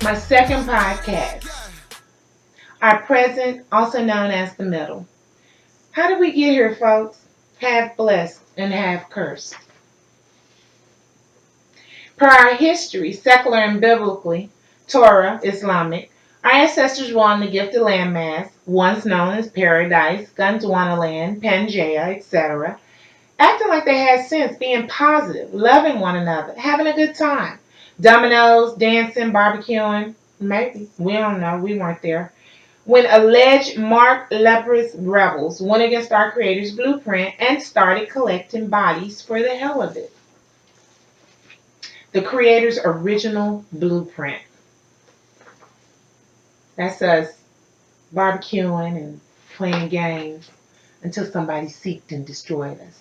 My second podcast, our present, also known as the middle. How did we get here, folks? Half blessed and half cursed. Per our history, secular and biblically, Torah, Islamic, our ancestors were on the gifted landmass, once known as Paradise, Gondwana land, Pangea, etc., acting like they had sense, being positive, loving one another, having a good time. Dominoes, dancing, barbecuing, maybe. We don't know. We weren't there. When alleged marked leprous rebels went against our Creator's blueprint and started collecting bodies for the hell of it. The Creator's original blueprint. That's us barbecuing and playing games until somebody seeked and destroyed us.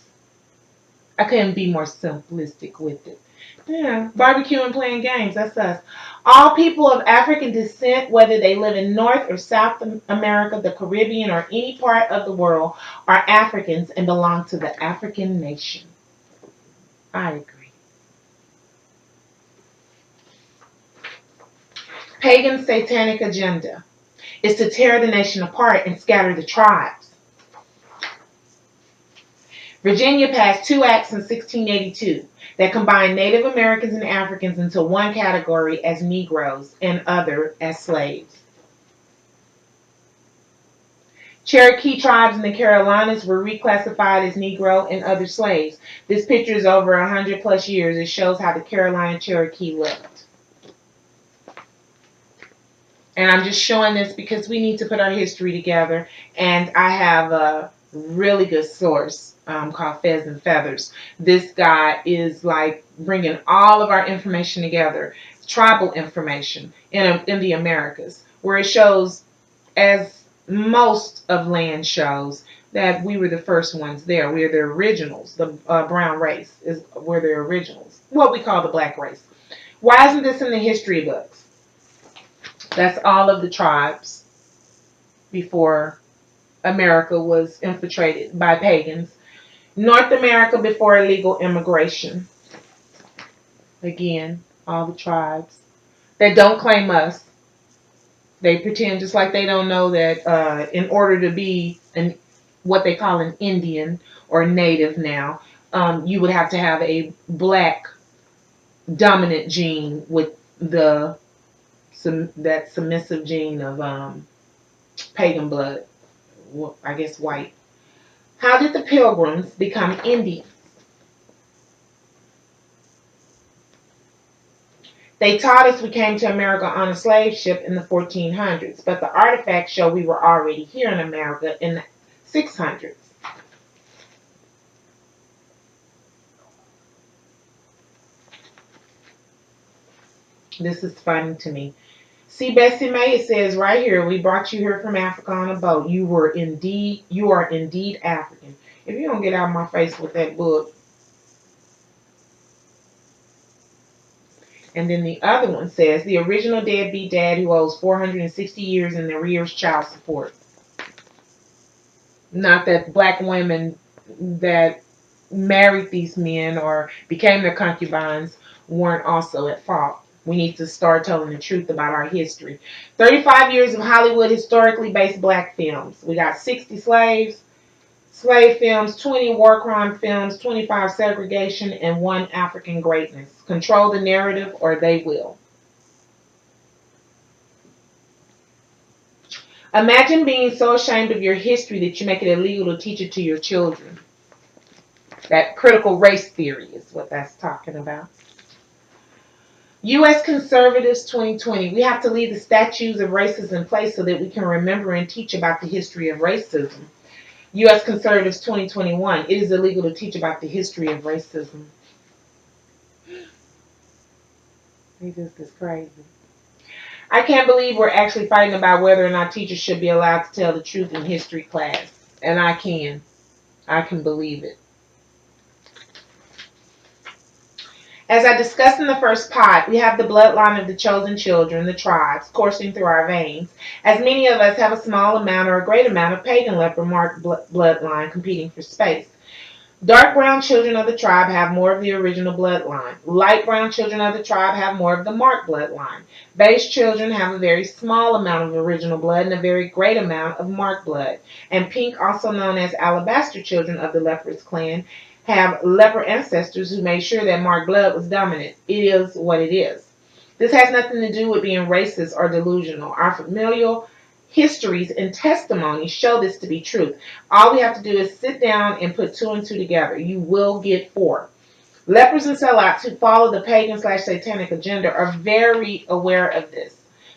I couldn't be more simplistic with it. Yeah, barbecue and playing games, that's us. All people of African descent, whether they live in North or South America, the Caribbean, or any part of the world, are Africans and belong to the African nation. I agree. Pagan satanic agenda is to tear the nation apart and scatter the tribes. Virginia passed two acts in 1682 that combined Native Americans and Africans into one category as Negroes and other as slaves. Cherokee tribes in the Carolinas were reclassified as Negro and other slaves. This picture is over 100 plus years. It shows how the Carolina Cherokee looked. And I'm just showing this because we need to put our history together. And I have a really good source called Fez and Feathers. This guy is like bringing all of our information together, tribal information in the Americas, where it shows, as most of land shows, that we were the first ones there. We are the originals. The brown race we're the originals. What we call the black race. Why isn't this in the history books? That's all of the tribes before America was infiltrated by pagans. North America before illegal immigration. Again, all the tribes that don't claim us. They pretend just like they don't know that in order to be what they call an Indian or native now, you would have to have a black dominant gene with that submissive gene of pagan blood, I guess white. How did the Pilgrims become Indians? They taught us we came to America on a slave ship in the 1400s, but the artifacts show we were already here in America in the 600s. This is funny to me. See, Bessie May, it says right here, we brought you here from Africa on a boat. You are indeed African. If you don't get out of my face with that book. And then the other one says, the original deadbeat dad who owes 460 years in arrears child support. Not that black women that married these men or became their concubines weren't also at fault. We need to start telling the truth about our history. 35 years of Hollywood historically based black films. We got 60 slave films, 20 war crime films, 25 segregation, and 1 African greatness. Control the narrative or they will. Imagine being so ashamed of your history that you make it illegal to teach it to your children. That critical race theory is what that's talking about. U.S. Conservatives 2020. We have to leave the statues of racism in place so that we can remember and teach about the history of racism. U.S. Conservatives 2021. It is illegal to teach about the history of racism. This is crazy. I can't believe we're actually fighting about whether or not teachers should be allowed to tell the truth in history class. And I can. I can believe it. As I discussed in the first pod, we have the bloodline of the chosen children, the tribes, coursing through our veins, as many of us have a small amount or a great amount of pagan leper marked bloodline competing for space. Dark brown children of the tribe have more of the original bloodline. Light brown children of the tribe have more of the marked bloodline. Beige children have a very small amount of original blood and a very great amount of marked blood. And pink, also known as alabaster children of the leprous clan, have leper ancestors who made sure that marked blood was dominant. It is what it is. This has nothing to do with being racist or delusional. Our familial histories and testimonies show this to be truth. All we have to do is sit down and put two and two together. You will get four. Lepers and sellouts who follow the pagan/satanic agenda are very aware of this.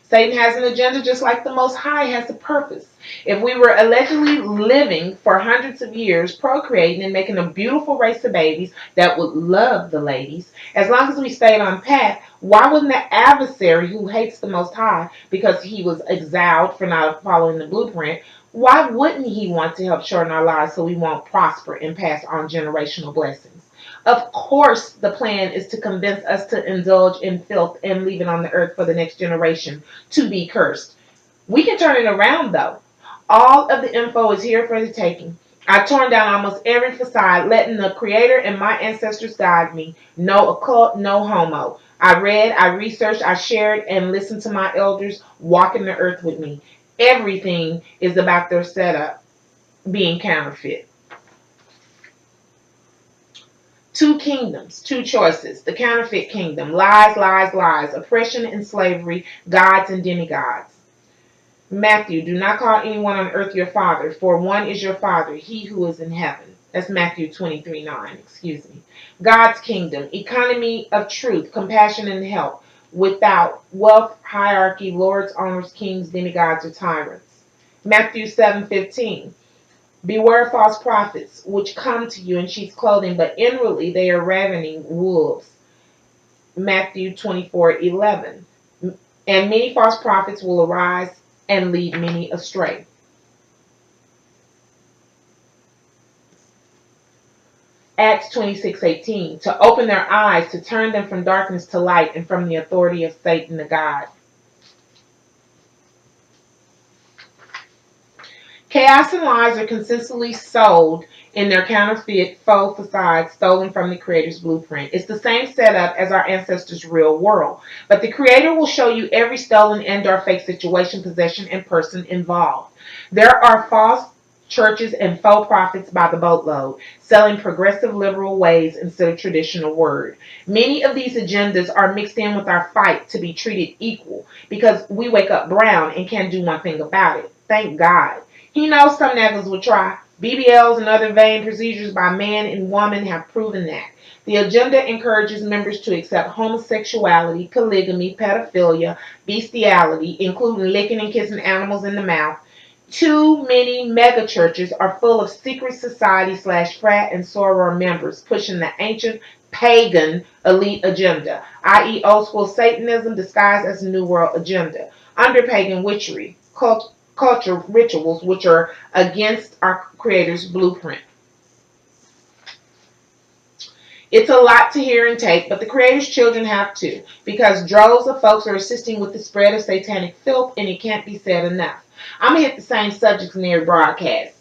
Satan has an agenda just like the Most High has a purpose. If we were allegedly living for hundreds of years, procreating and making a beautiful race of babies that would love the ladies, as long as we stayed on path, why wouldn't the adversary who hates the Most High because he was exiled for not following the blueprint, why wouldn't he want to help shorten our lives so we won't prosper and pass on generational blessings? Of course, the plan is to convince us to indulge in filth and leave it on the earth for the next generation to be cursed. We can turn it around though. All of the info is here for the taking. I've torn down almost every facade, letting the Creator and my ancestors guide me. No occult, no homo. I read, I researched, I shared, and listened to my elders walking the earth with me. Everything is about their setup being counterfeit. Two kingdoms, two choices. The counterfeit kingdom. Lies, lies, lies. Oppression and slavery. Gods and demigods. Matthew, do not call anyone on earth your father, for one is your father, he who is in heaven. That's Matthew 23:9. Excuse me. God's kingdom. Economy of truth, compassion, and help. Without wealth, hierarchy, lords, owners, kings, demigods, or tyrants. Matthew 7:15. Beware of false prophets, which come to you in sheep's clothing, but inwardly they are ravening wolves. Matthew 24:11. And many false prophets will arise and lead many astray. Acts 26:18. To open their eyes, to turn them from darkness to light and from the authority of Satan to God. Chaos and lies are consistently sold in their counterfeit faux facades stolen from the Creator's blueprint. It's the same setup as our ancestors' real world, but the Creator will show you every stolen and/or fake situation, possession, and person involved. There are false churches and faux prophets by the boatload, selling progressive liberal ways instead of traditional word. Many of these agendas are mixed in with our fight to be treated equal because we wake up brown and can't do one thing about it. Thank God. He knows some niggas will try. BBLs and other vain procedures by man and woman have proven that. The agenda encourages members to accept homosexuality, polygamy, pedophilia, bestiality, including licking and kissing animals in the mouth. Too many megachurches are full of secret society / frat and soror members pushing the ancient pagan elite agenda, i.e. old school Satanism disguised as a New World agenda, under pagan witchery, culture rituals which are against our Creator's blueprint. It's a lot to hear and take, but the Creator's children have to, because droves of folks are assisting with the spread of satanic filth, and it can't be said enough. I'm going to hit the same subjects in every broadcast,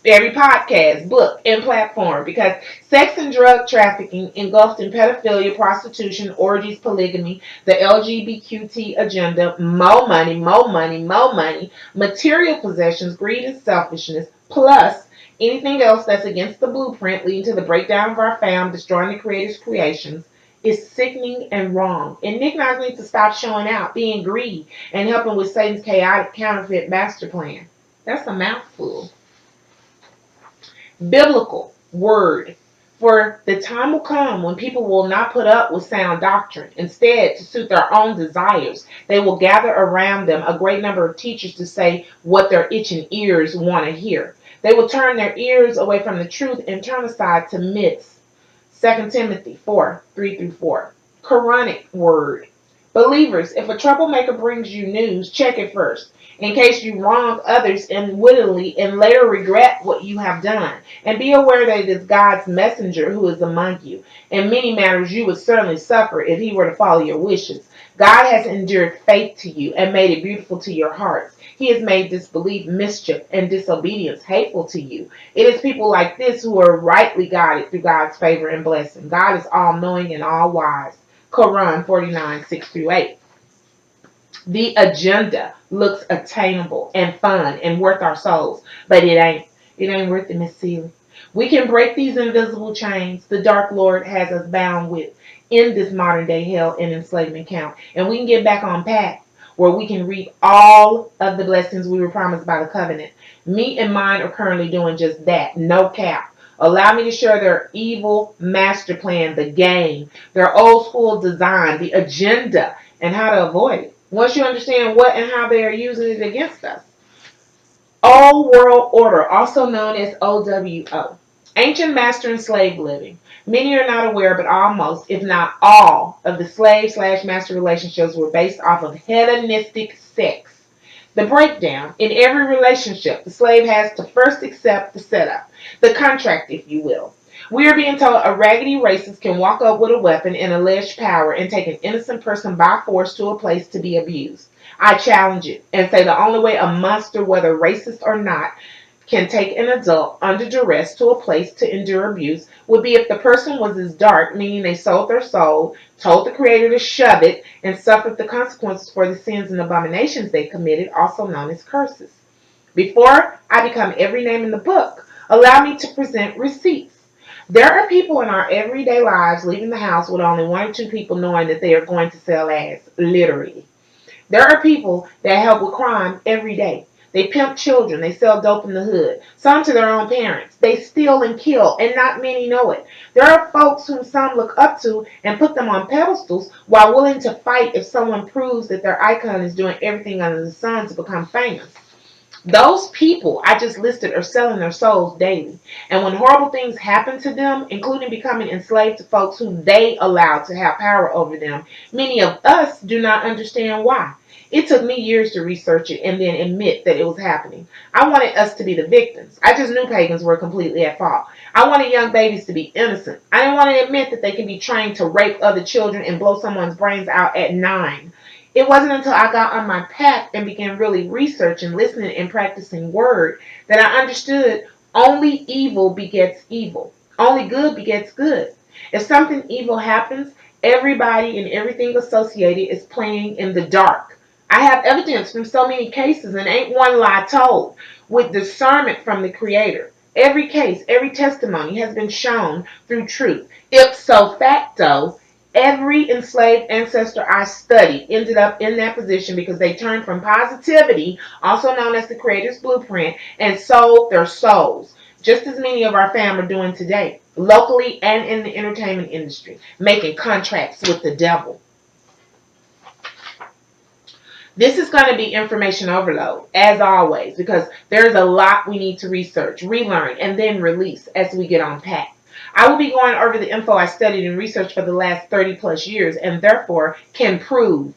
every podcast, book, and platform, because sex and drug trafficking engulfed in pedophilia, prostitution, orgies, polygamy, the LGBTQ agenda, more money, more money, more money, material possessions, greed, and selfishness, plus anything else that's against the blueprint, leading to the breakdown of our fam, destroying the Creator's creations, is sickening and wrong. And Nick Knives needs to stop showing out, being greedy, and helping with Satan's chaotic counterfeit master plan. That's a mouthful. Biblical word. For the time will come when people will not put up with sound doctrine. Instead, to suit their own desires, they will gather around them a great number of teachers to say what their itching ears want to hear. They will turn their ears away from the truth and turn aside to myths. 2 Timothy 4:3-4. Quranic word. Believers, if a troublemaker brings you news, check it first. in case you wrong others unwittingly and later regret what you have done. And be aware that it is God's messenger who is among you. In many matters, you would certainly suffer if he were to follow your wishes. God has endured faith to you and made it beautiful to your hearts. He has made disbelief, mischief, and disobedience hateful to you. It is people like this who are rightly guided through God's favor and blessing. God is all knowing and all wise. Quran 49, 6 through 8. The agenda looks attainable and fun and worth our souls, but it ain't. It ain't worth it, Miss Seeley. We can break these invisible chains the Dark Lord has us bound with in this modern day hell and enslavement count, and we can get back on path where we can reap all of the blessings we were promised by the covenant. Me and mine are currently doing just that, no cap. Allow me to share their evil master plan, the game, their old school design, the agenda, and how to avoid it. Once you understand what and how they are using it against us. Old World Order, also known as OWO. Ancient master and slave living. Many are not aware, but almost, if not all, of the slave/master relationships were based off of hedonistic sex. The breakdown in every relationship, the slave has to first accept the setup, the contract, if you will. We are being told a raggedy racist can walk up with a weapon and alleged power and take an innocent person by force to a place to be abused. I challenge it and say the only way a monster, whether racist or not, can take an adult under duress to a place to endure abuse would be if the person was as dark, meaning they sold their soul, told the Creator to shove it, and suffered the consequences for the sins and abominations they committed, also known as curses. Before I become every name in the book, allow me to present receipts. There are people in our everyday lives leaving the house with only one or two people knowing that they are going to sell ass, literally. There are people that help with crime every day. They pimp children. They sell dope in the hood. Some to their own parents. They steal and kill, and not many know it. There are folks whom some look up to and put them on pedestals while willing to fight if someone proves that their icon is doing everything under the sun to become famous. Those people I just listed are selling their souls daily. And when horrible things happen to them, including becoming enslaved to folks who they allowed to have power over them, many of us do not understand why. It took me years to research it and then admit that it was happening. I wanted us to be the victims. I just knew pagans were completely at fault. I wanted young babies to be innocent. I didn't want to admit that they can be trained to rape other children and blow someone's brains out at 9. It wasn't until I got on my path and began really researching, listening, and practicing word that I understood only evil begets evil. Only good begets good. If something evil happens, everybody and everything associated is playing in the dark. I have evidence from so many cases and ain't one lie told with discernment from the Creator. Every case, every testimony has been shown through truth. Ipso facto, every enslaved ancestor I studied ended up in that position because they turned from positivity, also known as the Creator's blueprint, and sold their souls. Just as many of our fam are doing today, locally and in the entertainment industry, making contracts with the devil. This is going to be information overload, as always, because there's a lot we need to research, relearn, and then release as we get on path. I will be going over the info I studied and researched for the last 30 plus years and therefore can prove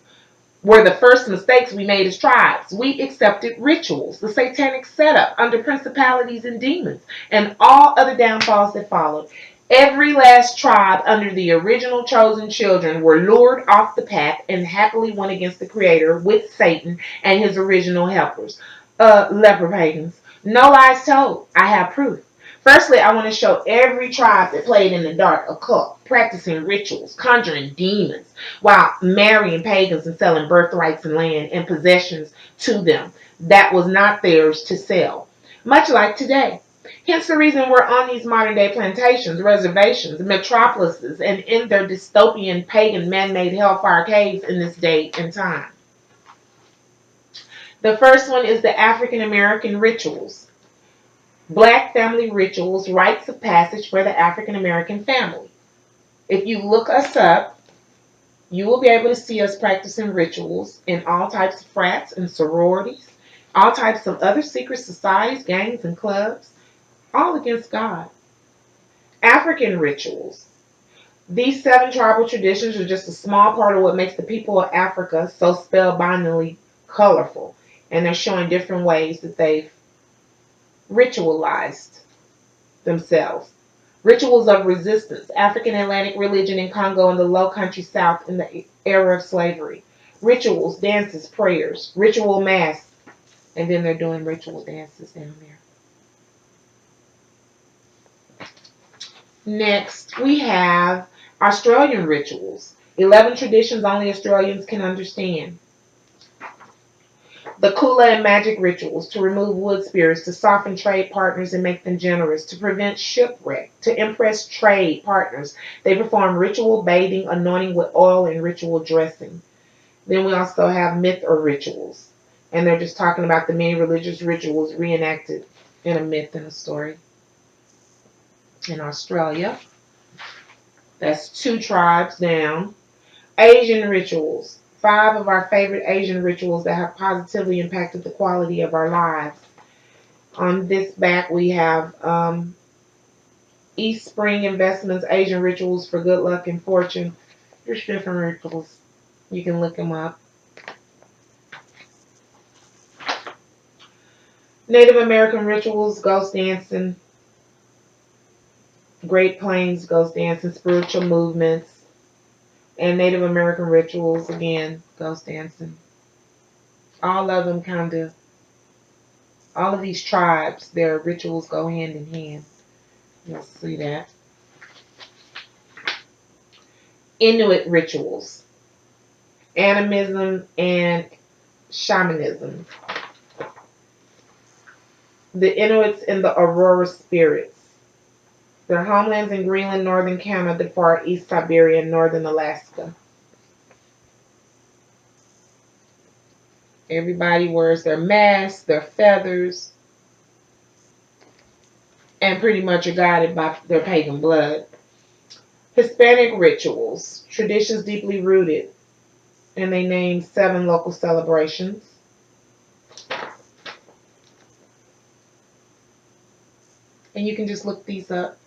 were the first mistakes we made as tribes. We accepted rituals, the satanic setup under principalities and demons, and all other downfalls that followed. Every last tribe under the original chosen children were lured off the path and happily went against the Creator with Satan and his original helpers. Leper pagans. No lies told. I have proof. Firstly, I want to show every tribe that played in the dark occult, practicing rituals, conjuring demons, while marrying pagans and selling birthrights and land and possessions to them that was not theirs to sell. Much like today. Hence the reason we're on these modern day plantations, reservations, metropolises, and in their dystopian pagan man-made hellfire caves in this day and time. The first one is the African American rituals. Black family rituals, rites of passage for the African American family. If you look us up, you will be able to see us practicing rituals in all types of frats and sororities, all types of other secret societies, gangs, and clubs, all against God. African rituals. These 7 tribal traditions are just a small part of what makes the people of Africa so spellbindingly colorful. And they're showing different ways that they've ritualized themselves. Rituals of resistance, African Atlantic religion in Congo and the Low Country South in the era of slavery. Rituals, dances, prayers, ritual mass, and then they're doing ritual dances down there. Next, we have Australian rituals. 11 traditions only Australians can understand. The Kula and magic rituals to remove wood spirits, to soften trade partners and make them generous, to prevent shipwreck, to impress trade partners. They perform ritual bathing, anointing with oil, and ritual dressing. Then we also have myth or rituals. And they're just talking about the many religious rituals reenacted in a myth and a story. In Australia, that's 2 tribes down. Asian rituals. 5 of our favorite Asian rituals that have positively impacted the quality of our lives. On this back, we have East Spring Investments, Asian rituals for good luck and fortune. There's different rituals. You can look them up. Native American rituals, ghost dancing. Great Plains, ghost dancing, spiritual movements. And Native American rituals, again, ghost dancing. All of them all of these tribes, their rituals go hand in hand. You'll see that. Inuit rituals, animism and shamanism. The Inuits and the Aurora spirits. Their homelands in Greenland, northern Canada, far east Siberia, and northern Alaska. Everybody wears their masks, their feathers, and pretty much are guided by their pagan blood. Hispanic rituals, traditions deeply rooted, and they name 7 local celebrations. And you can just look these up.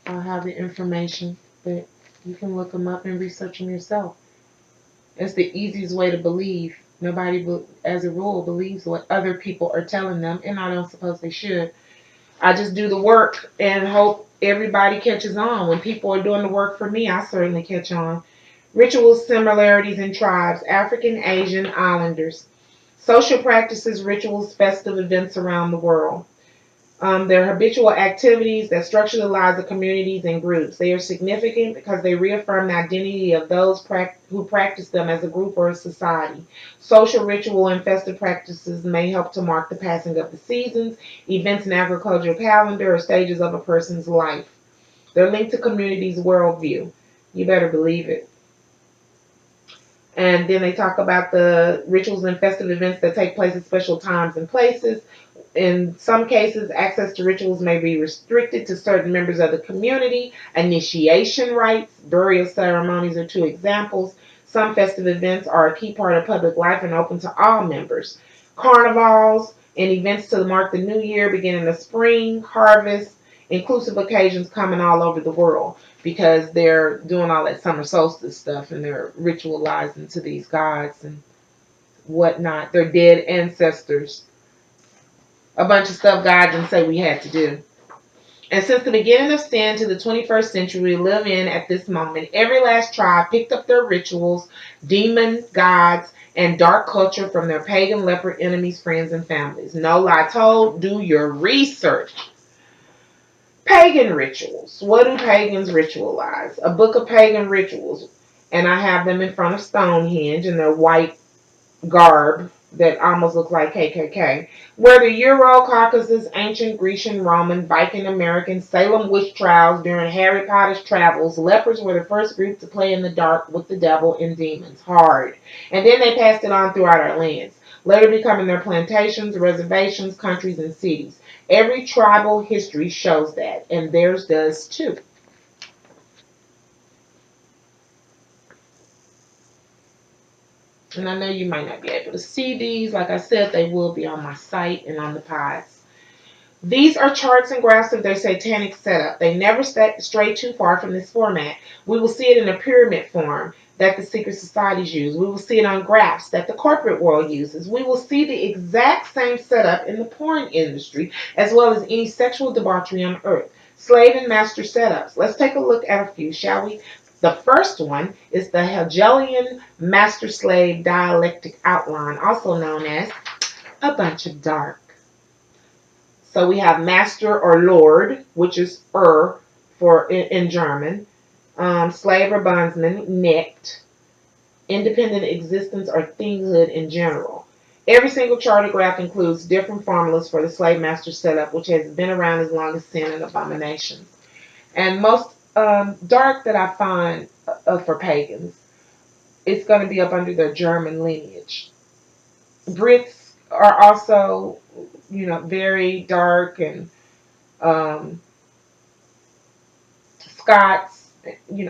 I'll have the information, but you can look them up and research them yourself. It's the easiest way to believe. Nobody, as a rule, believes what other people are telling them, and I don't suppose they should. I just do the work and hope everybody catches on. When people are doing the work for me, I certainly catch on. Ritual similarities in tribes, African, Asian, Islanders. Social practices, rituals, festive events around the world. Their habitual activities that structure the lives of communities and groups. They are significant because they reaffirm the identity of those who practice them as a group or a society. Social, ritual, and festive practices may help to mark the passing of the seasons, events in agricultural calendar, or stages of a person's life. They're linked to communities' worldview. You better believe it. And then they talk about the rituals and festive events that take place at special times and places. In some cases, access to rituals may be restricted to certain members of the community. Initiation rites, burial ceremonies are 2 examples. Some festive events are a key part of public life and open to all members. Carnivals and events to mark the new year, beginning the spring, harvest, inclusive occasions coming all over the world because they're doing all that summer solstice stuff and they're ritualizing to these gods and whatnot, their dead ancestors. A bunch of stuff God didn't say we had to do. And since the beginning of sin to the 21st century we live in at this moment, every last tribe picked up their rituals, demon gods, and dark culture from their pagan leper enemies, friends, and families. No lie told, do your research. Pagan rituals. What do pagans ritualize? A book of pagan rituals. And I have them in front of Stonehenge in their white garb that almost looks like KKK. Where the Euro, Caucasus, ancient Grecian, Roman, Viking, American, Salem witch trials during Harry Potter's travels, lepers were the first group to play in the dark with the devil and demons. Hard. And then they passed it on throughout our lands, later becoming their plantations, reservations, countries, and cities. Every tribal history shows that, and theirs does too. And I know you might not be able to see these. Like I said, they will be on my site and on the pods. These are charts and graphs of their satanic setup. They never stray too far from this format. We will see it in a pyramid form that the secret societies use. We will see it on graphs that the corporate world uses. We will see the exact same setup in the porn industry, as well as any sexual debauchery on earth. Slave and master setups. Let's take a look at a few, shall we? The first one is the Hegelian master slave dialectic outline, also known as a bunch of dark. So we have master or lord, which is for in German, slave or bondsman, Knecht, independent existence or thinghood in general. Every single charter graph includes different formulas for the slave master setup, which has been around as long as sin and abomination. And most dark that I find for pagans, it's going to be up under their German lineage. Brits are also, very dark, and um, Scots,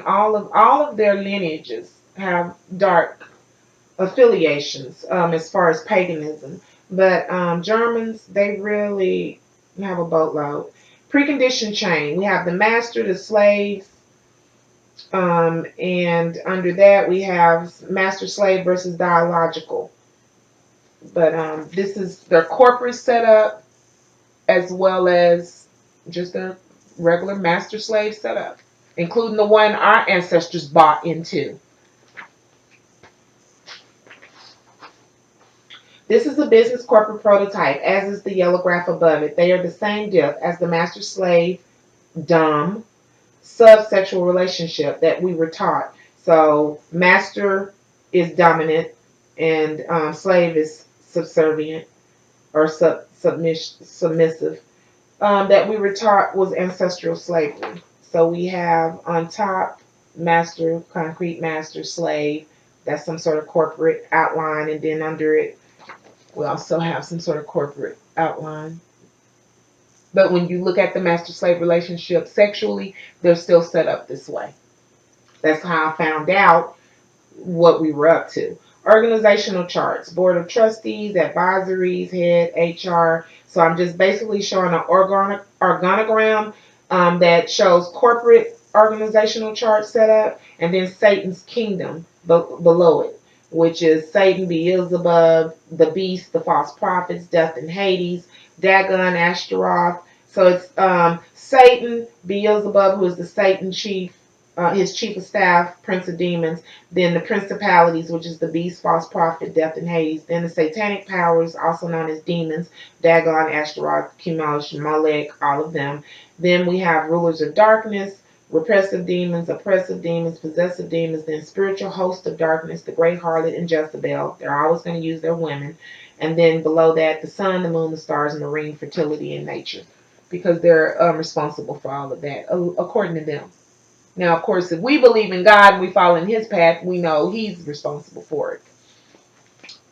all of their lineages have dark affiliations as far as paganism, but Germans, they really have a boatload. Precondition chain. We have the master, the slaves, and under that we have master slave versus dialogical. But this is their corporate setup as well as just their regular master slave setup, including the one our ancestors bought into. This is a business corporate prototype, as is the yellow graph above it. They are the same diff as the master slave dumb subsexual relationship that we were taught. So master is dominant and slave is subservient or submissive. That we were taught was ancestral slavery. So we have on top master, concrete master, slave. That's some sort of corporate outline, and then under it we also have some sort of corporate outline. But when you look at the master slave relationship sexually, they're still set up this way. That's how I found out what we were up to. Organizational charts, board of trustees, advisories, head, HR. So I'm just basically showing an organogram that shows corporate organizational chart setup, and then Satan's kingdom below it, which is Satan, Beelzebub, the beast, the false prophets, death and Hades, Dagon, Ashtaroth. So it's Satan, Beelzebub, who is the Satan chief, his chief of staff, prince of demons, then the principalities, which is the beast, false prophet, death, and Hades, then the satanic powers, also known as demons, Dagon, Ashtaroth, Chemosh, Molech, all of them. Then we have rulers of darkness, repressive demons, oppressive demons, possessive demons, then spiritual host of darkness, the great harlot and Jezebel. They're always going to use their women. And then below that, the sun, the moon, the stars, marine, fertility, and nature, because they're responsible for all of that, according to them. Now, of course, if we believe in God and we follow in his path, we know he's responsible for it.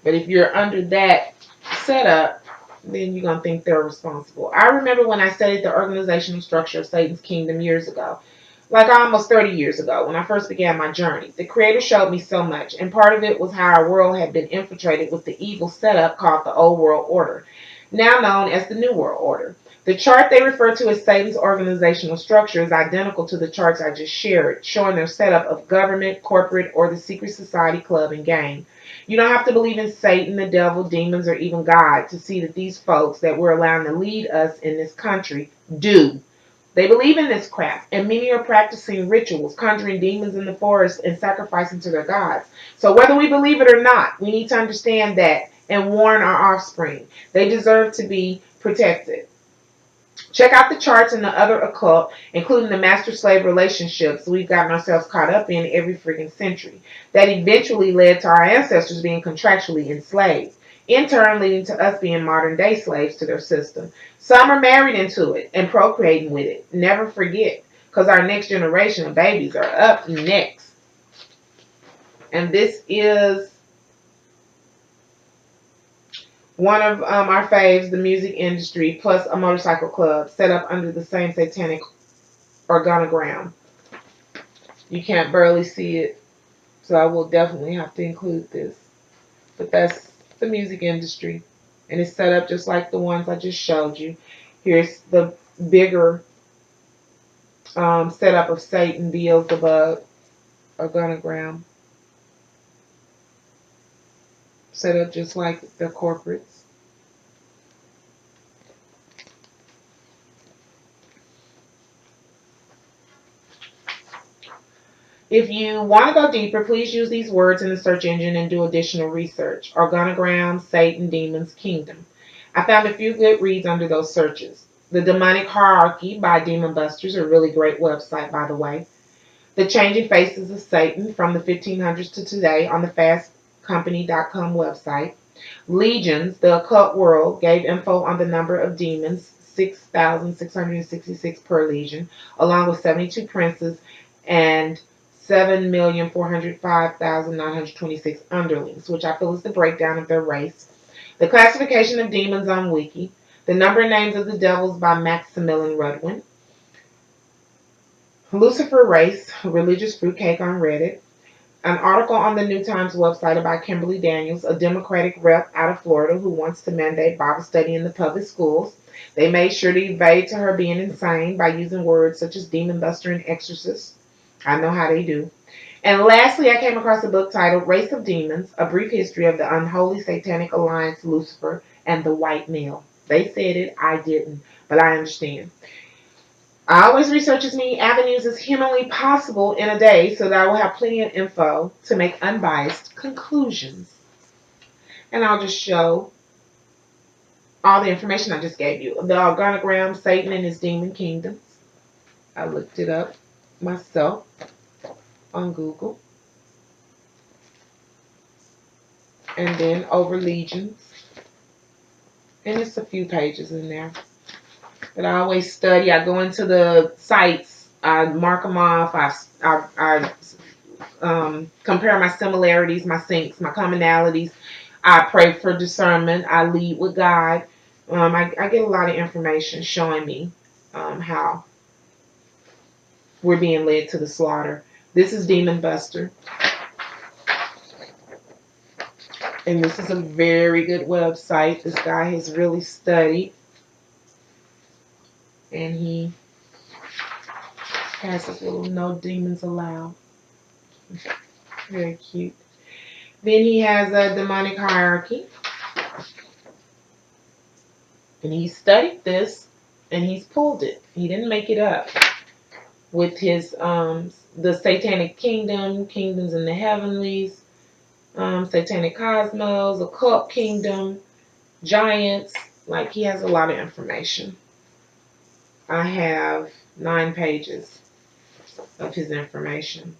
But if you're under that setup, then you're going to think they're responsible. I remember when I studied the organizational structure of Satan's kingdom years ago, like almost 30 years ago, when I first began my journey. The Creator showed me so much, and part of it was how our world had been infiltrated with the evil setup called the Old World Order, now known as the New World Order. The chart they refer to as Satan's organizational structure is identical to the charts I just shared, showing their setup of government, corporate, or the secret society, club, and gang. You don't have to believe in Satan, the devil, demons, or even God to see that these folks that we're allowing to lead us in this country do. They believe in this crap, and many are practicing rituals, conjuring demons in the forest, and sacrificing to their gods. So whether we believe it or not, we need to understand that and warn our offspring. They deserve to be protected. Check out the charts and the other occult, including the master-slave relationships we've gotten ourselves caught up in every freaking century, that eventually led to our ancestors being contractually enslaved, in turn leading to us being modern-day slaves to their system. Some are married into it and procreating with it. Never forget, because our next generation of babies are up next. And this is one of our faves, the music industry, plus a motorcycle club set up under the same satanic organogram. You can't barely see it, so I will definitely have to include this. But that's the music industry, and it's set up just like the ones I just showed you. Here's the bigger setup of Satan, Beelzebub, Organogram, set up just like the corporates. If you want to go deeper, please use these words in the search engine and do additional research. Organogram, Satan, Demons, Kingdom. I found a few good reads under those searches. The Demonic Hierarchy by Demon Busters, a really great website, by the way. The Changing Faces of Satan from the 1500s to today on the fastcompany.com website. Legions, the occult world, gave info on the number of demons, 6,666 per legion, along with 72 princes and 7,405,926 underlings, which I feel is the breakdown of their race. The classification of demons on Wiki. The number and names of the devils by Maximilian Rudwin. Lucifer Race, religious fruitcake on Reddit. An article on the New Times website about Kimberly Daniels, a Democratic rep out of Florida who wants to mandate Bible study in the public schools. They made sure to evade to her being insane by using words such as demon buster and exorcist. I know how they do. And lastly, I came across a book titled Race of Demons, A Brief History of the Unholy Satanic Alliance, Lucifer, and the White Male. They said it, I didn't, but I understand. I always research as many avenues as humanly possible in a day so that I will have plenty of info to make unbiased conclusions. And I'll just show all the information I just gave you. The organogram, Satan and his demon kingdoms. I looked it up myself on Google. And then over legions. And it's a few pages in there. But I always study. I go into the sites. I mark them off. I compare my similarities, my syncs, my commonalities. I pray for discernment. I lead with God. I get a lot of information showing me how we're being led to the slaughter. This is Demon Buster. And this is a very good website. This guy has really studied. And he has this little no demons allowed. Very cute. Then he has a demonic hierarchy. And he studied this and he's pulled it. He didn't make it up. With his the satanic kingdom, kingdoms in the heavenlies, satanic cosmos, occult kingdom, giants. Like he has a lot of information. I have 9 pages of his information,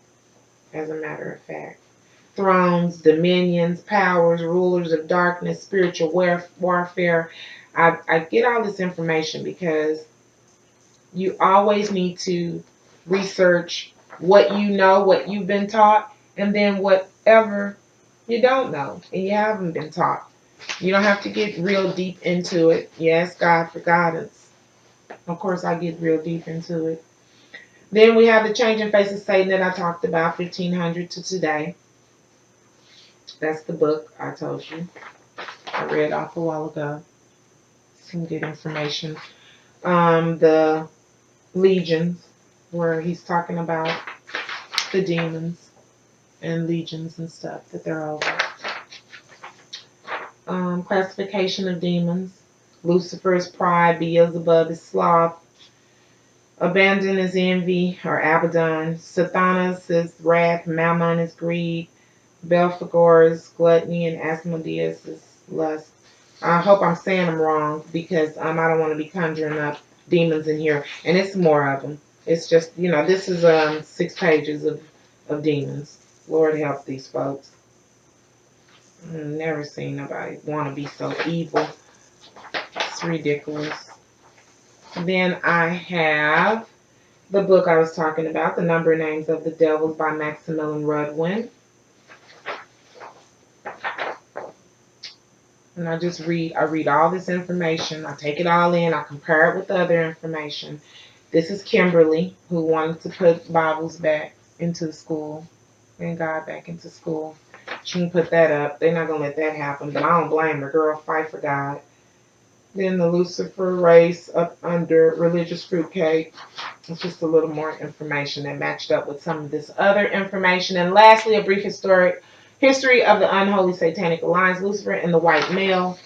as a matter of fact. Thrones, dominions, powers, rulers of darkness, spiritual warfare. I get all this information because you always need to research what you know, what you've been taught, and then whatever you don't know and you haven't been taught. You don't have to get real deep into it. You ask God for guidance. Of course, I get real deep into it. Then we have the Changing Face of Satan that I talked about, 1500 to today. That's the book I told you. I read off a while ago. Some good information. The legions, where he's talking about the demons and legions and stuff that they're over. Classification of demons. Lucifer is pride, Beelzebub is sloth, Abandon is envy or Abaddon, Sathanas is wrath, Mammon is greed, Belphegor is gluttony, and Asmodeus is lust. I hope I'm saying them wrong because I don't want to be conjuring up demons in here, and it's more of them. It's just, this is 6 pages of demons. Lord help these folks. I've never seen nobody want to be so evil. It's ridiculous. Then I have the book I was talking about, The Number and Names of the Devils by Maximilian Rudwin. And I read all this information. I take it all in. I compare it with other information. This is Kimberly, who wanted to put Bibles back into school and God back into school. She can put that up. They're not going to let that happen, but I don't blame her. Girl, fight for God. Then the Lucifer race up under religious fruitcake. It's just a little more information that matched up with some of this other information. And lastly, a brief historic history of the unholy satanic alliance, Lucifer and the white male.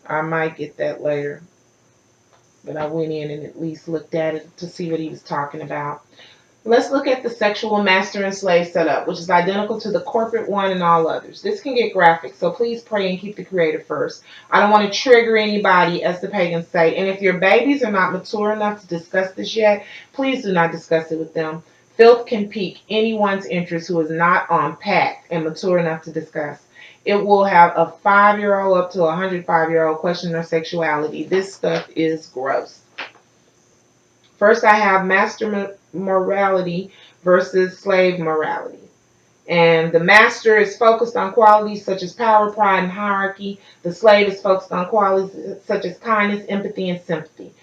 I might get that later, but I went in and at least looked at it to see what he was talking about. Let's look at the sexual master and slave setup, which is identical to the corporate one and all others. This can get graphic, so please pray and keep the creator first. I don't want to trigger anybody, as the pagans say, and if your babies are not mature enough to discuss this yet, please do not discuss it with them. Filth can pique anyone's interest who is not on pact and mature enough to discuss. It will have a 5-year-old up to a 105-year-old question their sexuality. This stuff is gross. First, I have master morality versus slave morality. And the master is focused on qualities such as power, pride, and hierarchy. The slave is focused on qualities such as kindness, empathy, and sympathy.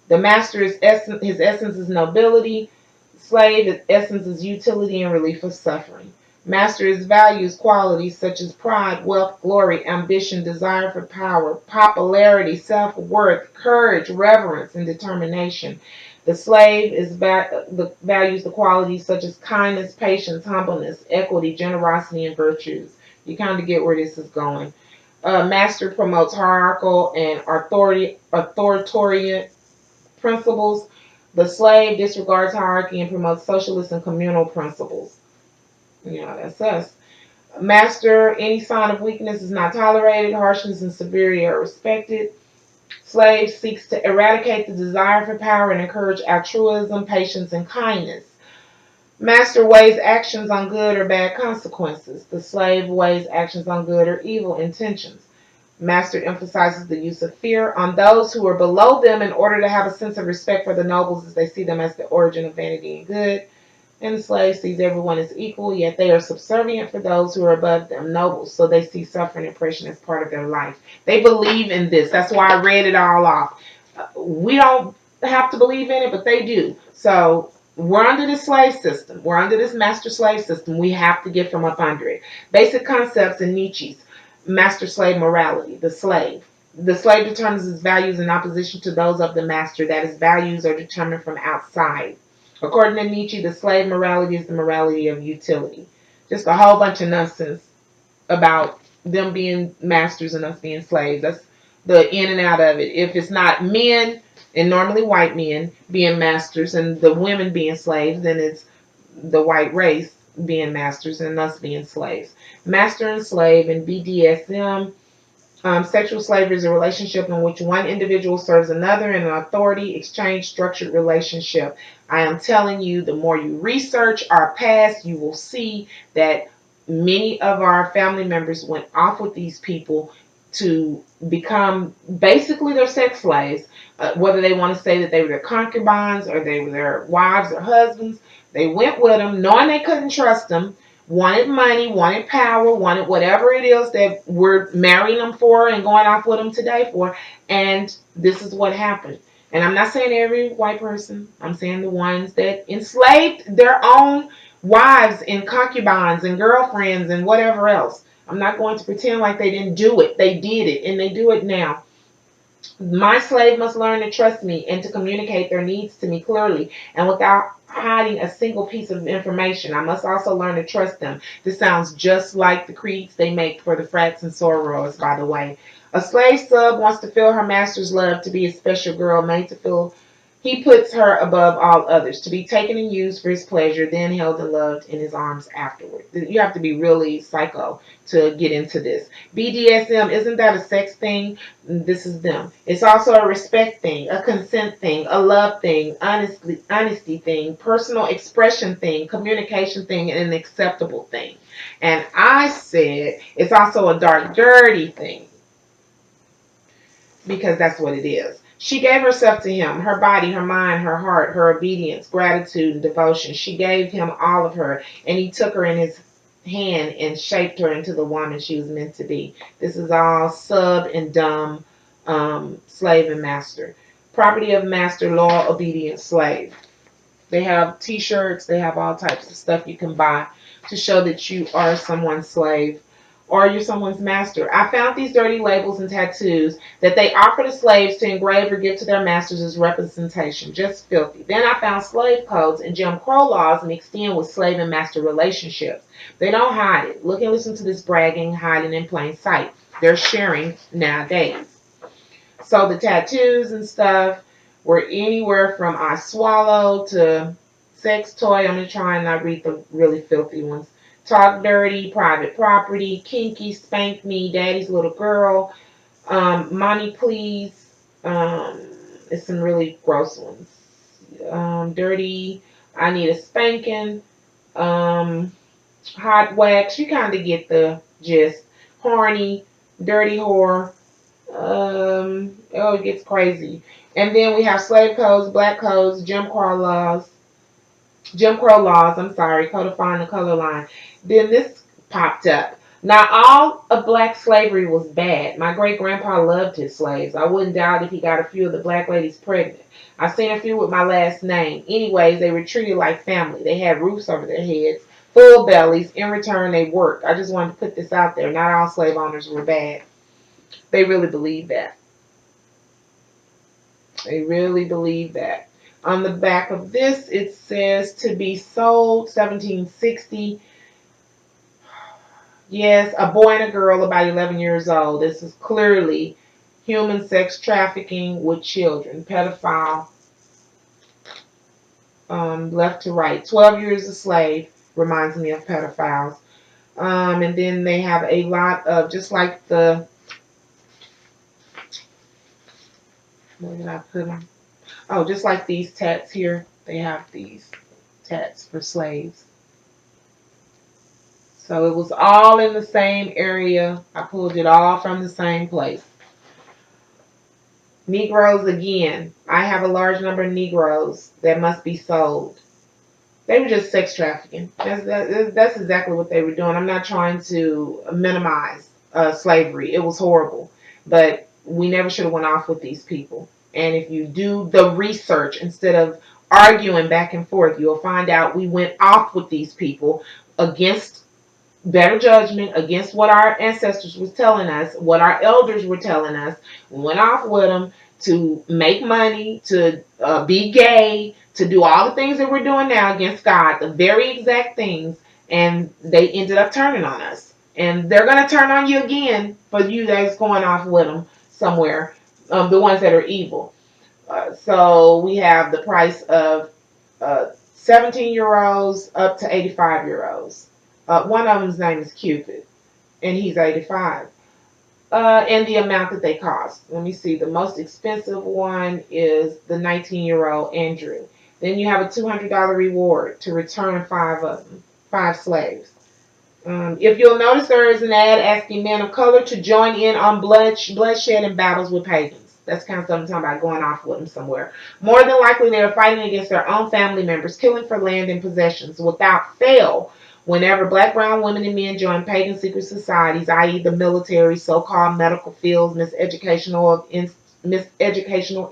The master is his essence is nobility. Slave, his essence is utility and relief of suffering. Master is values qualities such as pride, wealth, glory, ambition, desire for power, popularity, self-worth, courage, reverence, and determination. The slave values the qualities such as kindness, patience, humbleness, equity, generosity, and virtues. You kind of get where this is going. Master promotes hierarchical and authoritarian principles. The slave disregards hierarchy and promotes socialist and communal principles. That's us. Master, any sign of weakness is not tolerated. Harshness and severity are respected. Slave seeks to eradicate the desire for power and encourage altruism, patience, and kindness. Master weighs actions on good or bad consequences. The slave weighs actions on good or evil intentions. Master emphasizes the use of fear on those who are below them in order to have a sense of respect for the nobles as they see them as the origin of vanity and good. And the slave sees everyone as equal, yet they are subservient for those who are above them, nobles, so they see suffering and oppression as part of their life. They believe in this. That's why I read it all off. We don't have to believe in it, but they do. So we're under this slave system. We're under this master slave system. We have to get from up under it. Basic concepts in Nietzsche's master slave morality. The slave. The slave determines his values in opposition to those of the master, that his values are determined from outside. According to Nietzsche, the slave morality is the morality of utility. Just a whole bunch of nonsense about them being masters and us being slaves. That's the in and out of it. If it's not men, and normally white men, being masters and the women being slaves, then it's the white race being masters and us being slaves. Master and slave in BDSM. Sexual slavery is a relationship in which one individual serves another in an authority exchange structured relationship. I am telling you, the more you research our past, you will see that many of our family members went off with these people to become basically their sex slaves, whether they want to say that they were their concubines or they were their wives or husbands. They went with them knowing they couldn't trust them, wanted money, wanted power, wanted whatever it is that we're marrying them for and going off with them today for. And this is what happened. And I'm not saying every white person. I'm saying the ones that enslaved their own wives and concubines and girlfriends and whatever else. I'm not going to pretend like they didn't do it. They did it, and they do it now. My slave must learn to trust me and to communicate their needs to me clearly and without hiding a single piece of information. I must also learn to trust them. This sounds just like the creeds they make for the frats and sorors, by the way. A slave sub wants to feel her master's love, to be a special girl made to feel he puts her above all others, to be taken and used for his pleasure, then held and loved in his arms afterward. You have to be really psycho to get into this. BDSM, isn't that a sex thing? This is them. It's also a respect thing, a consent thing, a love thing, honesty thing, personal expression thing, communication thing, and an acceptable thing. And I said it's also a dark, dirty thing, because that's what it is. She gave herself to him, her body, her mind, her heart, her obedience, gratitude, and devotion. She gave him all of her, and he took her in his hand and shaped her into the woman she was meant to be. This is all sub and dumb, slave and master. Property of master, loyal, obedient slave. They have t-shirts, they have all types of stuff you can buy to show that you are someone's slave. or you're someone's master. I found these dirty labels and tattoos that they offer the slaves to engrave or give to their masters as representation. Just filthy. Then I found slave codes and Jim Crow laws mixed in with slave and master relationships. They don't hide it. Look and listen to this bragging, hiding in plain sight. They're sharing nowadays. So the tattoos and stuff were anywhere from I swallow to sex toy. I'm going to try and not read the really filthy ones. Talk dirty, private property, kinky, spank me, daddy's little girl, money please. It's some really gross ones. Dirty, I need a spanking. Hot wax, you kind of get the gist. Horny, dirty whore. It gets crazy. And then we have slave codes, black codes, Jim Crow laws, I'm sorry, codifying the color line. Then this popped up. Now, all of black slavery was bad. My great grandpa loved his slaves. I wouldn't doubt if he got a few of the black ladies pregnant. I've seen a few with my last name. Anyways, they were treated like family. They had roofs over their heads, full bellies. In return, they worked. I just wanted to put this out there. Not all slave owners were bad. They really believe that. They really believe that. On the back of this, it says to be sold 1760. Yes, a boy and a girl about 11 years old. This is clearly human sex trafficking with children. Pedophile, left to right. 12 years a slave reminds me of pedophiles. And then they have a lot of, just like the, where did I put them? Oh, just like these tats here, they have these tats for slaves. So it was all in the same area. I pulled it all from the same place. Negroes again. I have a large number of Negroes that must be sold. They were just sex trafficking. That's exactly what they were doing. I'm not trying to minimize slavery. It was horrible. But we never should have went off with these people. And if you do the research instead of arguing back and forth, you'll find out we went off with these people against better judgment, against what our ancestors was telling us, what our elders were telling us. We went off with them to make money, to be gay, to do all the things that we're doing now against God, the very exact things, and they ended up turning on us. And they're going to turn on you again for you that's going off with them somewhere, the ones that are evil. So we have the price of 17 euros up to 85 euros. One of them's name is Cupid, and he's 85. And the amount that they cost. Let me see. The most expensive one is the 19-year-old Andrew. Then you have a $200 reward to return 5 slaves. If you'll notice, there is an ad asking men of color to join in on bloodshed and battles with pagans. That's kind of something I'm talking about, going off with them somewhere. More than likely, they are fighting against their own family members, killing for land and possessions. Without fail, whenever black, brown women and men join pagan secret societies, i.e. the military, so-called medical fields, miseducational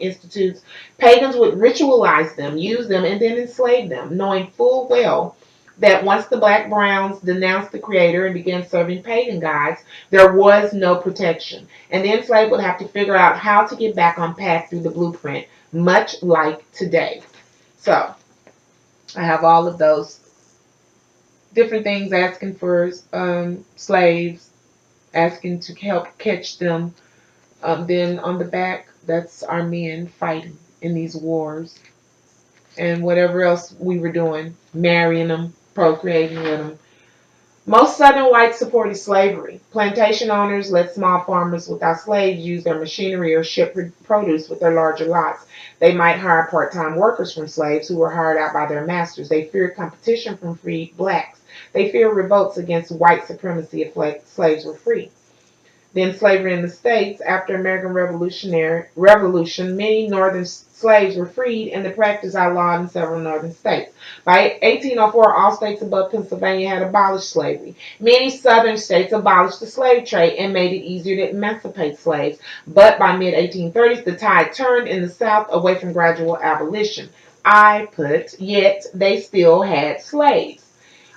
institutes, pagans would ritualize them, use them, and then enslave them, knowing full well that once the black browns denounced the creator and began serving pagan gods, there was no protection. And the enslaved would have to figure out how to get back on path through the blueprint, much like today. So, I have all of those different things asking for slaves, asking to help catch them. Then on the back, that's our men fighting in these wars. And whatever else we were doing, marrying them, procreating with them. Most Southern whites supported slavery. Plantation owners let small farmers without slaves use their machinery or ship produce with their larger lots. They might hire part-time workers from slaves who were hired out by their masters. They feared competition from free blacks. They feared revolts against white supremacy if slaves were free. Then slavery in the States. After American Revolution, many northern slaves were freed and the practice outlawed in several northern states. By 1804, all states above Pennsylvania had abolished slavery. Many southern states abolished the slave trade and made it easier to emancipate slaves. But by mid-1830s, the tide turned in the South away from gradual abolition. Yet they still had slaves.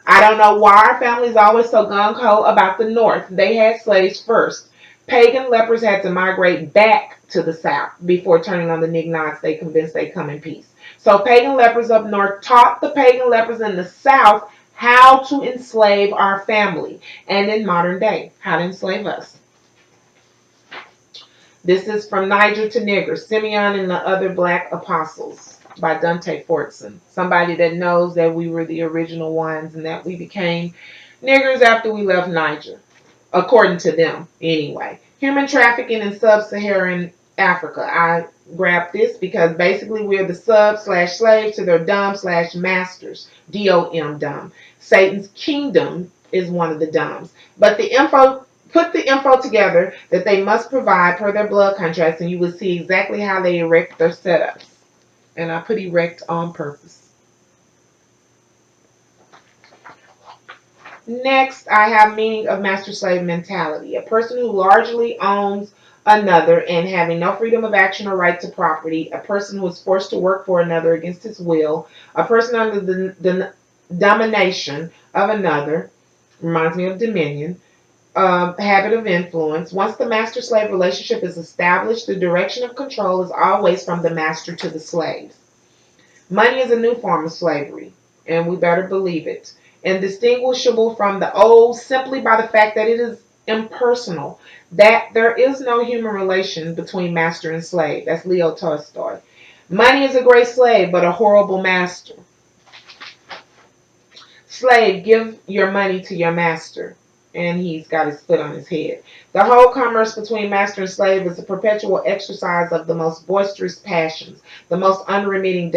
I don't know why our family is always so gung-ho about the North. They had slaves first. Pagan lepers had to migrate back to the South before turning on the Nignods they convinced they'd come in peace. So pagan lepers up north taught the pagan lepers in the South how to enslave our family, and in modern day, how to enslave us. This is From Niger to Nigger, Simeon and the Other Black Apostles by Dante Fortson. Somebody that knows that we were the original ones and that we became niggers after we left Niger, according to them anyway. Human trafficking in sub-Saharan Africa. I grabbed this because basically we're the sub slash slaves to their dom slash masters. DOM, dumb. Satan's kingdom is one of the doms. But the info Put the info together that they must provide per their blood contracts, and you will see exactly how they erect their setups. And I put erect on purpose. Next, I have meaning of master-slave mentality. A person who largely owns another and having no freedom of action or right to property. A person who is forced to work for another against his will. A person under the domination of another. Reminds me of dominion. Habit of influence. Once the master slave relationship is established, the direction of control is always from the master to the slaves. Money is a new form of slavery, and we better believe it, and distinguishable from the old simply by the fact that it is impersonal, that there is no human relation between master and slave. That's Leo Tolstoy. Money is a great slave, but a horrible master. Slave, give your money to your master. And he's got his foot on his head. The whole commerce between master and slave is a perpetual exercise of the most boisterous passions, the most unremitting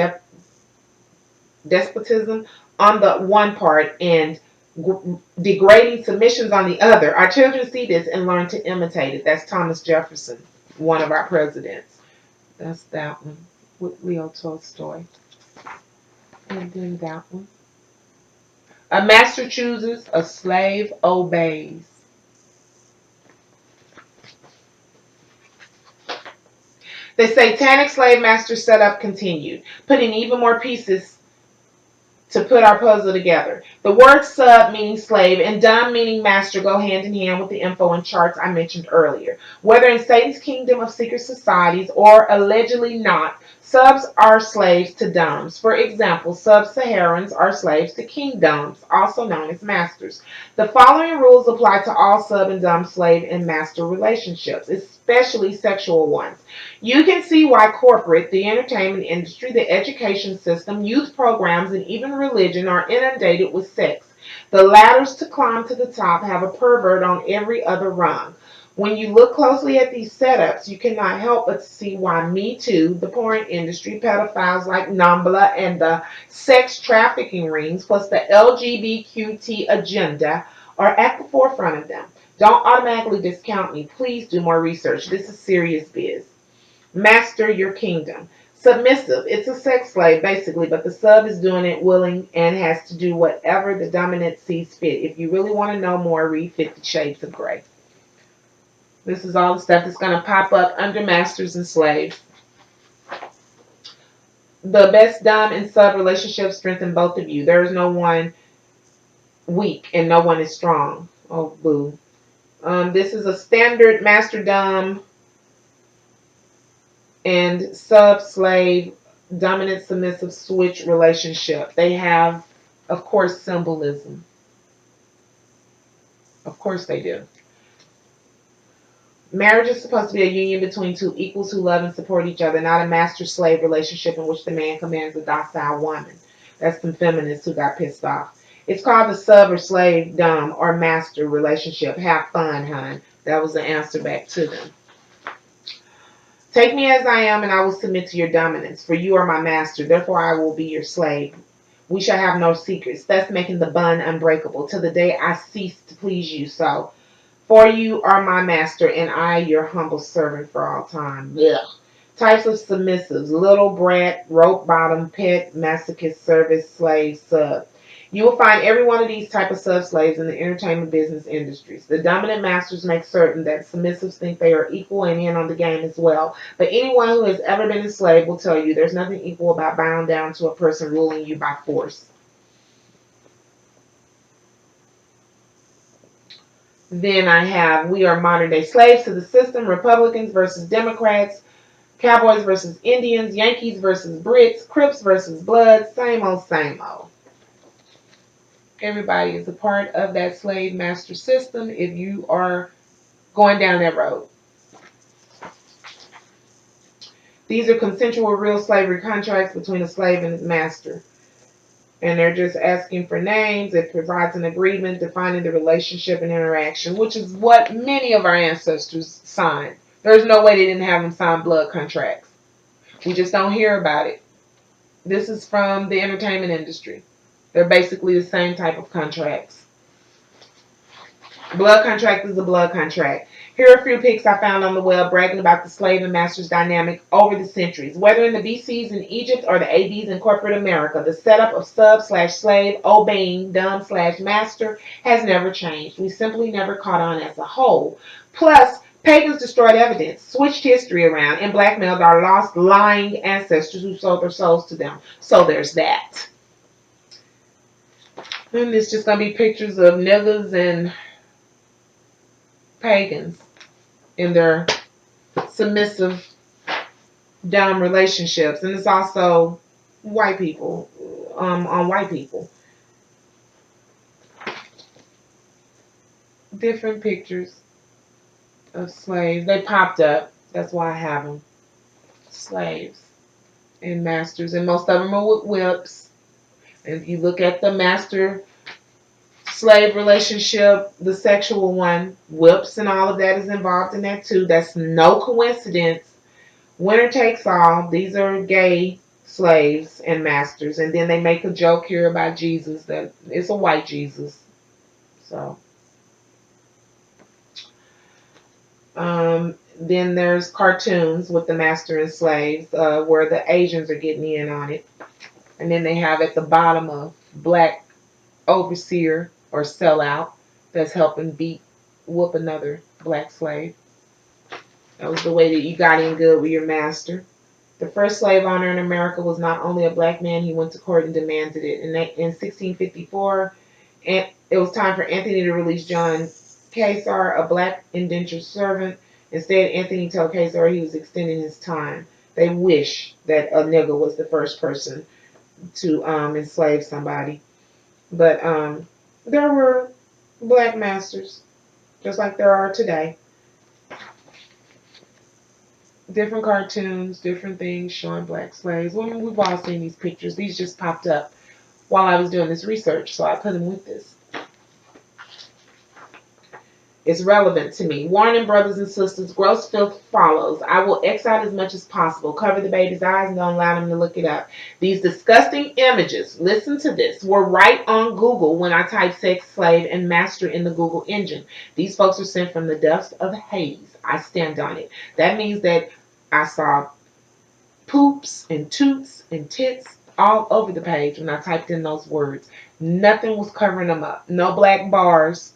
despotism on the one part, and degrading submissions on the other. Our children see this and learn to imitate it. That's Thomas Jefferson, one of our presidents. That's that one with Leo Tolstoy. And then that one. A master chooses, a slave obeys. The satanic slave master setup continued, putting even more pieces to put our puzzle together. The words sub meaning slave and dom meaning master go hand in hand with the info and charts I mentioned earlier. Whether in Satan's kingdom of secret societies or allegedly not, subs are slaves to doms. For example, sub-Saharans are slaves to kingdoms, also known as masters. The following rules apply to all sub and dom slave and master relationships, especially sexual ones. You can see why corporate, the entertainment industry, the education system, youth programs, and even religion are inundated with sex. The ladders to climb to the top have a pervert on every other rung. When you look closely at these setups, you cannot help but see why Me Too, the porn industry, pedophiles like Nambla, and the sex trafficking rings, plus the LGBTQ agenda, are at the forefront of them. Don't automatically discount me. Please do more research. This is serious biz. Master your kingdom. Submissive. It's a sex slave, basically, but the sub is doing it willing and has to do whatever the dominant sees fit. If you really want to know more, read 50 Shades of Grey. This is all the stuff that's going to pop up under masters and slaves. The best dom and sub relationships strengthen both of you. There is no one weak and no one is strong. Oh, boo. This is a standard master dom and sub-slave dominant submissive switch relationship. They have, of course, symbolism. Of course they do. Marriage is supposed to be a union between two equals who love and support each other, not a master-slave relationship in which the man commands a docile woman. That's some feminists who got pissed off. It's called the sub or slave dom or master relationship. Have fun, hon. That was the answer back to them. Take me as I am, and I will submit to your dominance, for you are my master, therefore I will be your slave. We shall have no secrets, thus making the bond unbreakable, till the day I cease to please you so. For you are my master, and I your humble servant for all time. Ugh. Types of submissives: little brat, rope bottom, pet, masochist, service, slave, sub. You will find every one of these type of sub-slaves in the entertainment business industries. The dominant masters make certain that submissives think they are equal and in on the game as well. But anyone who has ever been enslaved will tell you there's nothing equal about bowing down to a person ruling you by force. Then I have we are modern day slaves to the system, Republicans versus Democrats, Cowboys versus Indians, Yankees versus Brits, Crips versus Bloods, same old, same old. Everybody is a part of that slave master system if you are going down that road. These are consensual real slavery contracts between a slave and his master. And they're just asking for names. It provides an agreement defining the relationship and interaction, which is what many of our ancestors signed. There's no way they didn't have them sign blood contracts. We just don't hear about it. This is from the entertainment industry. They're basically the same type of contracts. Blood contract is a blood contract. Here are a few pics I found on the web bragging about the slave and master's dynamic over the centuries. Whether in the BCs in Egypt or the ABs in corporate America, the setup of sub/slave obeying dumb/master has never changed. We simply never caught on as a whole. Plus, pagans destroyed evidence, switched history around, and blackmailed our lost, lying ancestors who sold their souls to them. So there's that. And it's just going to be pictures of niggas and pagans in their submissive, dumb relationships. And it's also white people on white people. Different pictures of slaves. They popped up. That's why I have them. Slaves and masters. And most of them are with whips. And if you look at the master slave relationship, the sexual one, whips and all of that is involved in that too. That's no coincidence. Winner takes all. These are gay slaves and masters. And then they make a joke here about Jesus, that it's a white Jesus. So then there's cartoons with the master and slaves where the Asians are getting in on it. And then they have at the bottom a black overseer or sellout that's helping whoop another black slave. That was the way that you got in good with your master. The first slave owner in America was not only a black man, he went to court and demanded it. In 1654, it was time for Anthony to release John Casar, a black indentured servant. Instead, Anthony told Casar he was extending his time. They wish that a nigger was the first person to enslave somebody. But there were black masters, just like there are today. Different cartoons, different things showing black slaves. Well, we've all seen these pictures. These just popped up while I was doing this research, so I put them with this. It's relevant to me. Warning, brothers and sisters, gross filth follows. I will X out as much as possible. Cover the baby's eyes and don't allow them to look it up. These disgusting images, listen to this, were right on Google when I typed sex slave and master in the Google engine. These folks are sent from the depths of Hades. I stand on it. That means that I saw poops and toots and tits all over the page when I typed in those words. Nothing was covering them up. No black bars.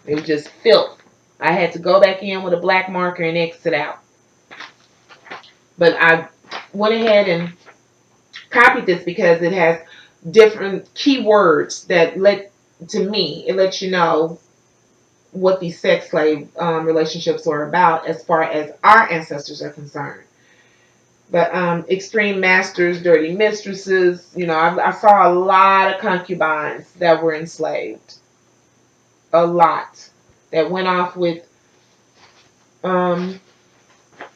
It was just filth. I had to go back in with a black marker and exit out. But I went ahead and copied this because it has different keywords that it lets you know what these sex slave relationships were about as far as our ancestors are concerned. But extreme masters, dirty mistresses, I saw a lot of concubines that were enslaved. A lot that went off with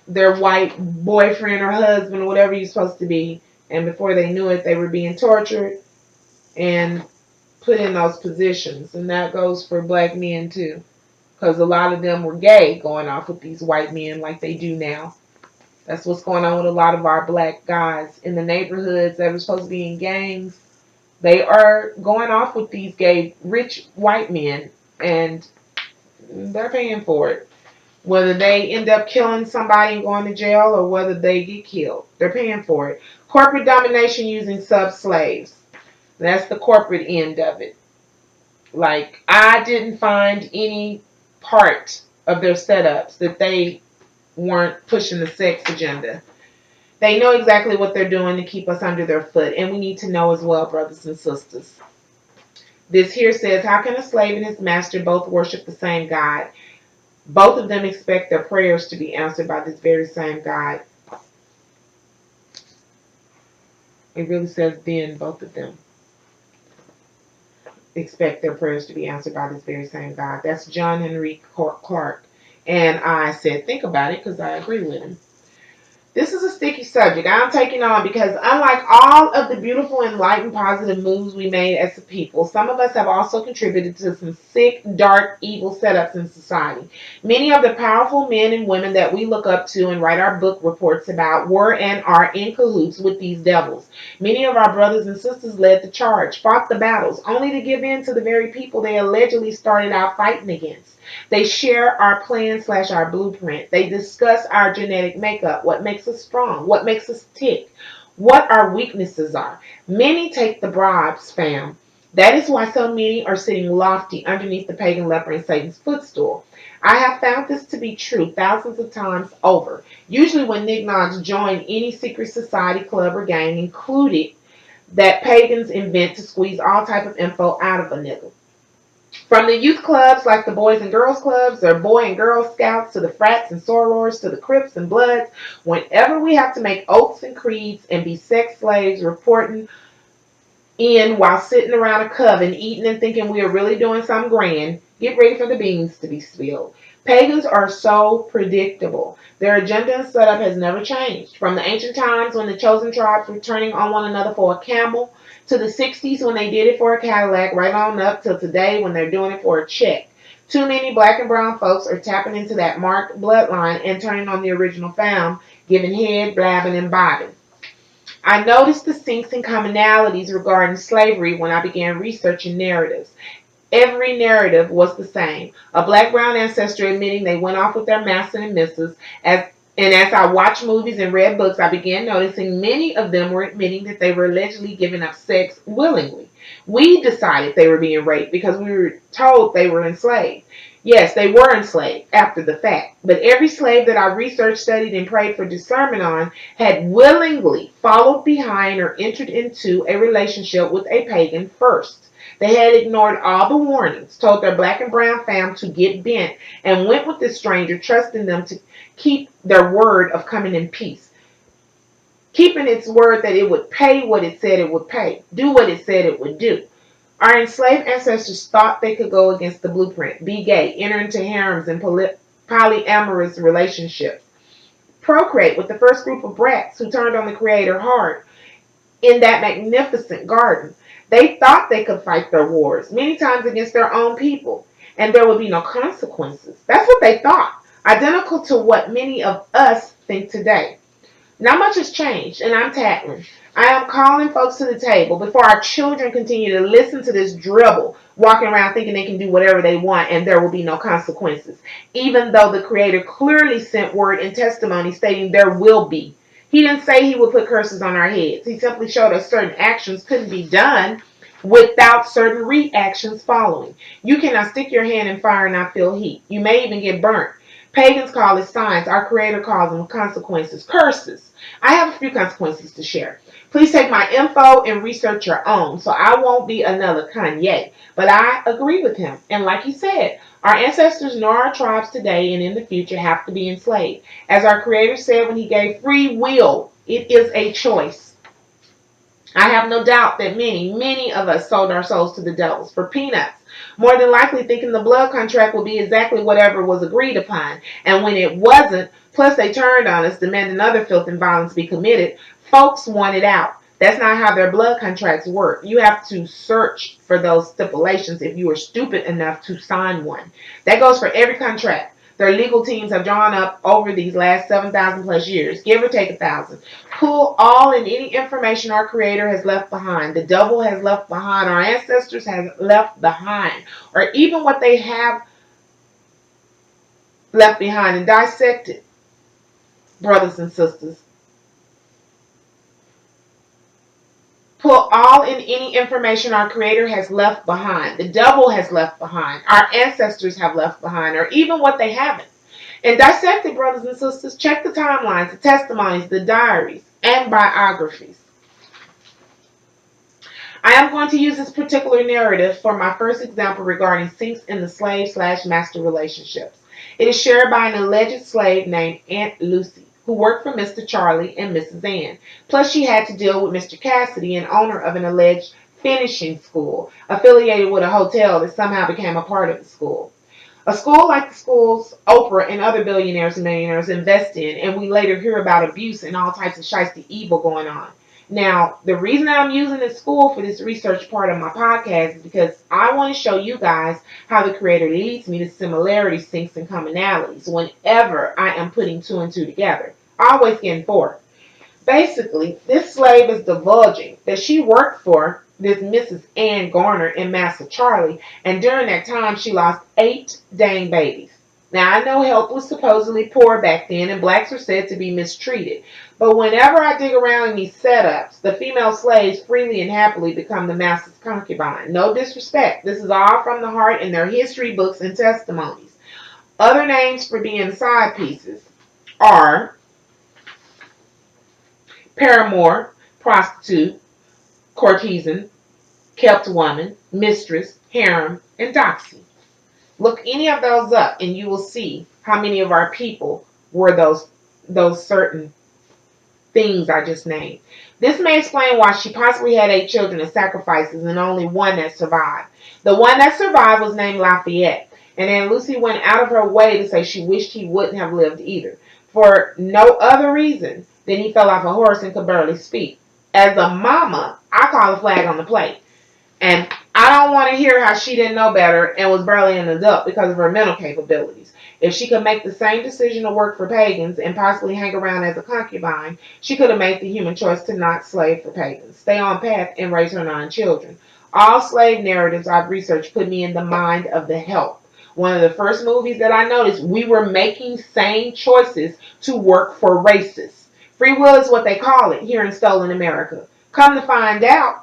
their white boyfriend or husband or whatever you're supposed to be, and before they knew it, they were being tortured and put in those positions. And that goes for black men too, because a lot of them were gay, going off with these white men like they do now. That's what's going on with a lot of our black guys in the neighborhoods that are supposed to be in gangs. They are going off with these gay, rich white men, and they're paying for it. Whether they end up killing somebody and going to jail or whether they get killed, they're paying for it. Corporate domination using sub-slaves. That's the corporate end of it. Like, I didn't find any part of their setups that they weren't pushing the sex agenda. They know exactly what they're doing to keep us under their foot, and we need to know as well, brothers and sisters. This here says, how can a slave and his master both worship the same God? Both of them expect their prayers to be answered by this very same God. It really says then both of them expect their prayers to be answered by this very same God. That's John Henry Clark. And I said, think about it, because I agree with him. This is a sticky subject I'm taking on because unlike all of the beautiful, enlightened, positive moves we made as a people, some of us have also contributed to some sick, dark, evil setups in society. Many of the powerful men and women that we look up to and write our book reports about were and are in cahoots with these devils. Many of our brothers and sisters led the charge, fought the battles, only to give in to the very people they allegedly started out fighting against. They share our plan/our blueprint. They discuss our genetic makeup, what makes us strong, what makes us tick, what our weaknesses are. Many take the bribes, fam. That is why so many are sitting lofty underneath the pagan leper and Satan's footstool. I have found this to be true thousands of times over. Usually when nignods join any secret society, club, or gang, included that pagans invent to squeeze all type of info out of a nigga. From the youth clubs like the Boys and Girls Clubs or Boy and Girl Scouts to the frats and sorors to the Crips and Bloods, whenever we have to make oaths and creeds and be sex slaves reporting in while sitting around a coven eating and thinking we are really doing something grand, get ready for the beans to be spilled. Pagans are so predictable. Their agenda and setup has never changed. From the ancient times when the chosen tribes were turning on one another for a camel, to the 60s when they did it for a Cadillac, right on up till today when they're doing it for a check. Too many black and brown folks are tapping into that marked bloodline and turning on the original fam, giving head, blabbing, and bobbing. I noticed the sinks and commonalities regarding slavery when I began researching narratives. Every narrative was the same. A black brown ancestor admitting they went off with their master and missus. As I watched movies and read books, I began noticing many of them were admitting that they were allegedly giving up sex willingly. We decided they were being raped because we were told they were enslaved. Yes, they were enslaved after the fact, but every slave that I researched, studied, and prayed for discernment on had willingly followed behind or entered into a relationship with a pagan first. They had ignored all the warnings, told their black and brown fam to get bent, and went with this stranger, trusting them to keep their word of coming in peace. Keeping its word that it would pay what it said it would pay, do what it said it would do. Our enslaved ancestors thought they could go against the blueprint, be gay, enter into harems and polyamorous relationships, procreate with the first group of brats who turned on the Creator hard in that magnificent garden. They thought they could fight their wars, many times against their own people, and there would be no consequences. That's what they thought, identical to what many of us think today. Not much has changed, and I'm tackling. I am calling folks to the table before our children continue to listen to this dribble, walking around thinking they can do whatever they want and there will be no consequences, even though the Creator clearly sent word and testimony stating there will be. He didn't say he would put curses on our heads. He simply showed us certain actions couldn't be done without certain reactions following. You cannot stick your hand in fire and not feel heat. You may even get burnt. Pagans call it signs. Our Creator calls them consequences, curses. I have a few consequences to share. Please take my info and research your own, so I won't be another Kanye. But I agree with him. And like he said, our ancestors nor our tribes today and in the future have to be enslaved. As our Creator said when he gave free will, it is a choice. I have no doubt that many of us sold our souls to the devils for peanuts, more than likely thinking the blood contract would be exactly whatever was agreed upon. And when it wasn't, plus they turned on us, demanding other filth and violence be committed, folks wanted out. That's not how their blood contracts work. You have to search for those stipulations if you are stupid enough to sign one. That goes for every contract their legal teams have drawn up over these last 7,000 plus years, give or take 1,000. Pull all and any information our Creator has left behind, the devil has left behind, our ancestors have left behind, or even what they have left behind, and dissect it, brothers and sisters. Pull all and any information our Creator has left behind, the devil has left behind, our ancestors have left behind, or even what they haven't. And dissect it, brothers and sisters. Check the timelines, the testimonies, the diaries, and biographies. I am going to use this particular narrative for my first example regarding sinks in the slave/master relationships. It is shared by an alleged slave named Aunt Lucy, who worked for Mr. Charlie and Mrs. Ann. Plus, she had to deal with Mr. Cassidy, an owner of an alleged finishing school affiliated with a hotel that somehow became a part of the school. A school like the schools Oprah and other billionaires and millionaires invest in, and we later hear about abuse and all types of shiesty evil going on. Now, the reason that I'm using this school for this research part of my podcast is because I want to show you guys how the Creator leads me to similarities, syncs, and commonalities whenever I am putting two and two together. Always getting four. Basically, this slave is divulging that she worked for this Mrs. Ann Garner and Master Charlie, and during that time she lost 8 dang babies. Now, I know health was supposedly poor back then, and blacks were said to be mistreated. But whenever I dig around in these setups, the female slaves freely and happily become the master's concubine. No disrespect. This is all from the heart in their history books and testimonies. Other names for being side pieces are paramour, prostitute, courtesan, kept woman, mistress, harem, and doxy. Look any of those up and you will see how many of our people were those certain things I just named. This may explain why she possibly had 8 children as sacrifices and only one that survived. The one that survived was named Lafayette, and Aunt Lucy went out of her way to say she wished he wouldn't have lived either, for no other reason than he fell off a horse and could barely speak. As a mama, I call a flag on the plate. And I don't want to hear how she didn't know better and was barely an adult because of her mental capabilities. If she could make the same decision to work for pagans and possibly hang around as a concubine, she could have made the human choice to not slave for pagans, stay on path, and raise her 9 children. All slave narratives I've researched put me in the mind of the help. One of the first movies that I noticed, we were making same choices to work for racists. Free will is what they call it here in Stolen America. Come to find out,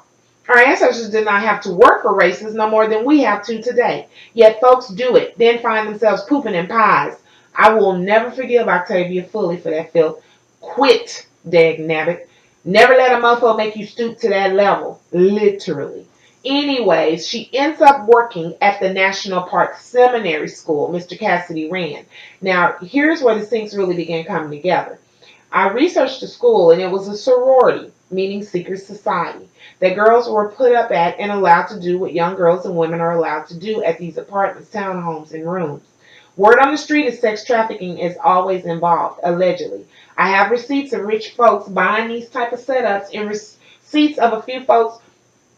our ancestors did not have to work for races no more than we have to today. Yet folks do it, then find themselves pooping in pies. I will never forgive Octavia fully for that filth. Quit, dagnabbit. Never let a mofo make you stoop to that level. Literally. Anyways, she ends up working at the National Park Seminary School Mr. Cassidy ran. Now, here's where the things really began coming together. I researched the school, and it was a sorority, meaning secret society, that girls were put up at and allowed to do what young girls and women are allowed to do at these apartments, townhomes, and rooms. Word on the street is sex trafficking is always involved, allegedly. I have receipts of rich folks buying these type of setups and receipts of a few folks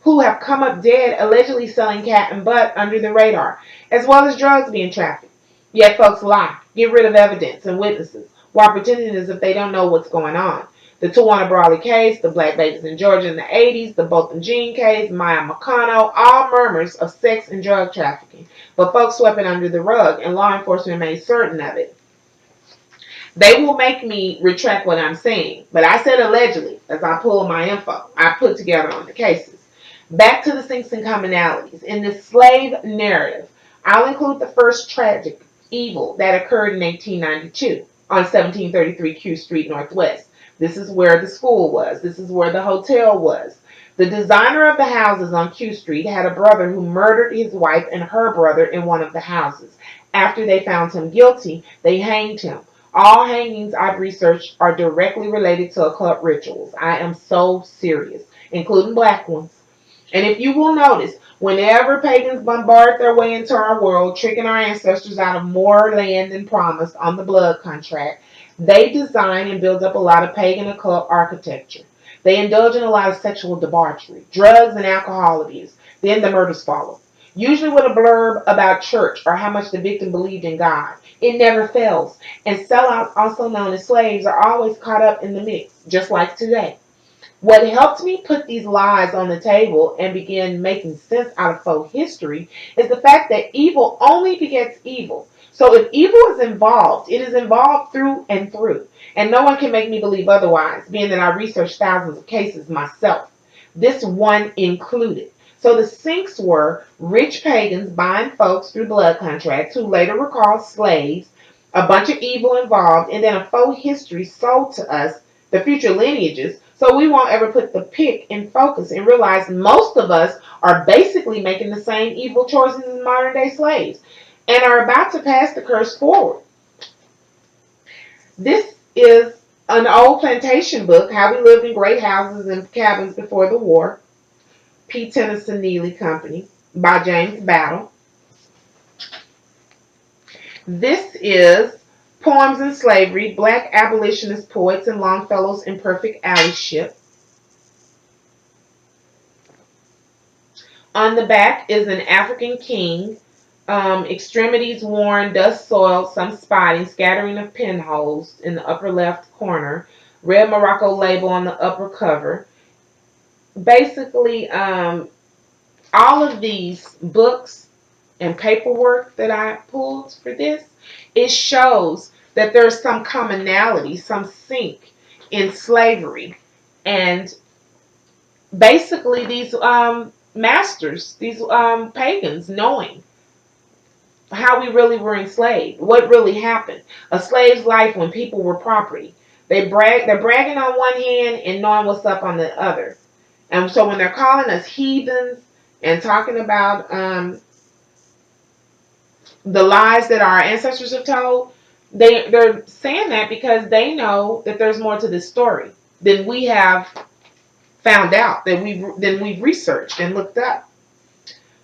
who have come up dead allegedly selling cat and butt under the radar, as well as drugs being trafficked. Yet folks lie, get rid of evidence and witnesses, while pretending as if they don't know what's going on. The Tawana Brawley case, the Black Babies in Georgia in the 80s, the Botham Jean case, Maya Makano, all murmurs of sex and drug trafficking. But folks swept it under the rug, and law enforcement made certain of it. They will make me retract what I'm saying, but I said allegedly as I pull my info I put together on the cases. Back to the sinks and commonalities. In this slave narrative, I'll include the first tragic evil that occurred in 1892 on 1733 Q Street Northwest. This is where the school was. This is where the hotel was. The designer of the houses on Q Street had a brother who murdered his wife and her brother in one of the houses. After they found him guilty, they hanged him. All hangings I've researched are directly related to occult rituals. I am so serious, including black ones. And if you will notice, whenever pagans bombard their way into our world, tricking our ancestors out of more land than promised on the blood contract, they design and build up a lot of pagan occult architecture. They indulge in a lot of sexual debauchery, drugs, and alcohol abuse. Then the murders follow, usually with a blurb about church or how much the victim believed in God. It never fails. And sellouts, also known as slaves, are always caught up in the mix, just like today. What helped me put these lies on the table and begin making sense out of faux history is the fact that evil only begets evil. So if evil is involved, it is involved through and through. And no one can make me believe otherwise, being that I researched thousands of cases myself, this one included. So the sinks were rich pagans buying folks through blood contracts who later were called slaves, a bunch of evil involved, and then a faux history sold to us, the future lineages, So we won't ever put the pick in focus and realize most of us are basically making the same evil choices as modern day slaves and are about to pass the curse forward. This is an old plantation book, How We Lived in Great Houses and Cabins Before the War, P. Tennyson Neely Company, by James Battle. This is Poems in Slavery, Black Abolitionist Poets and Longfellow's Imperfect Allyship. On the back is an African king, extremities worn, dust soiled, some spotting, scattering of pinholes in the upper left corner, red Morocco label on the upper cover. Basically, all of these books and paperwork that I pulled for this, it shows that there's some commonality, some sync in slavery. And basically, these masters, these pagans, knowing how we really were enslaved, what really happened. A slave's life when people were property. They're bragging on one hand and knowing what's up on the other. And so when they're calling us heathens and talking about the lies that our ancestors have told, they're saying that because they know that there's more to this story than we have found out, that we've researched and looked up.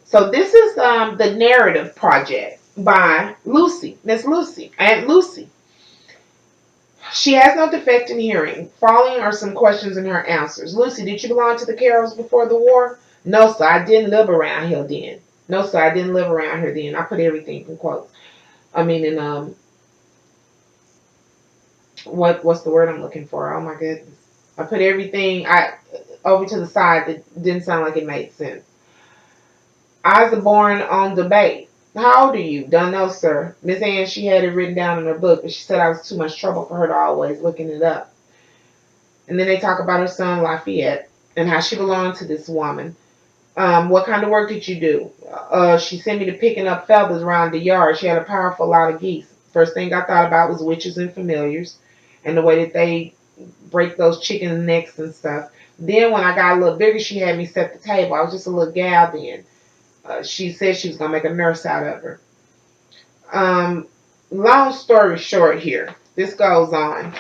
So this is the narrative project by Lucy, Miss Lucy, Aunt Lucy. She has no defect in hearing. Following are some questions and her answers. Lucy, did you belong to the Carols before the war? No, sir, I didn't live around here then. No, sir, I didn't live around here then. I put everything in quotes. I mean, in what's the word I'm looking for? Oh my goodness, I put everything over to the side that didn't sound like it made sense. I was born on debate. How old are you? Don't know, sir. Miss Ann, she had it written down in her book, but she said I was too much trouble for her to always looking it up. And then they talk about her son Lafayette and how she belonged to this woman. What kind of work did you do? She sent me to picking up feathers around the yard. She had a powerful lot of geese. First thing I thought about was witches and familiars and the way that they break those chicken necks and stuff. Then when I got a little bigger, she had me set the table. I was just a little gal then. She said she was going to make a nurse out of her. Long story short here. This goes on.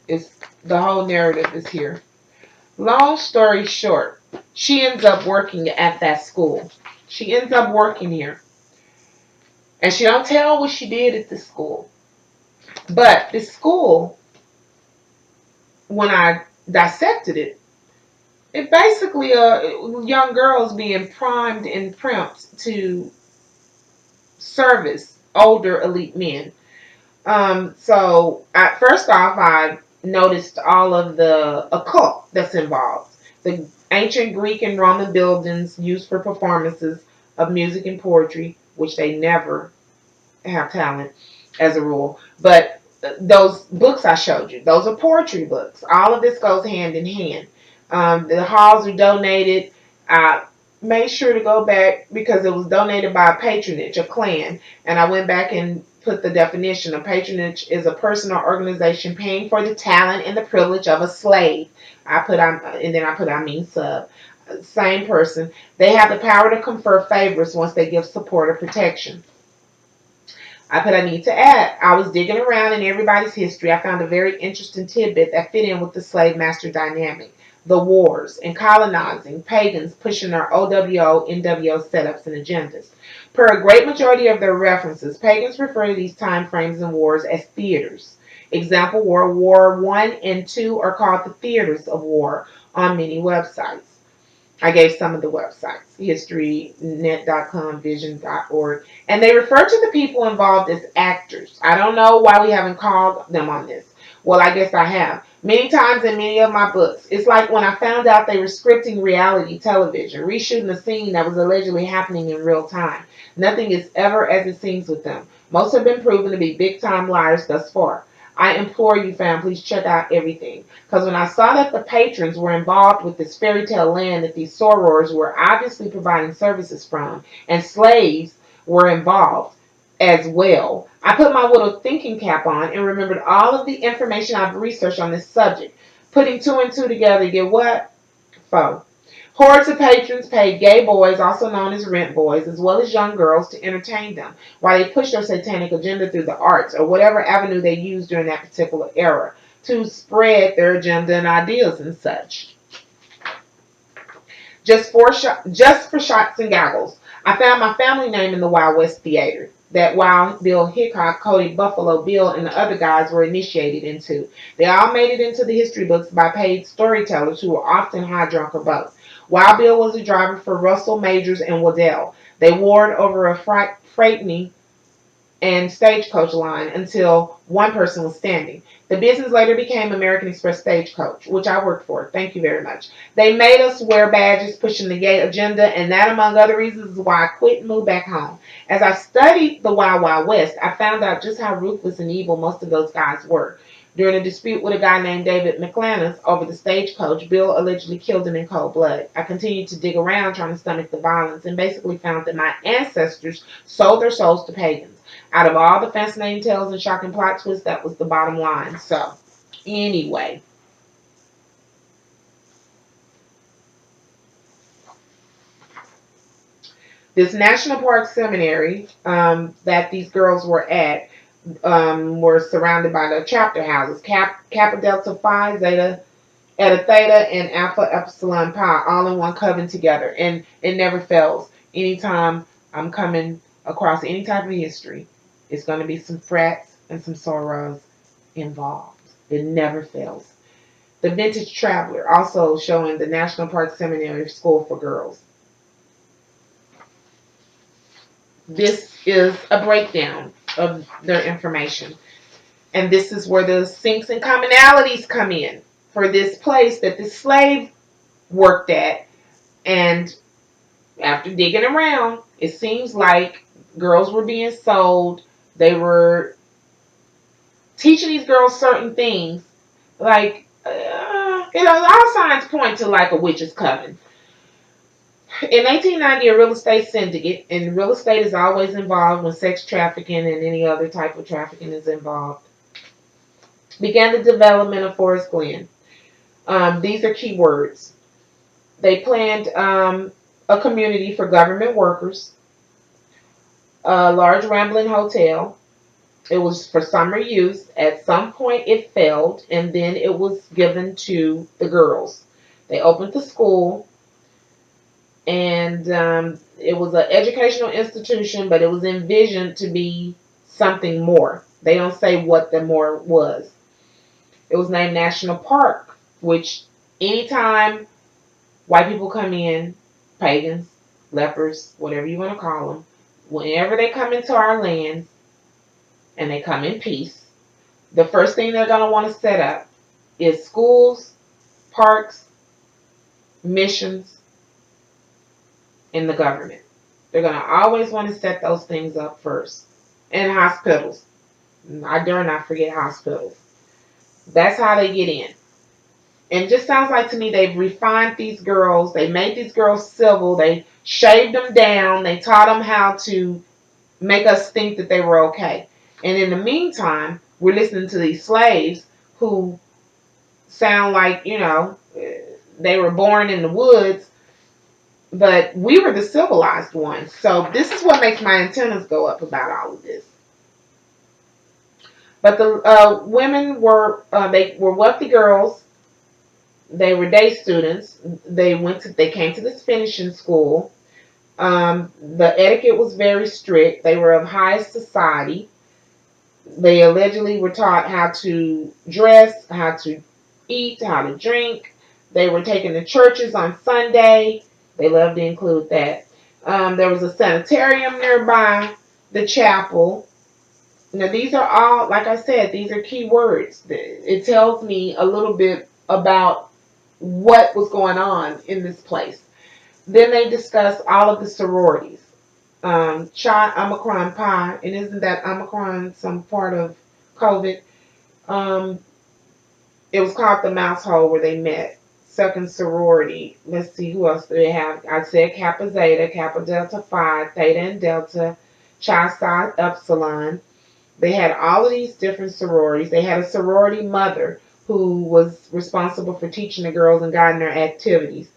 The whole narrative is here. Long story short, she ends up working at that school. She ends up working here. And she don't tell what she did at the school. But the school, when I dissected it, it basically young girls being primed and primed to service older elite men. So first off, I noticed all of the occult that's involved. The ancient Greek and Roman buildings used for performances of music and poetry, which they never have talent as a rule. But those books I showed you, those are poetry books. All of this goes hand in hand. The halls are donated. I made sure to go back because it was donated by a patronage, a clan, and I went back and put the definition. A patronage is a person or organization paying for the talent and the privilege of a slave. And then I put I mean sub. Same person. They have the power to confer favors once they give support or protection. I need to add, I was digging around in everybody's history. I found a very interesting tidbit that fit in with the slave master dynamic. The wars and colonizing, pagans pushing their OWO, NWO setups and agendas. Per a great majority of their references, pagans refer to these time frames and wars as theaters. Example, World War I and II are called the theaters of war on many websites. I gave some of the websites, historynet.com, vision.org, and they refer to the people involved as actors. I don't know why we haven't called them on this. Well, I guess I have. Many times in many of my books. It's like when I found out they were scripting reality television, reshooting a scene that was allegedly happening in real time. Nothing is ever as it seems with them. Most have been proven to be big-time liars thus far. I implore you, fam, please check out everything. Because when I saw that the patrons were involved with this fairy tale land that these sorors were obviously providing services from, and slaves were involved as well, I put my little thinking cap on and remembered all of the information I've researched on this subject. Putting two and two together, you get what? Four. Hordes of patrons paid gay boys, also known as rent boys, as well as young girls to entertain them, while they pushed their satanic agenda through the arts or whatever avenue they used during that particular era to spread their agenda and ideas and such. Just for shots and goggles, I found my family name in the Wild West Theater that Wild Bill Hickok, Cody Buffalo Bill, and the other guys were initiated into. They all made it into the history books by paid storytellers who were often high, drunk, or both. Wild Bill was a driver for Russell Majors and Waddell. They warred over a frightening and Stagecoach line until one person was standing. The business later became American Express Stagecoach, which I worked for. Thank you very much. They made us wear badges pushing the gay agenda, and that, among other reasons, is why I quit and moved back home. As I studied the Wild Wild West, I found out just how ruthless and evil most of those guys were. During a dispute with a guy named David McClanus over the Stagecoach, Bill allegedly killed him in cold blood. I continued to dig around trying to stomach the violence and basically found that my ancestors sold their souls to pagans. Out of all the fascinating tales and shocking plot twists, that was the bottom line. So, anyway, this National Park Seminary that these girls were at were surrounded by the chapter houses, Kappa Delta Phi, Zeta Eta Theta, and Alpha Epsilon Pi, all in one coven together. And it never fails. Anytime I'm coming across any type of history, it's going to be some frats and some sorors involved. It never fails. The Vintage Traveler, also showing the National Park Seminary School for Girls. This is a breakdown of their information. And this is where the sinks and commonalities come in for this place that the slave worked at. And after digging around, it seems like girls were being sold. They were teaching these girls certain things. Like, all signs point to like a witch's coven. In 1890, a real estate syndicate, and real estate is always involved when sex trafficking and any other type of trafficking is involved, began the development of Forest Glen. These are key words. They planned a community for government workers, a large rambling hotel. It was for summer use. At some point it failed, and then it was given to the girls. They opened the school, and it was an educational institution, but it was envisioned to be something more. They don't say what the more was. It was named National Park, which anytime white people come in, pagans, lepers, whatever you want to call them, whenever they come into our lands and they come in peace, the first thing they're going to want to set up is schools, parks, missions, and the government. They're going to always want to set those things up first. And hospitals. I dare not forget hospitals. That's how they get in. And it just sounds like to me they've refined these girls. They made these girls civil. They shaved them down. They taught them how to make us think that they were okay. And in the meantime, we're listening to these slaves who sound like, they were born in the woods, but we were the civilized ones. So this is what makes my antennas go up about all of this. But the women they were wealthy girls. They were day students. They came to this finishing school. The etiquette was very strict. They were of high society. They allegedly were taught how to dress, how to eat, how to drink. They were taken to churches on Sunday. They loved to include that. There was a sanitarium nearby the chapel. Now, these are all, like I said, these are key words. It tells me a little bit about what was going on in this place. Then they discuss all of the sororities. Chi Omicron Pi, and isn't that Omicron some part of COVID? It was called the mouse hole where they met. Second sorority. Let's see, who else do they have? I said Kappa Zeta, Kappa Delta Phi, Theta and Delta, Chi Psi Epsilon. They had all of these different sororities. They had a sorority mother who was responsible for teaching the girls and guiding their activities.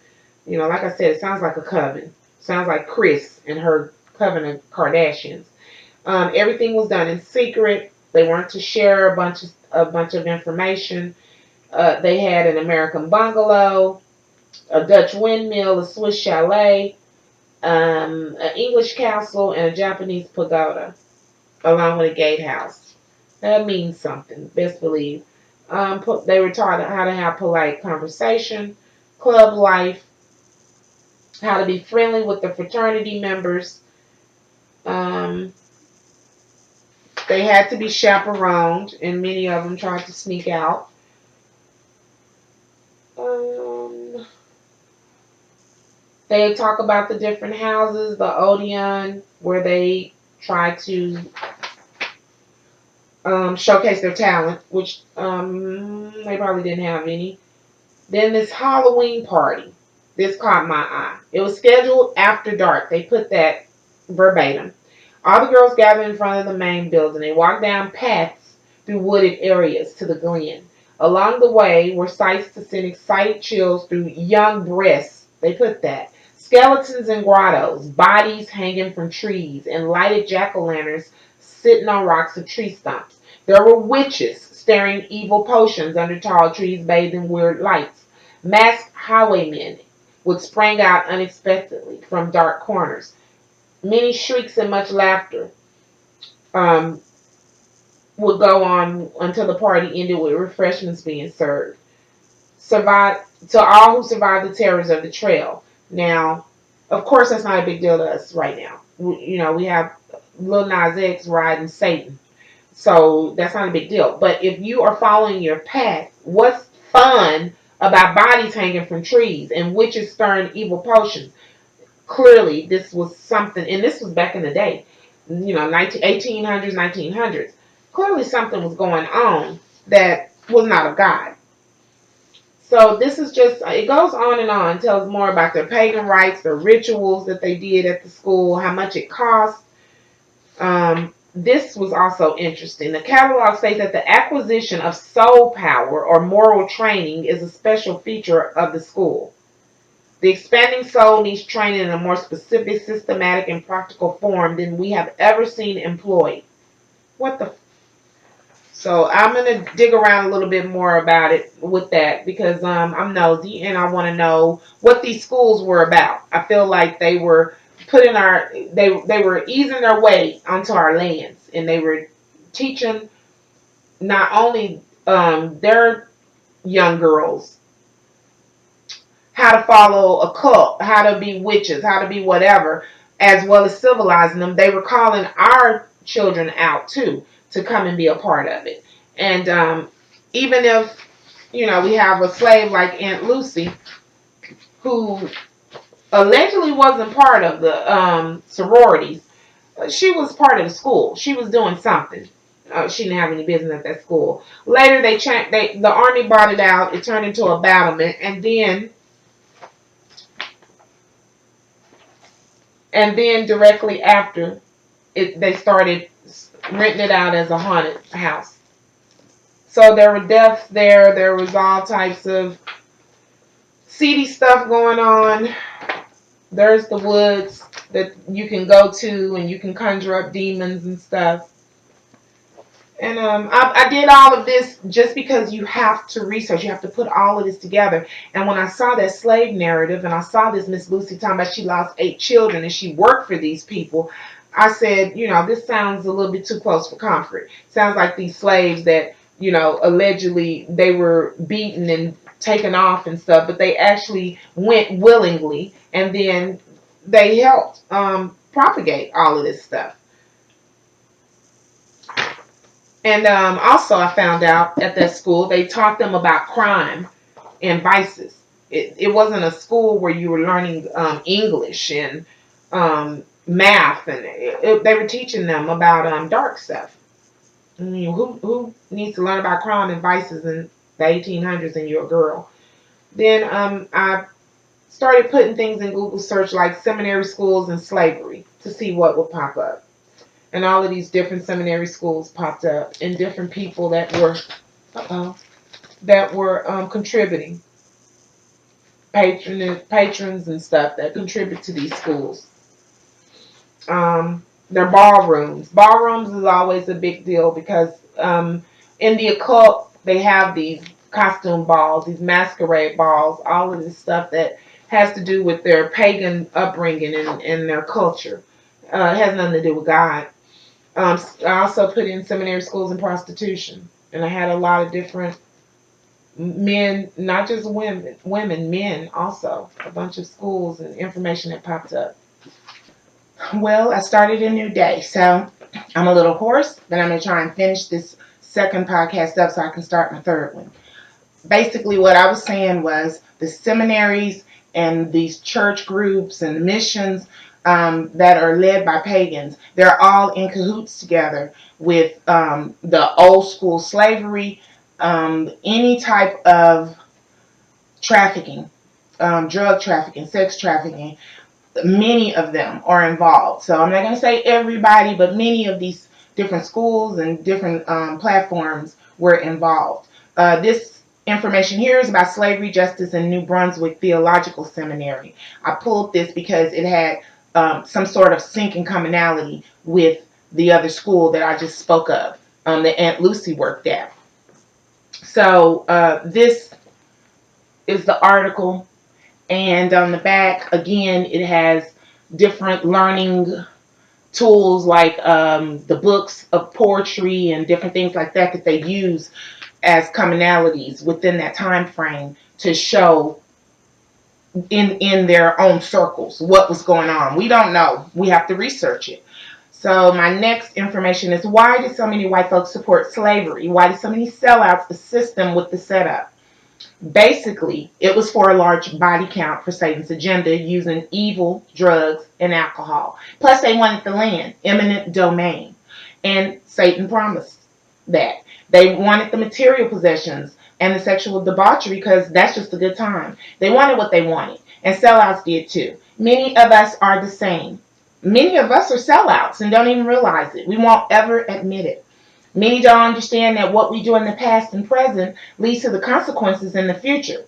Like I said, it sounds like a coven. Sounds like Chris and her coven of Kardashians. Everything was done in secret. They weren't to share a bunch of information. They had an American bungalow, a Dutch windmill, a Swiss chalet, an English castle, and a Japanese pagoda, along with a gatehouse. That means something, best believe. They were taught how to have polite conversation, club life, how to be friendly with the fraternity members. Um, they had to be chaperoned, and many of them tried to sneak out. Um, they talk about the different houses, the Odeon, where they try to showcase their talent, which they probably didn't have any. Then this Halloween party, this caught my eye. It was scheduled after dark. They put that verbatim. All the girls gathered in front of the main building. They walked down paths through wooded areas to the Glen. Along the way were sights to send excited chills through young breasts. They put that. Skeletons in grottos, bodies hanging from trees, and lighted jack-o'-lanterns sitting on rocks or tree stumps. There were witches staring evil potions under tall trees bathed in weird lights. Masked highwaymen would spring out unexpectedly from dark corners. Many shrieks and much laughter um, would go on until the party ended with refreshments being served. Survive to all who survived the terrors of the trail. Now, of course, that's not a big deal to us right now. We have Lil Nas X riding Satan, so that's not a big deal. But if you are following your path, what's fun about bodies hanging from trees and witches stirring evil potions? Clearly, this was something, and this was back in the day, 1800s, 1900s. Clearly, something was going on that was not of God. So this is just, it goes on and on, tells more about their pagan rites, their rituals that they did at the school, how much it cost. This was also interesting. The catalog states that the acquisition of soul power or moral training is a special feature of the school. The expanding soul needs training in a more specific, systematic, and practical form than we have ever seen employed. What the So I'm gonna dig around a little bit more about it with that because I'm nosy and I want to know what these schools were about. I feel like they were putting they were easing their way onto our lands and they were teaching not only their young girls how to follow a cult, how to be witches, how to be whatever, as well as civilizing them. They were calling our children out too to come and be a part of it. And even if we have a slave like Aunt Lucy who allegedly wasn't part of the sororities, she was part of the school. She was doing something. She didn't have any business at that school. Later, the army bought it out. It turned into a battlement, and then directly after they started renting it out as a haunted house. So there were deaths there. There was all types of seedy stuff going on. There's the woods that you can go to and you can conjure up demons and stuff. And I did all of this just because you have to research. You have to put all of this together. And when I saw that slave narrative and I saw this Miss Lucy talking about she lost 8 children and she worked for these people, I said, this sounds a little bit too close for comfort. Sounds like these slaves that, allegedly they were beaten and taken off and stuff, but they actually went willingly and then they helped propagate all of this stuff. And also, I found out at that school they taught them about crime and vices. It wasn't a school where you were learning English and math, and they were teaching them about dark stuff. I mean, who needs to learn about crime and vices in the 1800s and you're a girl? Then I started putting things in Google search like seminary schools and slavery to see what would pop up. And all of these different seminary schools popped up and different people that were, uh-oh, that were contributing, patrons and stuff that contribute to these schools. Their ballrooms. Ballrooms is always a big deal because in the occult they have these costume balls, these masquerade balls, all of this stuff that has to do with their pagan upbringing and their culture. It has nothing to do with God. I also put in seminary schools and prostitution, and I had a lot of different men, not just women, men also, a bunch of schools and information that popped up. Well, I started a new day, so I'm a little hoarse, but I'm going to try and finish this second podcast up so I can start my third one. Basically, what I was saying was the seminaries and these church groups and missions that are led by pagans, they're all in cahoots together with the old school slavery, any type of trafficking, drug trafficking, sex trafficking. Many of them are involved. So I'm not going to say everybody, but many of these different schools and different platforms were involved. This information here is about slavery justice in New Brunswick Theological Seminary. I pulled this because it had some sort of sync and commonality with the other school that I just spoke of, that Aunt Lucy worked at. So this is the article, and on the back, again, it has different learning tools like the books of poetry and different things like that that they use as commonalities within that time frame to show in their own circles what was going on. We don't know. We have to research it. So my next information is, why did so many white folks support slavery? Why did so many sellouts assist them with the setup? Basically, it was for a large body count for Satan's agenda using evil, drugs, and alcohol. Plus, they wanted the land, eminent domain. And Satan promised that. They wanted the material possessions and the sexual debauchery because that's just a good time. They wanted what they wanted. And sellouts did too. Many of us are the same. Many of us are sellouts and don't even realize it. We won't ever admit it. Many don't understand that what we do in the past and present leads to the consequences in the future.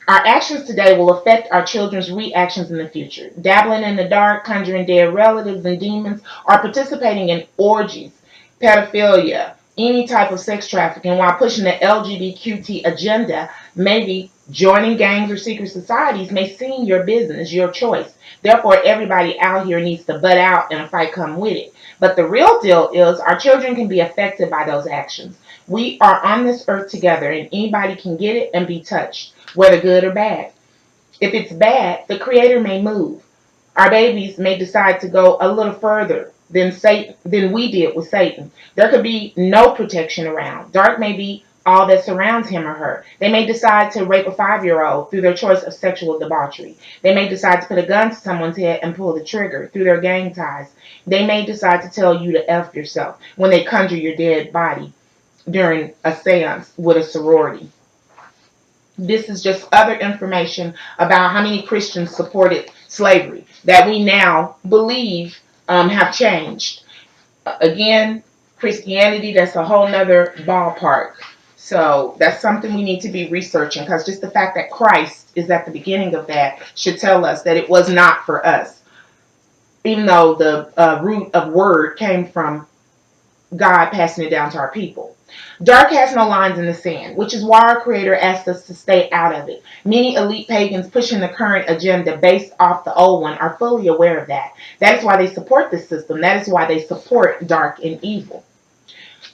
Our actions today will affect our children's reactions in the future. Dabbling in the dark, conjuring dead relatives and demons, or participating in orgies, pedophilia, any type of sex trafficking while pushing the LGBTQ agenda, maybe joining gangs or secret societies may seem your business, your choice. Therefore, everybody out here needs to butt out and a fight come with it. But the real deal is our children can be affected by those actions. We are on this earth together and anybody can get it and be touched, whether good or bad. If it's bad, the Creator may move. Our babies may decide to go a little further than we did with Satan. There could be no protection around. Dark may be all that surrounds him or her. They may decide to rape a 5-year-old through their choice of sexual debauchery. They may decide to put a gun to someone's head and pull the trigger through their gang ties. They may decide to tell you to F yourself when they conjure your dead body during a seance with a sorority. This is just other information about how many Christians supported slavery that we now believe have changed. Again, Christianity, that's a whole nother ballpark. So that's something we need to be researching, because just the fact that Christ is at the beginning of that should tell us that it was not for us, even though the root of word came from God passing it down to our people. Dark has no lines in the sand, which is why our Creator asked us to stay out of it. Many elite pagans pushing the current agenda based off the old one are fully aware of that. That is why they support this system. That is why they support dark and evil.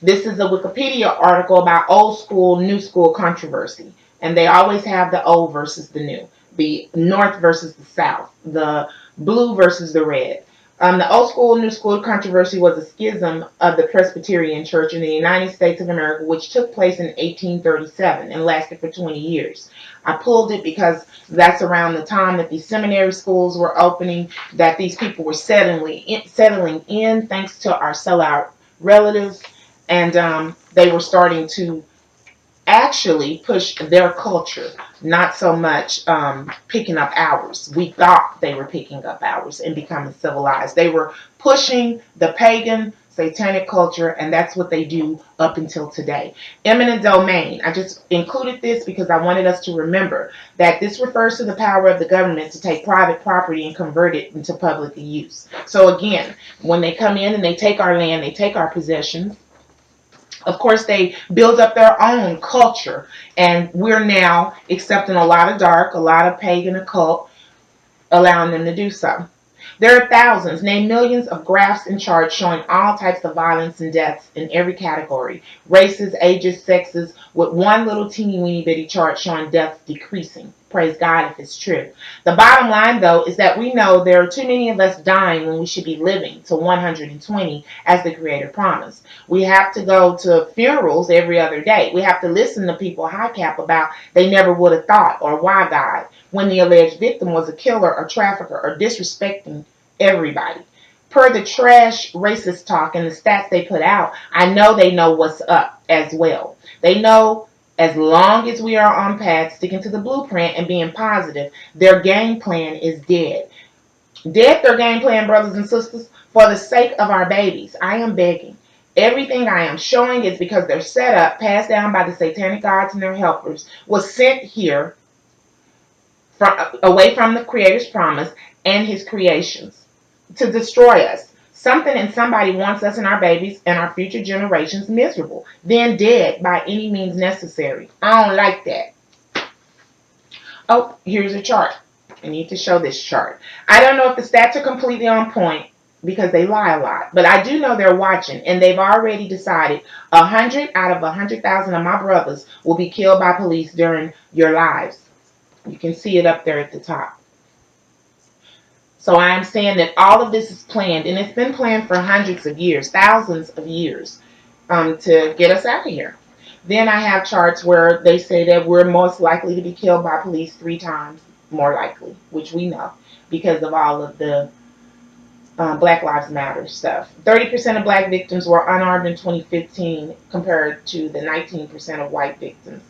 This is a Wikipedia article about old school, new school controversy. And they always have the old versus the new, the north versus the south, the blue versus the red. The old school, new school controversy was a schism of the Presbyterian Church in the United States of America, which took place in 1837 and lasted for 20 years. I pulled it because that's around the time that these seminary schools were opening, that these people were settling in thanks to our sellout relatives, and they were starting to actually push their culture, not so much picking up ours. We thought they were picking up ours and becoming civilized. They were pushing the pagan satanic culture, and that's what they do up until today. Eminent domain. I just included this because I wanted us to remember that this refers to the power of the government to take private property and convert it into public use. So again, when they come in and they take our land, they take our possessions. Of course, they build up their own culture, and we're now accepting a lot of dark, a lot of pagan occult, allowing them to do so. There are thousands, nay millions of graphs and charts showing all types of violence and deaths in every category, races, ages, sexes, with one little teeny weeny bitty chart showing deaths decreasing. Praise God if it's true. The bottom line, though, is that we know there are too many of us dying when we should be living to 120 as the Creator promised. We have to go to funerals every other day. We have to listen to people high cap about they never would have thought or why God, when the alleged victim was a killer or trafficker or disrespecting everybody. Per the trash racist talk and the stats they put out, I know they know what's up as well. They know as long as we are on path, sticking to the blueprint and being positive, their game plan is dead. Dead their game plan, brothers and sisters, for the sake of our babies. I am begging. Everything I am showing is because they're set up, passed down by the satanic gods and their helpers, was sent here away from the Creator's promise and His creations to destroy us. Something and somebody wants us and our babies and our future generations miserable, then dead by any means necessary. I don't like that. Oh, here's a chart. I need to show this chart. I don't know if the stats are completely on point because they lie a lot, but I do know they're watching, and they've already decided 100 out of 100,000 of my brothers will be killed by police during your lives. You can see it up there at the top. So I am saying that all of this is planned, and it's been planned for hundreds of years, thousands of years, to get us out of here. Then I have charts where they say that we're most likely to be killed by police 3 times more likely, which we know because of all of the Black Lives Matter stuff. 30% of black victims were unarmed in 2015 compared to the 19% of white victims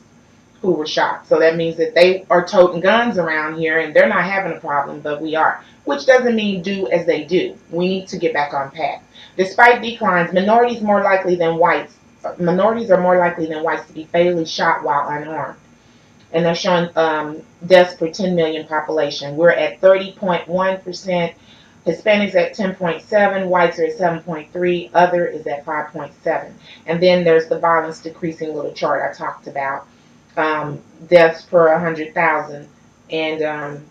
who were shot. So that means that they are toting guns around here and they're not having a problem, but we are. Which doesn't mean do as they do. We need to get back on path. Despite declines, minorities are more likely than whites to be fatally shot while unarmed. And they're showing deaths per 10 million population. We're at 30.1%. Hispanics at 10.7, whites are at 7.3, other is at 5.7. And then there's the violence decreasing little chart I talked about. Deaths per 100,000, and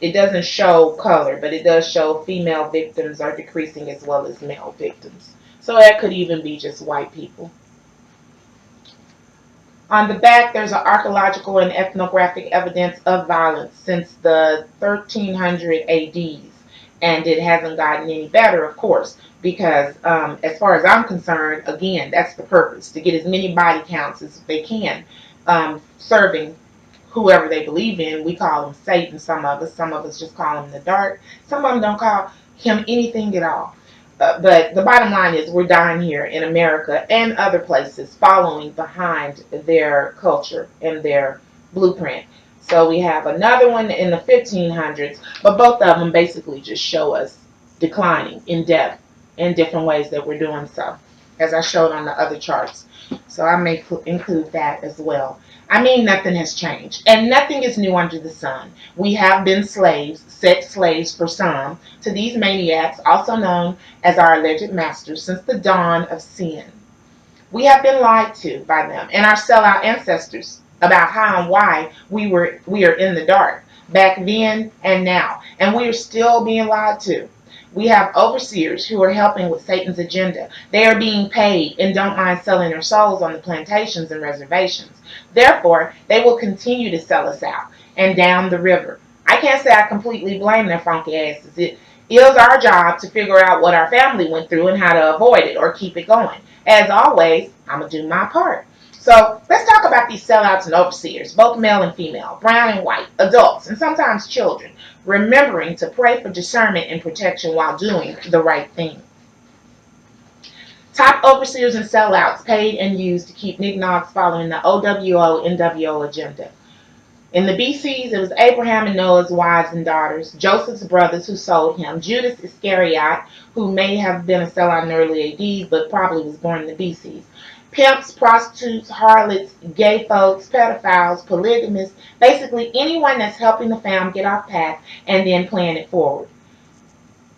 it doesn't show color, but it does show female victims are decreasing as well as male victims. So that could even be just white people. On the back, there's an archaeological and ethnographic evidence of violence since the 1300 ADs, and it hasn't gotten any better, of course, because as far as I'm concerned, again, that's the purpose, to get as many body counts as they can, serving whoever they believe in. We call him Satan, some of us just call him the dark, some of them don't call him anything at all. But the bottom line is we're dying here in America and other places following behind their culture and their blueprint. So we have another one in the 1500s, but both of them basically just show us declining in depth in different ways that we're doing so, as I showed on the other charts. So I may include that as well. I mean, nothing has changed, and nothing is new under the sun. We have been slaves, sex slaves for some, to these maniacs, also known as our alleged masters, since the dawn of sin. We have been lied to by them and our sellout ancestors about how and why we are in the dark, back then and now, and we are still being lied to. We have overseers who are helping with Satan's agenda. They are being paid and don't mind selling their souls on the plantations and reservations. Therefore, they will continue to sell us out and down the river. I can't say I completely blame their funky asses. It is our job to figure out what our family went through and how to avoid it or keep it going. As always, I'm going to do my part. So let's talk about these sellouts and overseers, both male and female, brown and white, adults, and sometimes children, remembering to pray for discernment and protection while doing the right thing. Top overseers and sellouts paid and used to keep nignogs following the OWO NWO agenda. In the BCs, it was Abraham and Noah's wives and daughters, Joseph's brothers who sold him, Judas Iscariot, who may have been a sellout in the early ADs, but probably was born in the BCs. Pimps, prostitutes, harlots, gay folks, pedophiles, polygamists, basically anyone that's helping the fam get off path and then playing it forward.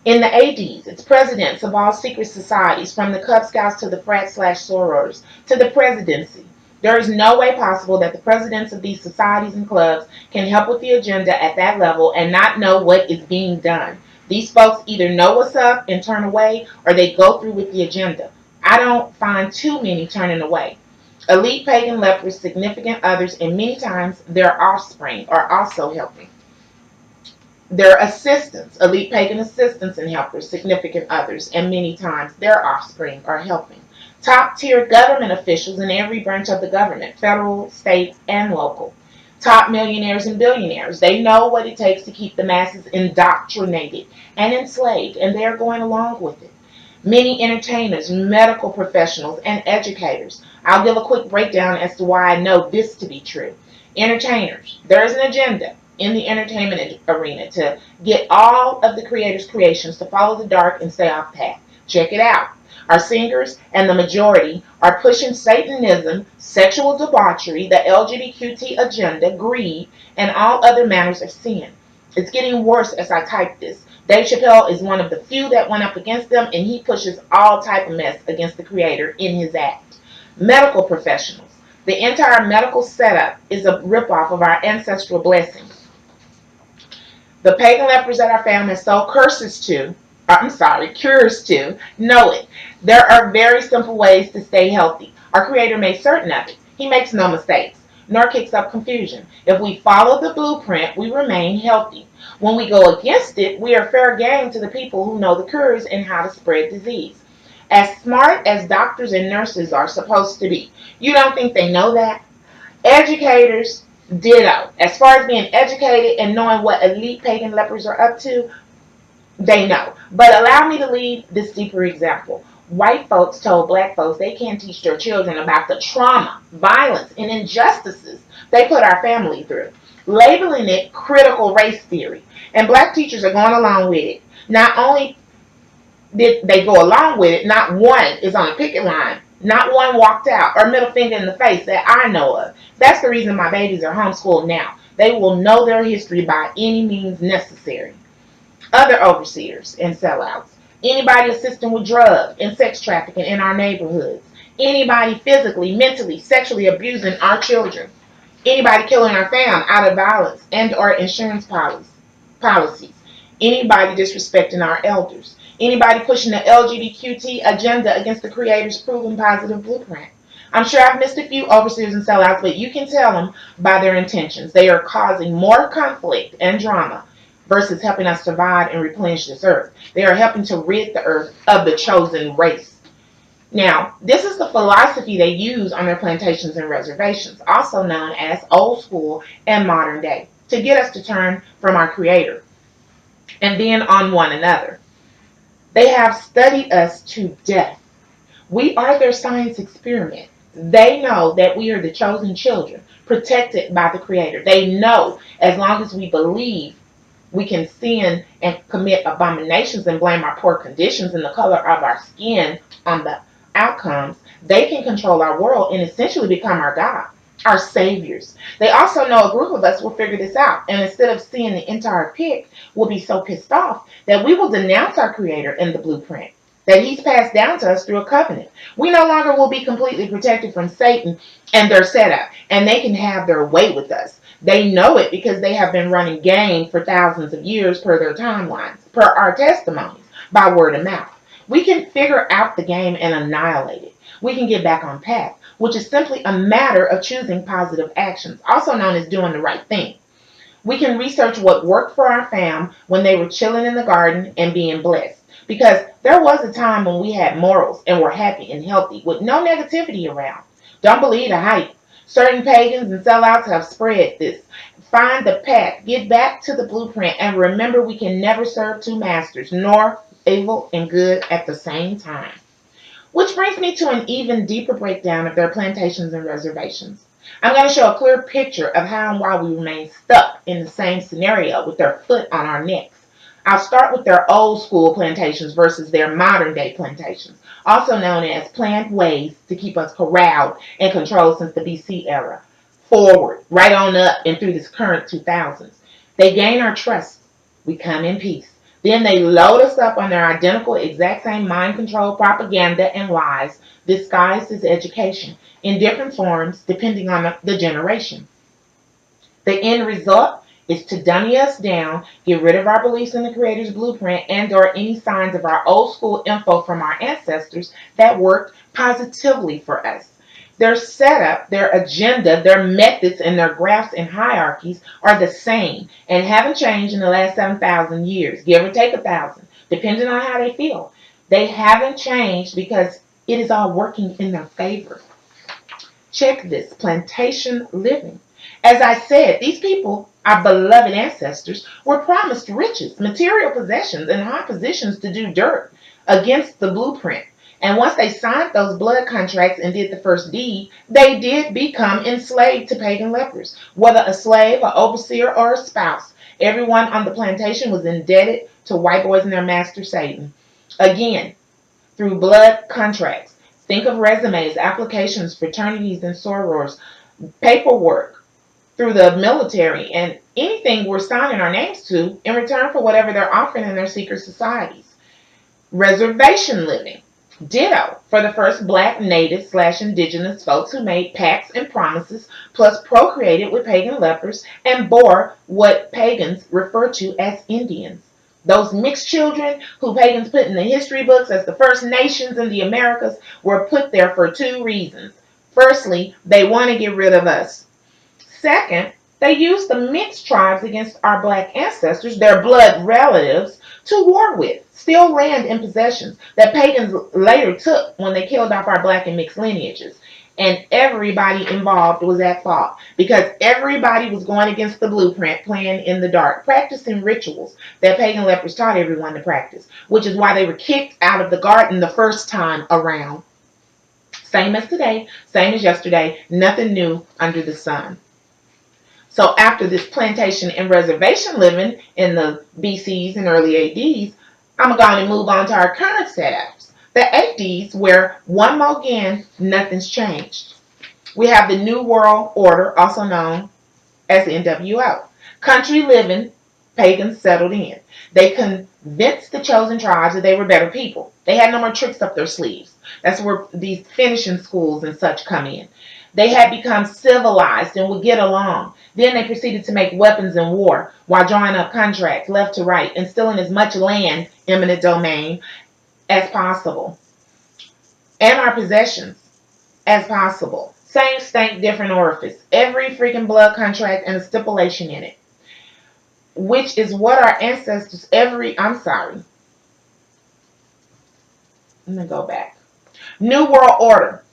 In the ADs, it's presidents of all secret societies, from the Cub Scouts to the frat/sorors to the presidency. There is no way possible that the presidents of these societies and clubs can help with the agenda at that level and not know what is being done. These folks either know what's up and turn away, or they go through with the agenda. I don't find too many turning away. Elite pagan lepers, significant others, and many times their offspring are also helping. Their assistants, elite pagan assistants and helpers, significant others, and many times their offspring are helping. Top tier government officials in every branch of the government, federal, state, and local. Top millionaires and billionaires. They know what it takes to keep the masses indoctrinated and enslaved, and they are going along with it. Many entertainers, medical professionals, and educators. I'll give a quick breakdown as to why I know this to be true. Entertainers, there is an agenda in the entertainment arena to get all of the creators' creations to follow the dark and stay off path. Check it out. Our singers and the majority are pushing Satanism, sexual debauchery, the LGBTQ agenda, greed, and all other manners of sin. It's getting worse as I type this. Dave Chappelle is one of the few that went up against them, and he pushes all type of mess against the creator in his act. Medical professionals. The entire medical setup is a ripoff of our ancestral blessings. The pagan lepers that our family sold cures to, know it. There are very simple ways to stay healthy. Our Creator made certain of it. He makes no mistakes, nor kicks up confusion. If we follow the blueprint, we remain healthy. When we go against it, we are fair game to the people who know the cures and how to spread disease. As smart as doctors and nurses are supposed to be, you don't think they know that? Educators, ditto. As far as being educated and knowing what elite pagan lepers are up to, they know. But allow me to leave this deeper example. White folks told black folks they can't teach their children about the trauma, violence, and injustices they put our family through, labeling it critical race theory. And black teachers are going along with it. Not only did they go along with it, not one is on a picket line. Not one walked out or middle finger in the face that I know of. That's the reason my babies are homeschooled now. They will know their history by any means necessary. Other overseers and sellouts. Anybody assisting with drug and sex trafficking in our neighborhoods. Anybody physically, mentally, sexually abusing our children. Anybody killing our fam out of violence and or insurance policies. Anybody disrespecting our elders. Anybody pushing the LGBTQ agenda against the Creator's proven positive blueprint. I'm sure I've missed a few overseers and sellouts, but you can tell them by their intentions. They are causing more conflict and drama versus helping us survive and replenish this earth. They are helping to rid the earth of the chosen race. Now, this is the philosophy they use on their plantations and reservations, also known as old school and modern day, to get us to turn from our Creator and then on one another. They have studied us to death. We are their science experiment. They know that we are the chosen children, protected by the Creator. They know as long as we believe we can sin and commit abominations and blame our poor conditions and the color of our skin on the outcomes, they can control our world and essentially become our God, our saviors. They also know a group of us will figure this out, and instead of seeing the entire pig, we'll be so pissed off that we will denounce our Creator in the blueprint that He's passed down to us through a covenant. We no longer will be completely protected from Satan and their setup, and they can have their way with us. They know it because they have been running game for thousands of years per their timelines, per our testimonies, by word of mouth. We can figure out the game and annihilate it. We can get back on path, which is simply a matter of choosing positive actions, also known as doing the right thing. We can research what worked for our fam when they were chilling in the garden and being blessed. Because there was a time when we had morals and were happy and healthy with no negativity around. Don't believe the hype. Certain pagans and sellouts have spread this. Find the path, get back to the blueprint, and remember we can never serve two masters, nor evil and good at the same time. Which brings me to an even deeper breakdown of their plantations and reservations. I'm going to show a clear picture of how and why we remain stuck in the same scenario with their foot on our necks. I'll start with their old school plantations versus their modern day plantations, also known as planned ways to keep us corralled and controlled since the BC era, forward, right on up and through this current 2000s. They gain our trust. We come in peace. Then they load us up on their identical, exact same mind control propaganda and lies disguised as education in different forms depending on the generation. The end result is to dummy us down, get rid of our beliefs in the Creator's blueprint and or any signs of our old school info from our ancestors that worked positively for us. Their setup, their agenda, their methods, and their graphs and hierarchies are the same and haven't changed in the last 7,000 years, give or take 1,000, depending on how they feel. They haven't changed because it is all working in their favor. Check this plantation living. As I said, these people, our beloved ancestors, were promised riches, material possessions, and high positions to do dirt against the blueprint. And once they signed those blood contracts and did the first deed, they did become enslaved to pagan lepers. Whether a slave, an overseer, or a spouse, everyone on the plantation was indebted to white boys and their master Satan. Again, through blood contracts. Think of resumes, applications, fraternities, and sorors, paperwork through the military, and anything we're signing our names to in return for whatever they're offering in their secret societies. Reservation living. Ditto for the first black, native slash indigenous folks who made pacts and promises, plus procreated with pagan lepers and bore what pagans refer to as Indians. Those mixed children who pagans put in the history books as the first nations in the Americas were put there for two reasons. Firstly, they want to get rid of us. Second, they used the mixed tribes against our black ancestors, their blood relatives, to war with, steal land and possessions that pagans later took when they killed off our black and mixed lineages. And everybody involved was at fault because everybody was going against the blueprint, playing in the dark, practicing rituals that pagan lepers taught everyone to practice, which is why they were kicked out of the garden the first time around. Same as today, same as yesterday, nothing new under the sun. So after this plantation and reservation living in the BCs and early ADs, I'm going to move on to our current setups. The ADs, where one more again, nothing's changed. We have the New World Order, also known as NWO. Country living, pagans settled in. They convinced the chosen tribes that they were better people. They had no more tricks up their sleeves. That's where these finishing schools and such come in. They had become civilized and would get along. Then they proceeded to make weapons in war while drawing up contracts left to right and stealing as much land, eminent domain, as possible. And our possessions as possible. Same stank, different orifice. Every freaking blood contract and a stipulation in it. Which is what our ancestors I'm sorry. Let me go back. New World Order.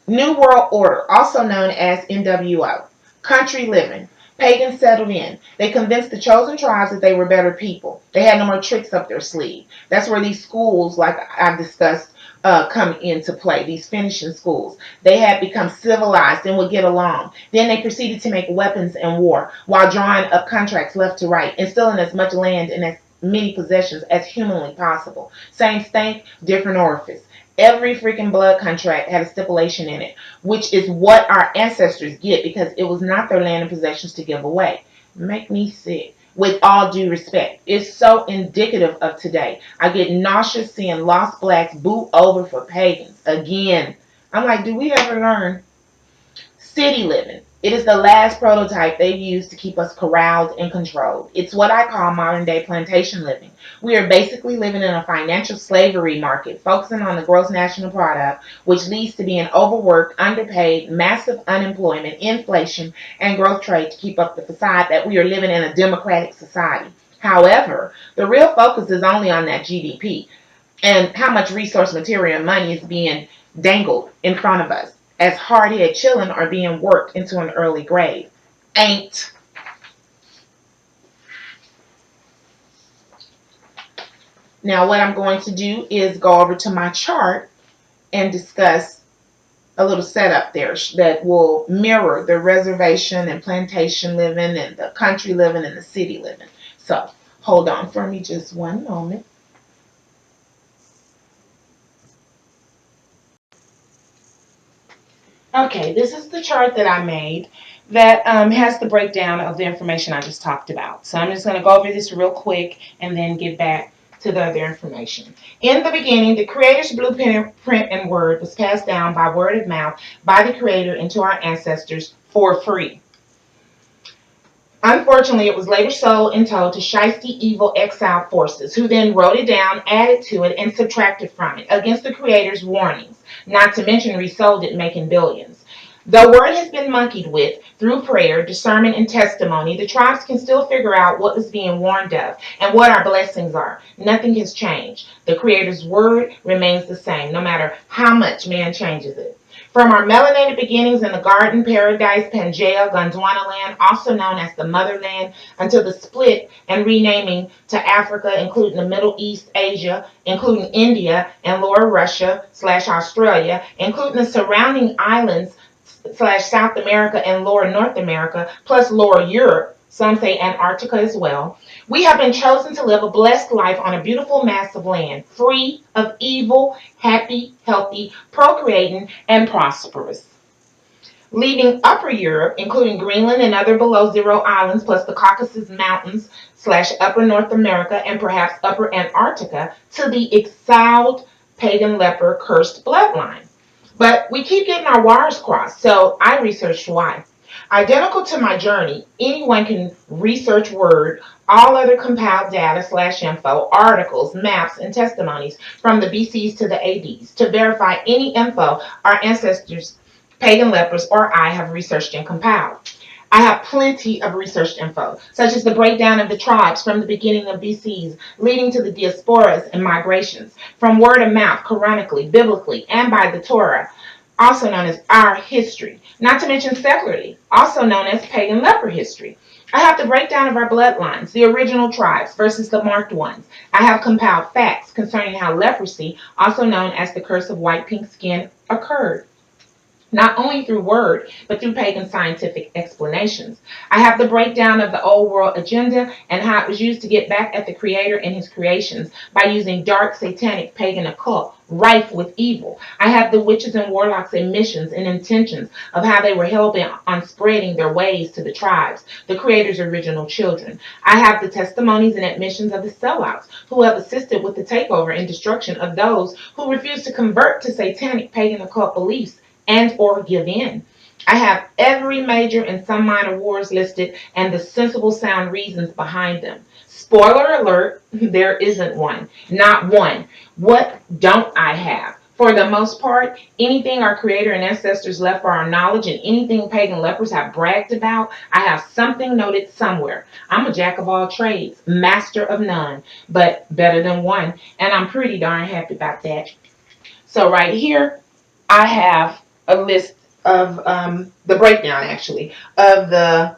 New World Order, also known as NWO. Country living. Pagans settled in. They convinced the chosen tribes that they were better people. They had no more tricks up their sleeve. That's where these schools, like I've discussed, come into play. These finishing schools. They had become civilized and would get along. Then they proceeded to make weapons and war while drawing up contracts left to right and stealing as much land and as many possessions as humanly possible. Same stank, different orifice. Every freaking blood contract had a stipulation in it, which is what our ancestors get because it was not their land and possessions to give away. Make me sick. With all due respect, it's so indicative of today. I get nauseous seeing lost blacks boot over for pagans. Again, I'm like, do we ever learn? City living. It is the last prototype they've used to keep us corralled and controlled. It's what I call modern day plantation living. We are basically living in a financial slavery market, focusing on the gross national product, which leads to being overworked, underpaid, massive unemployment, inflation, and growth trade to keep up the facade that we are living in a democratic society. However, the real focus is only on that GDP and how much resource, material, and money is being dangled in front of us as hard-headed children are being worked into an early grave. Ain't. Now what I'm going to do is go over to my chart and discuss a little setup there that will mirror the reservation and plantation living and the country living and the city living. So hold on for me just one moment. Okay, this is the chart that I made that has the breakdown of the information I just talked about. So I'm just going to go over this real quick and then get back to the other information. In the beginning, the Creator's blueprint and word was passed down by word of mouth by the Creator into our ancestors for free. Unfortunately, it was later sold and told to shiesty, evil exile forces, who then wrote it down, added to it, and subtracted from it, against the Creator's warnings, not to mention resold it, making billions. The word has been monkeyed with through prayer, discernment, and testimony. The tribes can still figure out what is being warned of and what our blessings are. Nothing has changed. The Creator's word remains the same, no matter how much man changes it. From our melanated beginnings in the garden, paradise, Pangea, Gondwana land, also known as the motherland, until the split and renaming to Africa, including the Middle East, Asia, including India and Lower Russia / Australia, including the surrounding islands / South America and Lower North America, plus Lower Europe, some say Antarctica as well. We have been chosen to live a blessed life on a beautiful mass of land, free of evil, happy, healthy, procreating, and prosperous. Leaving Upper Europe, including Greenland and other below zero islands, plus the Caucasus Mountains / Upper North America and perhaps Upper Antarctica, to the exiled pagan leper cursed bloodline. But we keep getting our wires crossed, so I researched why. Identical to my journey, anyone can research Word, all other compiled data / info, articles, maps, and testimonies from the BCs to the ADs to verify any info our ancestors, pagan lepers, or I have researched and compiled. I have plenty of researched info, such as the breakdown of the tribes from the beginning of BCs, leading to the diasporas and migrations, from word of mouth, Quranically, biblically, and by the Torah, also known as our history, not to mention secularly, also known as pagan leper history. I have the breakdown of our bloodlines, the original tribes versus the marked ones. I have compiled facts concerning how leprosy, also known as the curse of white pink skin, occurred, not only through word, but through pagan scientific explanations. I have the breakdown of the old world agenda and how it was used to get back at the Creator and his creations by using dark, satanic, pagan occult, rife with evil. I have the witches and warlocks' missions and intentions of how they were hell-bent on spreading their ways to the tribes, the Creator's original children. I have the testimonies and admissions of the sellouts who have assisted with the takeover and destruction of those who refuse to convert to satanic, pagan occult beliefs and or give in. I have every major and some minor wars listed and the sensible sound reasons behind them. Spoiler alert, there isn't one. Not one. What don't I have? For the most part, anything our Creator and ancestors left for our knowledge and anything pagan lepers have bragged about, I have something noted somewhere. I'm a jack of all trades, master of none, but better than one, and I'm pretty darn happy about that. So right here, I have a list of the breakdown, actually, of the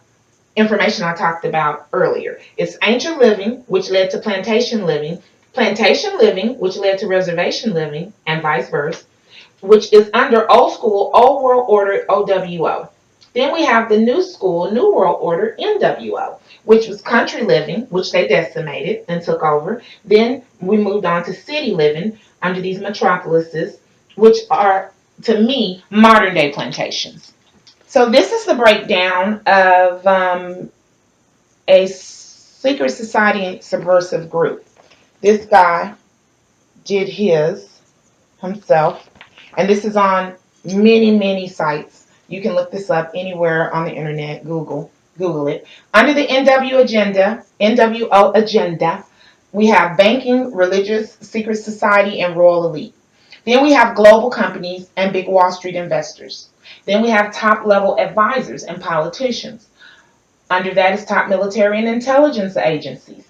information I talked about earlier. It's ancient living, which led to plantation living, which led to reservation living, and vice versa, which is under old school, old world order, OWO. Then we have the new school, new world order, NWO, which was country living, which they decimated and took over. Then we moved on to city living under these metropolises, which are, to me, modern day plantations. So this is the breakdown of a secret society subversive group. This guy did his himself, and this is on many sites. You can look this up anywhere on the internet. Google it. Under the NWO agenda, we have banking, religious, secret society, and royal elite. Then we have global companies and big Wall Street investors. Then we have top level advisors and politicians. Under that is top military and intelligence agencies.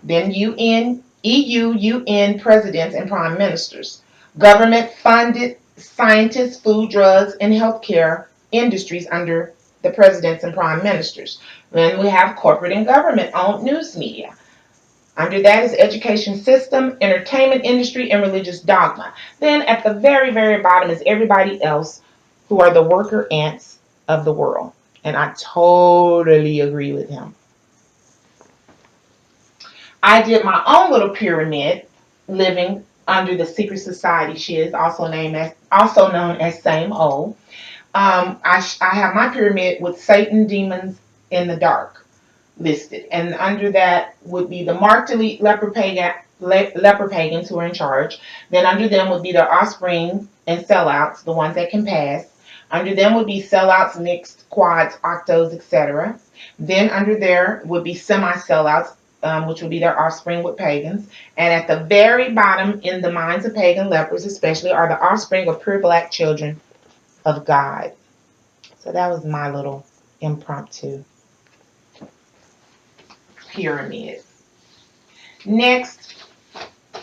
Then UN, EU, UN presidents and prime ministers. Government funded scientists, food, drugs, and healthcare industries under the presidents and prime ministers. Then we have corporate and government owned news media. Under that is education system, entertainment industry, and religious dogma. Then at the very bottom is everybody else who are the worker ants of the world. And I totally agree with him. I did my own little pyramid living under the secret society she is also known as Same Old. I have my pyramid with Satan, demons in the dark listed, and under that would be the marked elite leper pagans who are in charge. Then under them would be their offspring and sellouts, the ones that can pass. Under them would be sellouts, mixed, quads, octos, etc. Then under there would be semi-sellouts, which would be their offspring with pagans. And at the very bottom, in the minds of pagan lepers especially, are the offspring of pure black children of God. So that was my little impromptu pyramid. Next,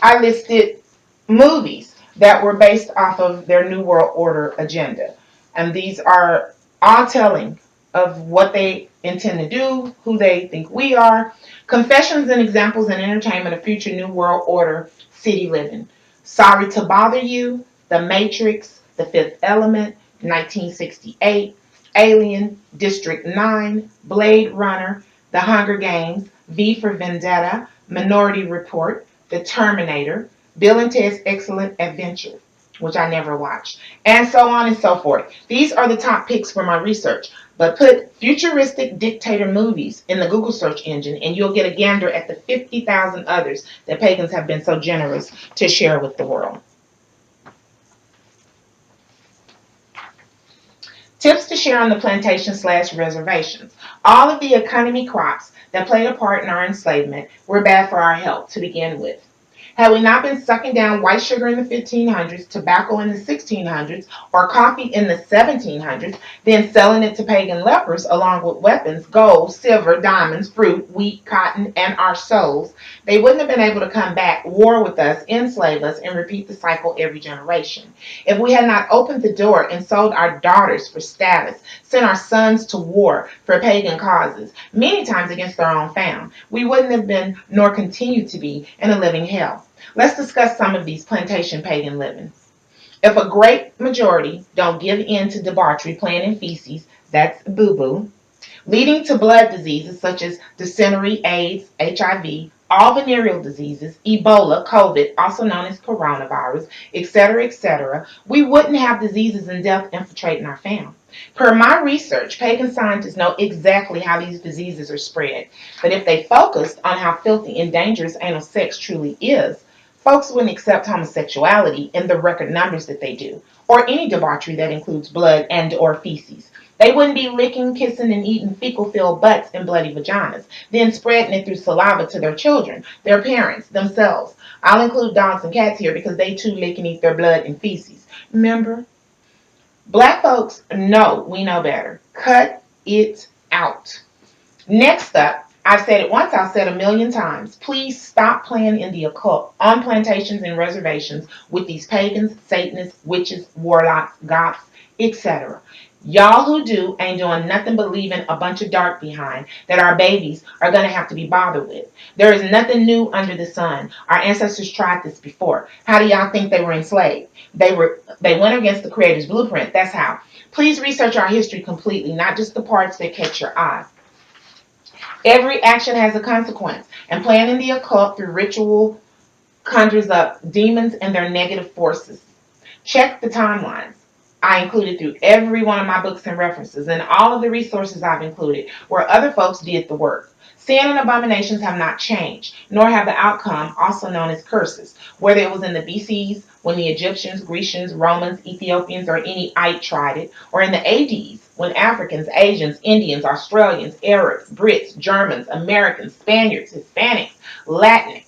I listed movies that were based off of their New World Order agenda. And these are all telling of what they intend to do, who they think we are. Confessions and examples and entertainment of future New World Order city living. Sorry to Bother You, The Matrix, The Fifth Element, 1968, Alien, District 9, Blade Runner, The Hunger Games, V for Vendetta, Minority Report, The Terminator, Bill and Ted's Excellent Adventure, which I never watched, and so on and so forth. These are the top picks for my research, but put futuristic dictator movies in the Google search engine and you'll get a gander at the 50,000 others that pagans have been so generous to share with the world. Tips to share on the plantation/reservations. All of the economy crops that played a part in our enslavement were bad for our health to begin with. Had we not been sucking down white sugar in the 1500s, tobacco in the 1600s, or coffee in the 1700s, then selling it to pagan lepers along with weapons, gold, silver, diamonds, fruit, wheat, cotton, and our souls, they wouldn't have been able to come back, war with us, enslave us, and repeat the cycle every generation. If we had not opened the door and sold our daughters for status, sent our sons to war for pagan causes, many times against our own fam, we wouldn't have been, nor continue to be, in a living hell. Let's discuss some of these plantation pagan living. If a great majority don't give in to debauchery, playing in feces, that's boo-boo, leading to blood diseases such as dysentery, AIDS, HIV, all venereal diseases, Ebola, COVID, also known as coronavirus, etc., we wouldn't have diseases and death infiltrating our fam. Per my research, pagan scientists know exactly how these diseases are spread, but if they focused on how filthy and dangerous anal sex truly is, folks wouldn't accept homosexuality in the record numbers that they do, or any debauchery that includes blood and or feces. They wouldn't be licking, kissing, and eating fecal-filled butts and bloody vaginas, then spreading it through saliva to their children, their parents, themselves. I'll include dogs and cats here because they too lick and eat their blood and feces. Remember? Black folks know we know better. Cut it out. Next up, I've said it once, I'll say it a million times. Please stop playing in the occult on plantations and reservations with these pagans, Satanists, witches, warlocks, goths, etc. Y'all who do ain't doing nothing but leaving a bunch of dark behind that our babies are going to have to be bothered with. There is nothing new under the sun. Our ancestors tried this before. How do y'all think they were enslaved? They went against the Creator's blueprint. That's how. Please research our history completely, not just the parts that catch your eye. Every action has a consequence, and playing in the occult through ritual conjures up demons and their negative forces. Check the timelines I included through every one of my books and references, and all of the resources I've included where other folks did the work. Sin and abominations have not changed, nor have the outcome, also known as curses, whether it was in the BCs, when the Egyptians, Grecians, Romans, Ethiopians, or any Ite tried it, or in the ADs, when Africans, Asians, Indians, Australians, Arabs, Brits, Germans, Americans, Spaniards, Hispanics, Latinx,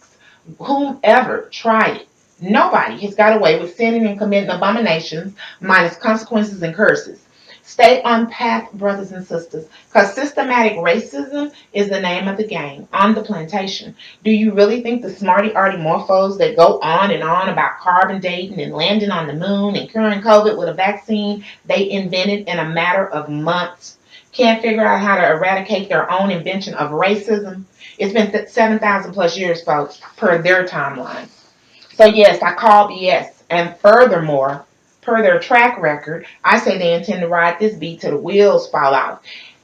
whomever tried it. Nobody has got away with sinning and committing abominations minus consequences and curses. Stay on path, brothers and sisters, because systematic racism is the name of the game on the plantation. Do you really think the smarty-arty morphos that go on and on about carbon dating and landing on the moon and curing COVID with a vaccine they invented in a matter of months can't figure out how to eradicate their own invention of racism? It's been 7,000 plus years, folks, per their timeline. So yes, I call BS. And furthermore, per their track record, I say they intend to ride this beat till the wheels fall off.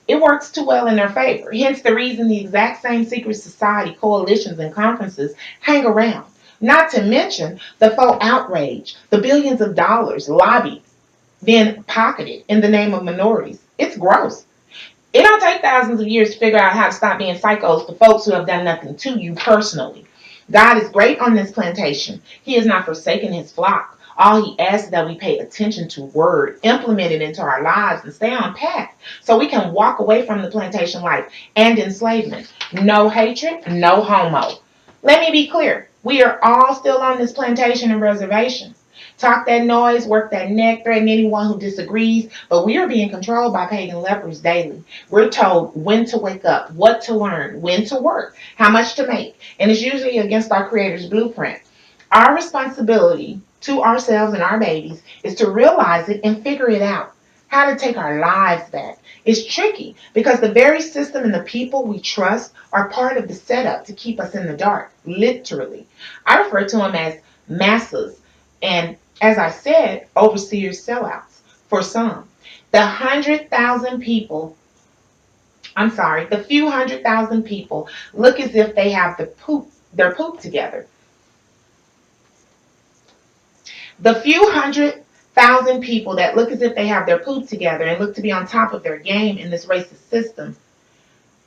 It works too well in their favor. Hence the reason the exact same secret society, coalitions, and conferences hang around. Not to mention the faux outrage, the billions of dollars lobbied, then pocketed in the name of minorities. It's gross. It don't take thousands of years to figure out how to stop being psychos for folks who have done nothing to you personally. God is great on this plantation. He has not forsaken his flock. All he asks is that we pay attention to word, implement it into our lives, and stay on path so we can walk away from the plantation life and enslavement. No hatred, no homo. Let me be clear. We are all still on this plantation and reservation. Talk that noise, work that neck, threaten anyone who disagrees, but we are being controlled by pagan lepers daily. We're told when to wake up, what to learn, when to work, how much to make, and it's usually against our Creator's blueprint. Our responsibility to ourselves and our babies is to realize it and figure it out. How to take our lives back. It's tricky because the very system and the people we trust are part of the setup to keep us in the dark, literally. I refer to them as masses and, as I said, overseers sellouts for some. The few 100,000 people look as if they have their poop together. The few 100,000 people that look as if they have their poop together and look to be on top of their game in this racist system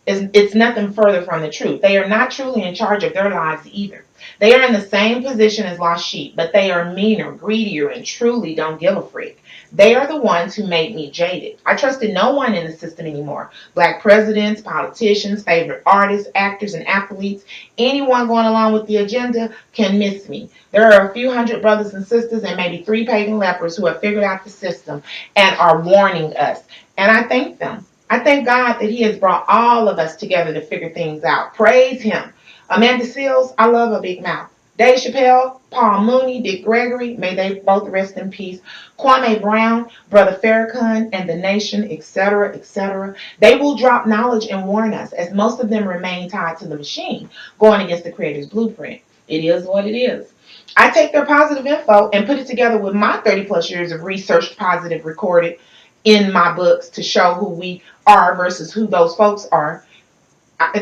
it's nothing further from the truth. They are not truly in charge of their lives either. They are in the same position as lost sheep, but they are meaner, greedier, and truly don't give a freak. They are the ones who made me jaded. I trusted no one in the system anymore. Black presidents, politicians, favorite artists, actors, and athletes, anyone going along with the agenda can miss me. There are a few hundred brothers and sisters and maybe 3 pagan lepers who have figured out the system and are warning us. And I thank them. I thank God that he has brought all of us together to figure things out. Praise him. Amanda Seales, I love a big mouth. Dave Chappelle, Paul Mooney, Dick Gregory, may they both rest in peace. Kwame Brown, Brother Farrakhan, and the Nation, etc., etc. They will drop knowledge and warn us, as most of them remain tied to the machine, going against the Creator's blueprint. It is what it is. I take their positive info and put it together with my 30 plus years of research, positive, recorded in my books to show who we are versus who those folks are.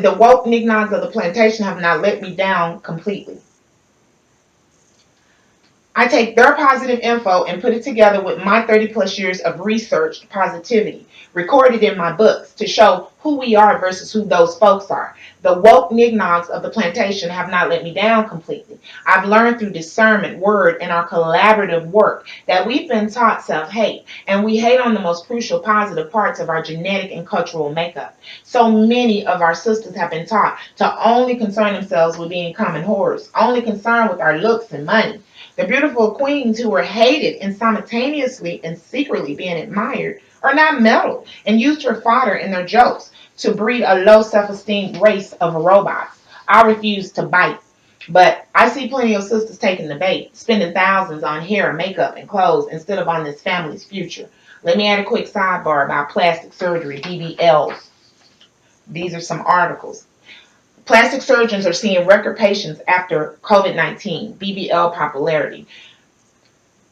The woke nignogs of the plantation have not let me down completely. I take their positive info and put it together with my 30 plus years of researched positivity, recorded in my books to show who we are versus who those folks are. The woke nignogs of the plantation have not let me down completely. I've learned through discernment, word, and our collaborative work that we've been taught self-hate, and we hate on the most crucial positive parts of our genetic and cultural makeup. So many of our sisters have been taught to only concern themselves with being common whores, only concerned with our looks and money. The beautiful queens who were hated and simultaneously and secretly being admired are not meddled and used for fodder in their jokes to breed a low self-esteem race of robots. I refuse to bite. But I see plenty of sisters taking the bait, spending thousands on hair, makeup, and clothes instead of on this family's future. Let me add a quick sidebar about plastic surgery, BBLs. These are some articles. Plastic surgeons are seeing record patients after COVID-19, BBL popularity.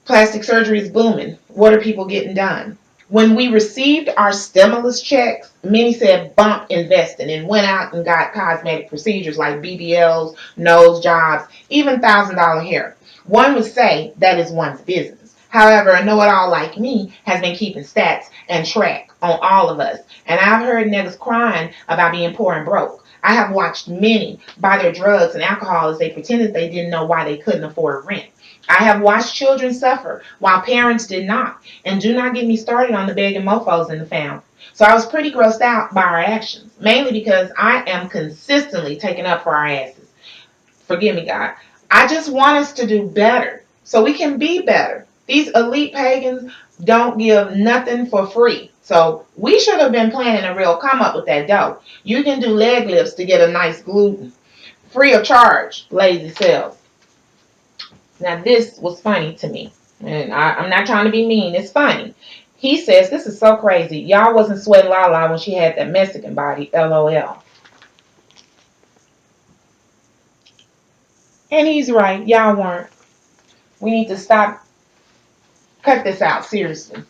Plastic surgery is booming. What are people getting done? When we received our stimulus checks, many said bump investing and went out and got cosmetic procedures like BBLs, nose jobs, even $1,000 hair. One would say that is one's business. However, a know-it-all like me has been keeping stats and track on all of us. And I've heard niggas crying about being poor and broke. I have watched many buy their drugs and alcohol as they pretended they didn't know why they couldn't afford rent. I have watched children suffer while parents did not. And do not get me started on the begging mofos in the family. So I was pretty grossed out by our actions, mainly because I am consistently taking up for our asses. Forgive me, God. I just want us to do better so we can be better. These elite pagans don't give nothing for free. So we should have been planning a real come up with that dough. You can do leg lifts to get a nice gluten. Free of charge, lazy cells. Now this was funny to me. And I'm not trying to be mean. It's funny. He says, this is so crazy. Y'all wasn't sweating Lala when she had that Mexican body. LOL. And he's right. Y'all weren't. We need to stop Cut this out, seriously.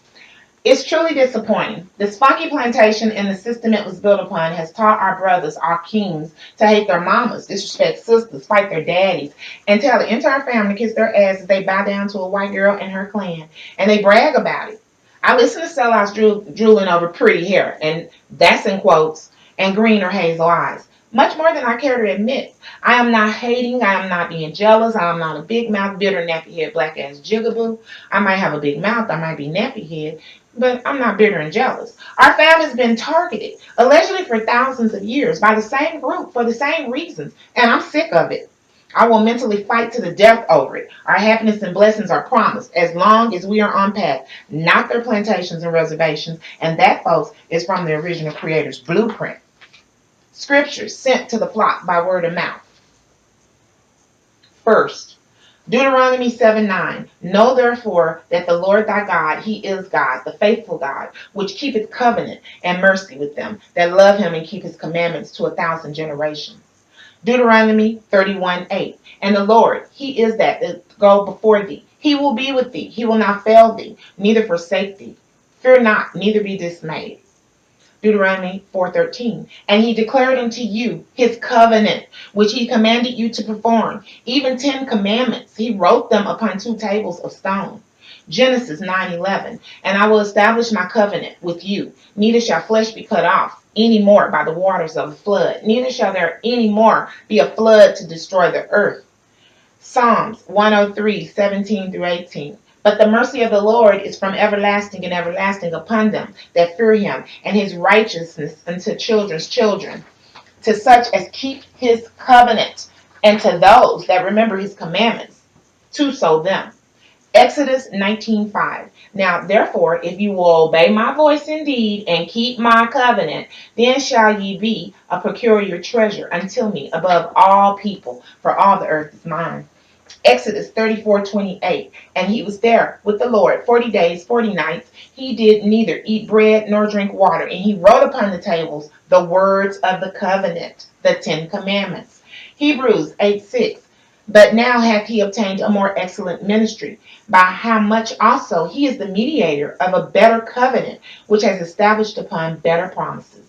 It's truly disappointing. This funky plantation and the system it was built upon has taught our brothers, our kings, to hate their mamas, disrespect sisters, fight their daddies, and tell the entire family to kiss their ass as they bow down to a white girl and her clan. And they brag about it. I listen to sellouts drooling over pretty hair, and that's in quotes, and green or hazel eyes. Much more than I care to admit. I am not hating. I am not being jealous. I am not a big mouth, bitter, nappy head, black ass jigaboo. I might have a big mouth. I might be nappy head, but I'm not bitter and jealous. Our family's been targeted, allegedly for thousands of years, by the same group for the same reasons, and I'm sick of it. I will mentally fight to the death over it. Our happiness and blessings are promised as long as we are on path, not their plantations and reservations, and that, folks, is from the original creator's blueprint. Scriptures sent to the flock by word of mouth. First, Deuteronomy 7:9. Know therefore that the Lord thy God, he is God, the faithful God, which keepeth covenant and mercy with them that love him and keep his commandments to 1,000 generations. Deuteronomy 31:8. And the Lord, he is that go before thee. He will be with thee. He will not fail thee, neither forsake thee. Fear not, neither be dismayed. Deuteronomy 4:13. And he declared unto you his covenant, which he commanded you to perform, even 10 commandments. He wrote them upon 2 tables of stone. Genesis 9:11. And I will establish my covenant with you, neither shall flesh be cut off any more by the waters of the flood, neither shall there any more be a flood to destroy the earth. Psalms 103:17-18. But the mercy of the Lord is from everlasting and everlasting upon them that fear him, and his righteousness unto children's children, to such as keep his covenant, and to those that remember his commandments, to so them. Exodus 19:5. Now therefore, if you will obey my voice indeed, and keep my covenant, then shall ye be a peculiar treasure unto me above all people, for all the earth is mine. Exodus 34:28. And he was there with the Lord 40 days, 40 nights. He did neither eat bread nor drink water. And he wrote upon the tables the words of the covenant, the 10 commandments. Hebrews 8:6. But now hath he obtained a more excellent ministry, by how much also he is the mediator of a better covenant, which has established upon better promises.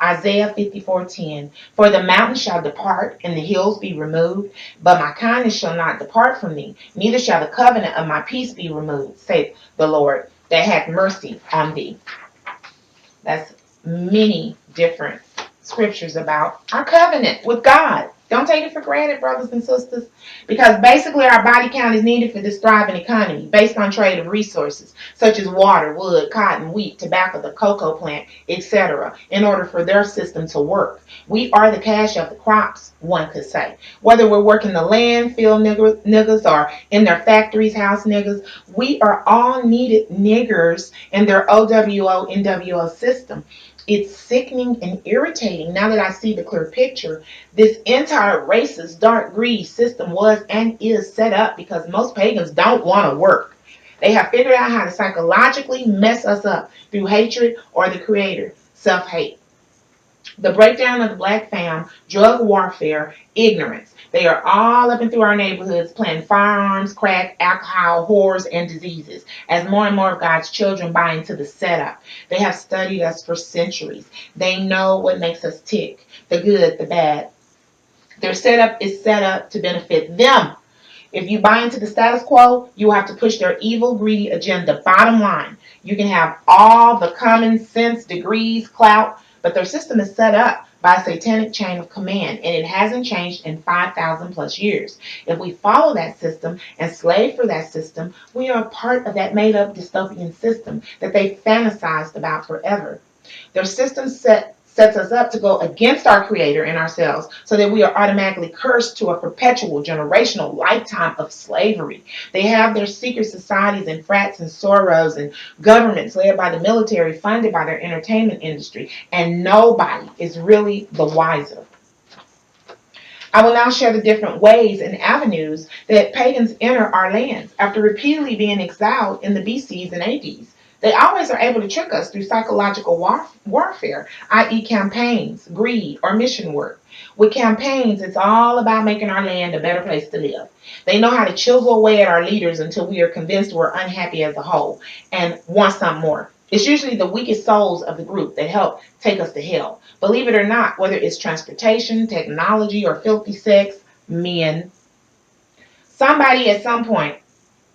Isaiah 54:10. For the mountains shall depart, and the hills be removed, but my kindness shall not depart from thee, neither shall the covenant of my peace be removed, saith the Lord, that hath mercy on thee. That's many different scriptures about our covenant with God. Don't take it for granted, brothers and sisters, because basically our body count is needed for this thriving economy based on trade of resources such as water, wood, cotton, wheat, tobacco, the cocoa plant, etc., in order for their system to work. We are the cash of the crops, one could say. Whether we're working the landfill niggas or in their factories, house niggas, we are all needed niggers in their OWO, NWO system. It's sickening and irritating now that I see the clear picture. This entire racist dark greed system was and is set up because most pagans don't want to work. They have figured out how to psychologically mess us up through hatred or the creator, self-hate. The breakdown of the black fam, drug warfare, ignorance. They are all up and through our neighborhoods planting firearms, crack, alcohol, whores, and diseases as more and more of God's children buy into the setup. They have studied us for centuries. They know what makes us tick, the good, the bad. Their setup is set up to benefit them. If you buy into the status quo, you will have to push their evil, greedy agenda. Bottom line, you can have all the common sense, degrees, clout, but their system is set up by a satanic chain of command, and it hasn't changed in 5,000 plus years. If we follow that system and slave for that system, we are part of that made-up dystopian system that they fantasized about forever. Their system sets us up to go against our creator and ourselves so that we are automatically cursed to a perpetual generational lifetime of slavery. They have their secret societies and frats and sorrows and governments led by the military funded by their entertainment industry, and nobody is really the wiser. I will now share the different ways and avenues that pagans enter our lands after repeatedly being exiled in the BCs and ADs. They always are able to trick us through psychological warfare, i.e., campaigns, greed, or mission work. With campaigns, it's all about making our land a better place to live. They know how to chisel away at our leaders until we are convinced we're unhappy as a whole and want some more. It's usually the weakest souls of the group that help take us to hell. Believe it or not, whether it's transportation, technology, or filthy sex, men. Somebody at some point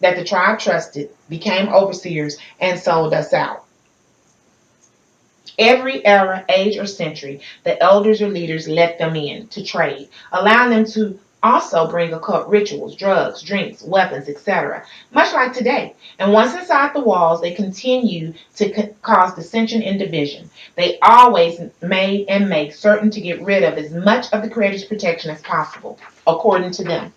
that the tribe trusted became overseers and sold us out. Every era, age, or century, the elders or leaders let them in to trade, allowing them to also bring occult rituals, drugs, drinks, weapons, etc., much like today. And once inside the walls, they continue to cause dissension and division. They always made and make certain to get rid of as much of the Creator's protection as possible, according to them.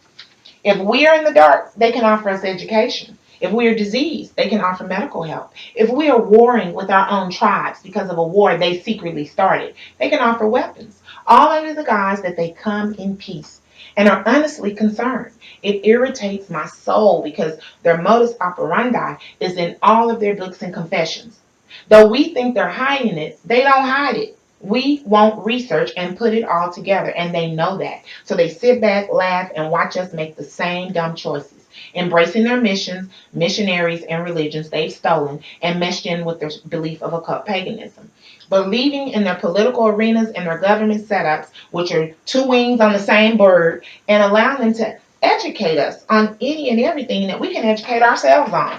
If we are in the dark, they can offer us education. If we are diseased, they can offer medical help. If we are warring with our own tribes because of a war they secretly started, they can offer weapons, all under the guise that they come in peace and are honestly concerned. It irritates my soul because their modus operandi is in all of their books and confessions. Though we think they're hiding it, they don't hide it. We won't research and put it all together, and they know that. So they sit back, laugh, and watch us make the same dumb choices, embracing their missions, missionaries, and religions they've stolen and meshed in with their belief of occult paganism. Believing in their political arenas and their government setups, which are two wings on the same bird, and allowing them to educate us on any and everything that we can educate ourselves on.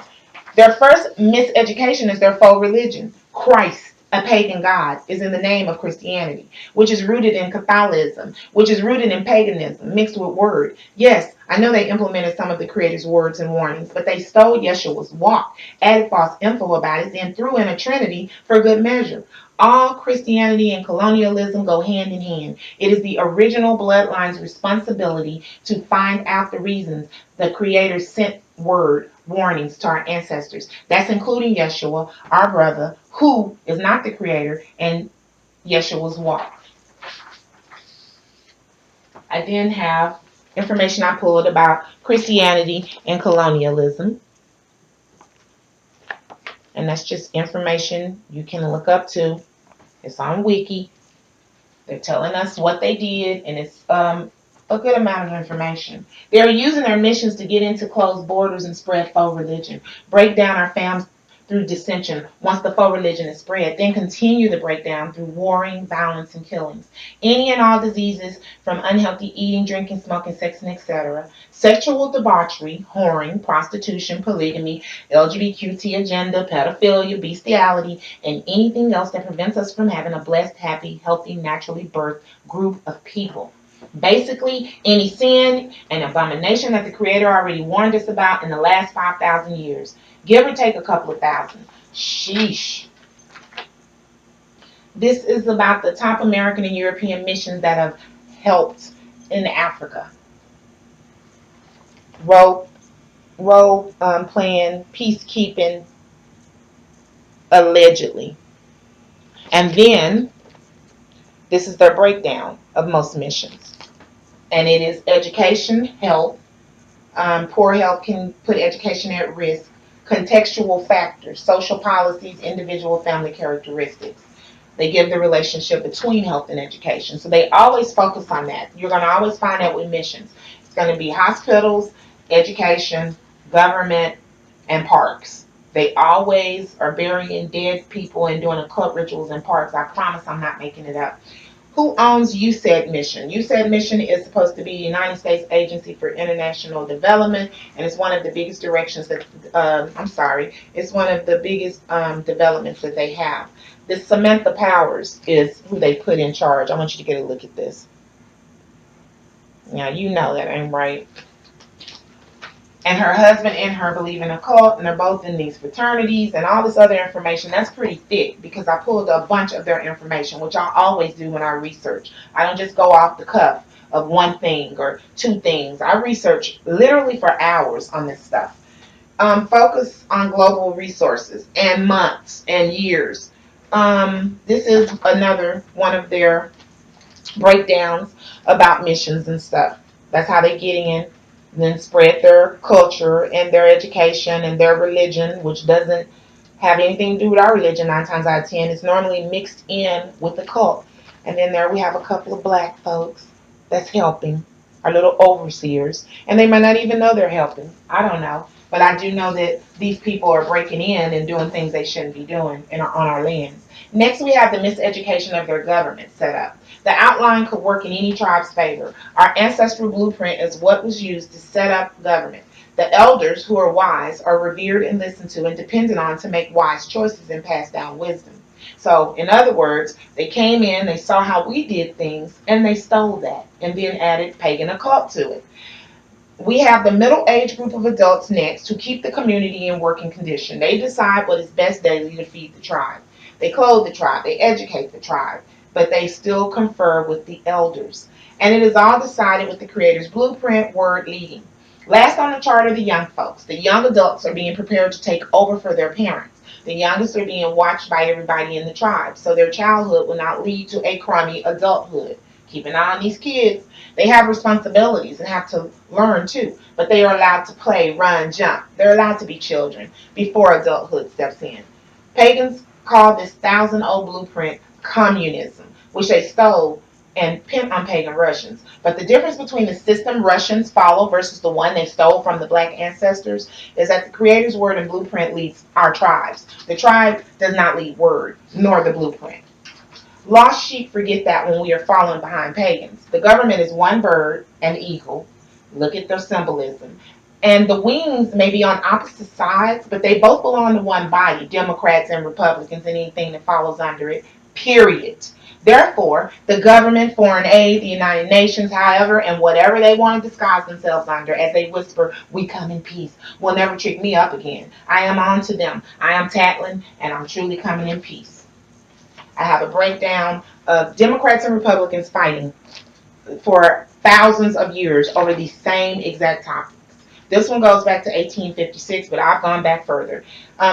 Their first miseducation is their faux religion. Christ, a pagan god, is in the name of Christianity, which is rooted in Catholicism, which is rooted in paganism mixed with word. Yes, I know they implemented some of the Creator's words and warnings, but they stole Yeshua's walk, added false info about it, then threw in a trinity for good measure. All Christianity and colonialism go hand in hand. It is the original bloodline's responsibility to find out the reasons the Creator sent word warnings to our ancestors. That's including Yeshua, our brother, who is not the Creator, and Yeshua's walk. I then have information I pulled about Christianity and colonialism. And that's just information you can look up to. It's on Wiki. They're telling us what they did, and it's a good amount of information. They're using their missions to get into closed borders and spread faux religion, break down our families through dissension once the faux religion is spread, then continue the breakdown through warring, violence, and killings. Any and all diseases from unhealthy eating, drinking, smoking, sex, and etc., sexual debauchery, whoring, prostitution, polygamy, LGBTQ agenda, pedophilia, bestiality, and anything else that prevents us from having a blessed, happy, healthy, naturally birthed group of people. Basically, any sin and abomination that the Creator already warned us about in the last 5,000 years. Give or take a couple of thousand. Sheesh. This is about the top American and European missions that have helped in Africa. Role playing, peacekeeping, allegedly. And then, this is their breakdown of most missions. And it is education, health. Poor health can put education at risk. Contextual factors, social policies, individual family characteristics. They give the relationship between health and education. So they always focus on that. You're going to always find that with missions. It's going to be hospitals, education, government, and parks. They always are burying dead people and doing occult rituals in parks. I promise I'm not making it up. Who owns USAID Mission? USAID Mission is supposed to be the United States Agency for International Development, and it's one of the biggest directions that, it's one of the biggest developments that they have. This Samantha Powers is who they put in charge. I want you to get a look at this. Now, you know that ain't right. And her husband and her believe in a cult, and they're both in these fraternities and all this other information. That's pretty thick because I pulled a bunch of their information, which I always do when I research. I don't just go off the cuff of one thing or two things. I research literally for hours on this stuff. Focus on global resources and months and years. This is another one of their breakdowns about missions and stuff. That's how they get in. And then spread their culture and their education and their religion, which doesn't have anything to do with our religion. 9 times out of 10, it's normally mixed in with the cult. And then there we have a couple of black folks that's helping, our little overseers, and they might not even know they're helping. I don't know, but I do know that these people are breaking in and doing things they shouldn't be doing on our lands. Next, we have the miseducation of their government set up. The outline could work in any tribe's favor. Our ancestral blueprint is what was used to set up government. The elders, who are wise, are revered and listened to and depended on to make wise choices and pass down wisdom. So, in other words, they came in, they saw how we did things, and they stole that and then added pagan occult to it. We have the middle age group of adults next who keep the community in working condition. They decide what is best daily to feed the tribe. They clothe the tribe, they educate the tribe, but they still confer with the elders. And it is all decided with the Creator's blueprint, word leading. Last on the chart are the young folks. The young adults are being prepared to take over for their parents. The youngest are being watched by everybody in the tribe, so their childhood will not lead to a crummy adulthood. Keep an eye on these kids. They have responsibilities and have to learn too, but they are allowed to play, run, jump. They're allowed to be children before adulthood steps in. Pagans call this thousand-old blueprint communism, which they stole and pimped on pagan Russians. But the difference between the system Russians follow versus the one they stole from the black ancestors is that the Creator's word and blueprint leads our tribes. The tribe does not lead word, nor the blueprint. Lost sheep forget that when we are following behind pagans. The government is one bird, an eagle. Look at their symbolism. And the wings may be on opposite sides, but they both belong to one body, Democrats and Republicans and anything that follows under it, period. Therefore, the government, foreign aid, the United Nations, however, and whatever they want to disguise themselves under as they whisper, we come in peace, will never trick me up again. I am on to them. I am tattling, and I'm truly coming in peace. I have a breakdown of Democrats and Republicans fighting for thousands of years over these same exact topics. This one goes back to 1856, but I've gone back further.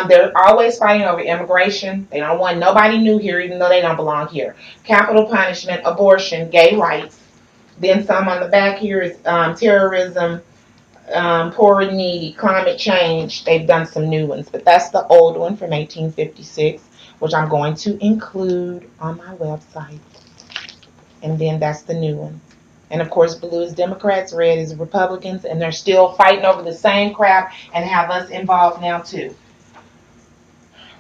They're always fighting over immigration. They don't want nobody new here, even though they don't belong here. Capital punishment, abortion, gay rights. Then some on the back here is terrorism, poor and needy, climate change. They've done some new ones, but that's the old one from 1856, which I'm going to include on my website. And then that's the new one. And of course, blue is Democrats, red is Republicans, and they're still fighting over the same crap and have us involved now too.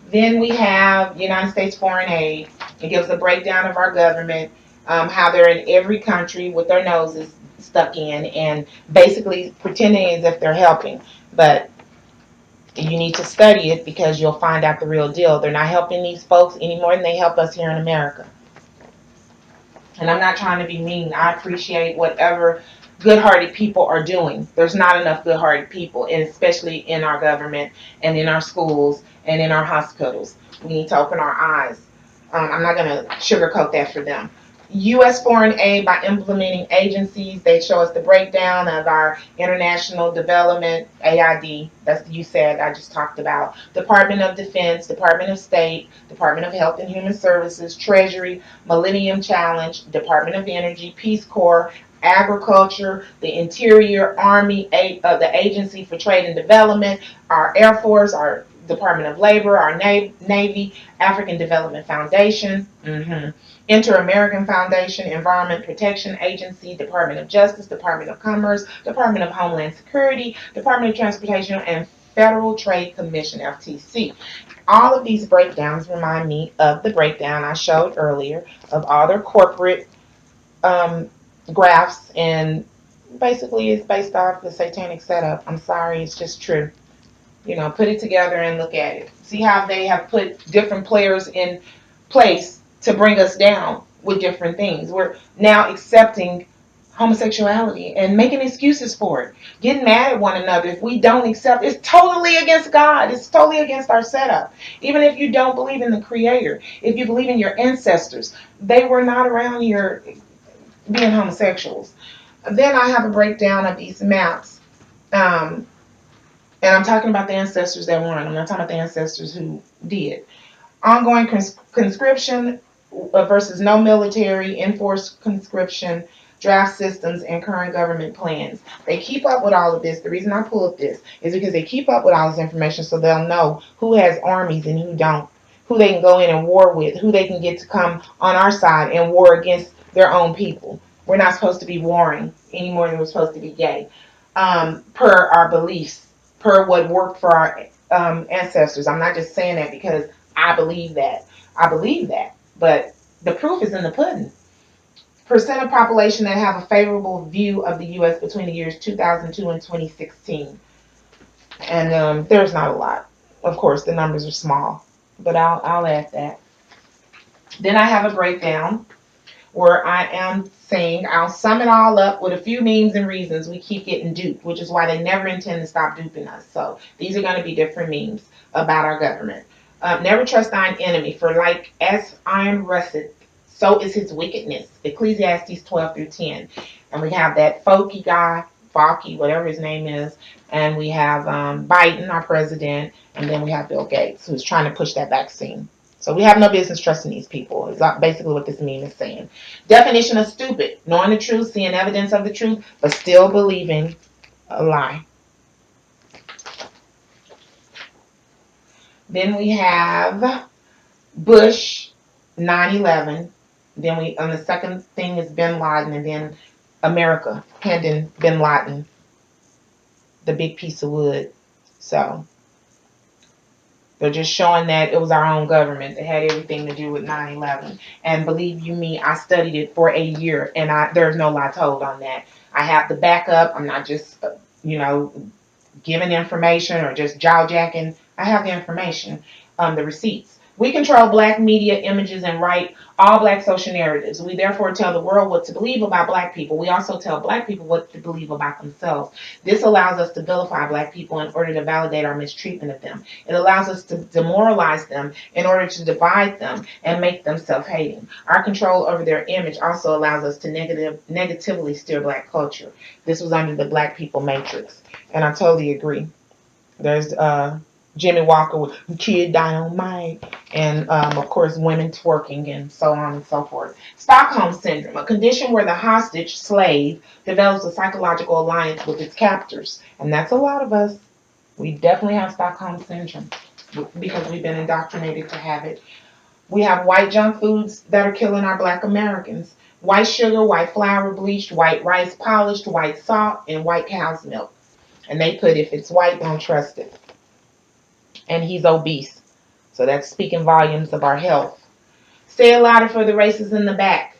Then we have United States foreign aid. It gives a breakdown of our government, how they're in every country with their noses stuck in and basically pretending as if they're helping. But you need to study it because you'll find out the real deal. They're not helping these folks any more than they help us here in America. And I'm not trying to be mean. I appreciate whatever good-hearted people are doing. There's not enough good-hearted people, and especially in our government and in our schools and in our hospitals. We need to open our eyes. I'm not going to sugarcoat that for them. U.S. foreign aid by implementing agencies. They show us the breakdown of our international development, AID, that's the USAID I just talked about, Department of Defense, Department of State, Department of Health and Human Services, Treasury, Millennium Challenge, Department of Energy, Peace Corps, Agriculture, the Interior, Army, the Agency for Trade and Development, our Air Force, our Department of Labor, our Navy, African Development Foundation, Inter-American Foundation, Environment Protection Agency, Department of Justice, Department of Commerce, Department of Homeland Security, Department of Transportation, and Federal Trade Commission, FTC. All of these breakdowns remind me of the breakdown I showed earlier of all their corporate graphs, and basically it's based off the satanic setup. I'm sorry, it's just true. Put it together and look at it. See how they have put different players in place to bring us down with different things. We're now accepting homosexuality and making excuses for it, getting mad at one another if we don't accept. It's totally against God. It's totally against our setup. Even if you don't believe in the Creator, if you believe in your ancestors, they were not around here being homosexuals. Then I have a breakdown of these maps. And I'm talking about the ancestors that weren't. I'm not talking about the ancestors who did. Ongoing conscription versus no military, enforced conscription, draft systems, and current government plans. They keep up with all of this. The reason I pull up this is because they keep up with all this information so they'll know who has armies and who don't, who they can go in and war with, who they can get to come on our side and war against their own people. We're not supposed to be warring any more than we're supposed to be gay, per our beliefs, per what worked for our ancestors. I'm not just saying that because I believe that. I believe that, but the proof is in the pudding. Percent of population that have a favorable view of the U.S. between the years 2002 and 2016. And there's not a lot. Of course, the numbers are small, but I'll add that. Then I have a breakdown where I am saying I'll sum it all up with a few memes and reasons we keep getting duped, which is why they never intend to stop duping us. So these are going to be different memes about our government. Never trust thine enemy, for like as iron rusteth, so is his wickedness. Ecclesiastes 12 through 10. And we have that Fauci guy, Fauci, whatever his name is, and we have Biden, our president, and then we have Bill Gates, who's trying to push that vaccine. So we have no business trusting these people. Is basically what this meme is saying. Definition of stupid: knowing the truth, seeing evidence of the truth, but still believing a lie. Then we have Bush, 9/11. Then we on the second thing is Bin Laden, and then America handing Bin Laden the big piece of wood. So they're just showing that it was our own government that had everything to do with 9/11. And believe you me, I studied it for a year, and there's no lie told on that. I have the backup. I'm not just, giving information or just jaw jacking. I have the information, the receipts. We control black media images and write all black social narratives. We therefore tell the world what to believe about black people. We also tell black people what to believe about themselves. This allows us to vilify black people in order to validate our mistreatment of them. It allows us to demoralize them in order to divide them and make them self-hating. Our control over their image also allows us to negatively steer black culture. This was under the Black People Matrix. And I totally agree. There's Jimmy Walker with Kid Dynamite, and of course women twerking and so on and so forth. Stockholm Syndrome, a condition where the hostage slave develops a psychological alliance with its captors. And that's a lot of us. We definitely have Stockholm Syndrome because we've been indoctrinated to have it. We have white junk foods that are killing our black Americans. White sugar, white flour bleached, white rice polished, white salt, and white cow's milk. And they put, if it's white, don't trust it. And he's obese. So that's speaking volumes of our health. Say it louder for the racists in the back.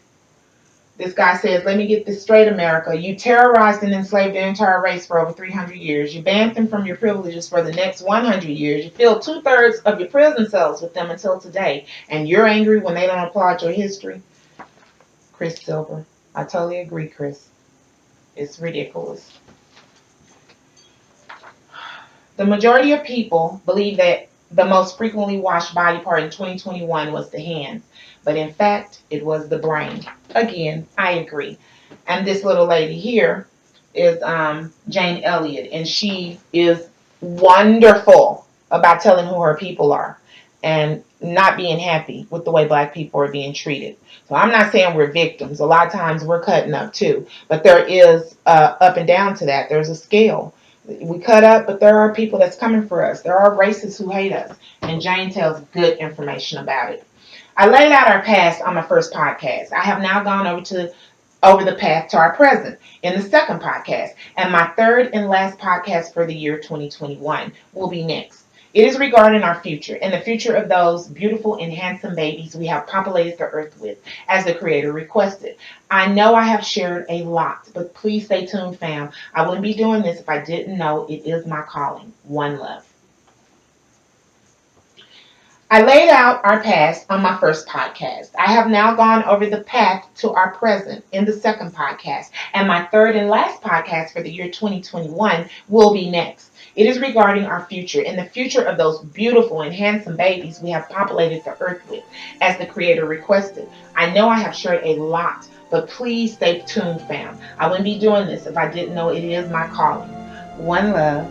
This guy says, let me get this straight, America. You terrorized and enslaved the entire race for over 300 years. You banned them from your privileges for the next 100 years. You filled 2/3 of your prison cells with them until today. And you're angry when they don't applaud your history? Chris Silver. I totally agree, Chris. It's ridiculous. The majority of people believe that the most frequently washed body part in 2021 was the hands, but in fact, it was the brain. Again, I agree. And this little lady here is Jane Elliott, and she is wonderful about telling who her people are and not being happy with the way black people are being treated. So I'm not saying we're victims. A lot of times we're cutting up too, but there is up and down to that. There's a scale. We cut up, but there are people that's coming for us. There are racists who hate us, and Jane tells good information about it. I laid out our past on my first podcast. I have now gone over the path to our present in the second podcast, and my third and last podcast for the year 2021 will be next. It is regarding our future and the future of those beautiful and handsome babies we have populated the earth with, as the Creator requested. I know I have shared a lot, but please stay tuned, fam. I wouldn't be doing this if I didn't know it is my calling. One love. I laid out our past on my first podcast. I have now gone over the path to our present in the second podcast, and my third and last podcast for the year 2021 will be next. It is regarding our future and the future of those beautiful and handsome babies we have populated the earth with, as the Creator requested. I know I have shared a lot, but please stay tuned, fam. I wouldn't be doing this if I didn't know it is my calling. One love.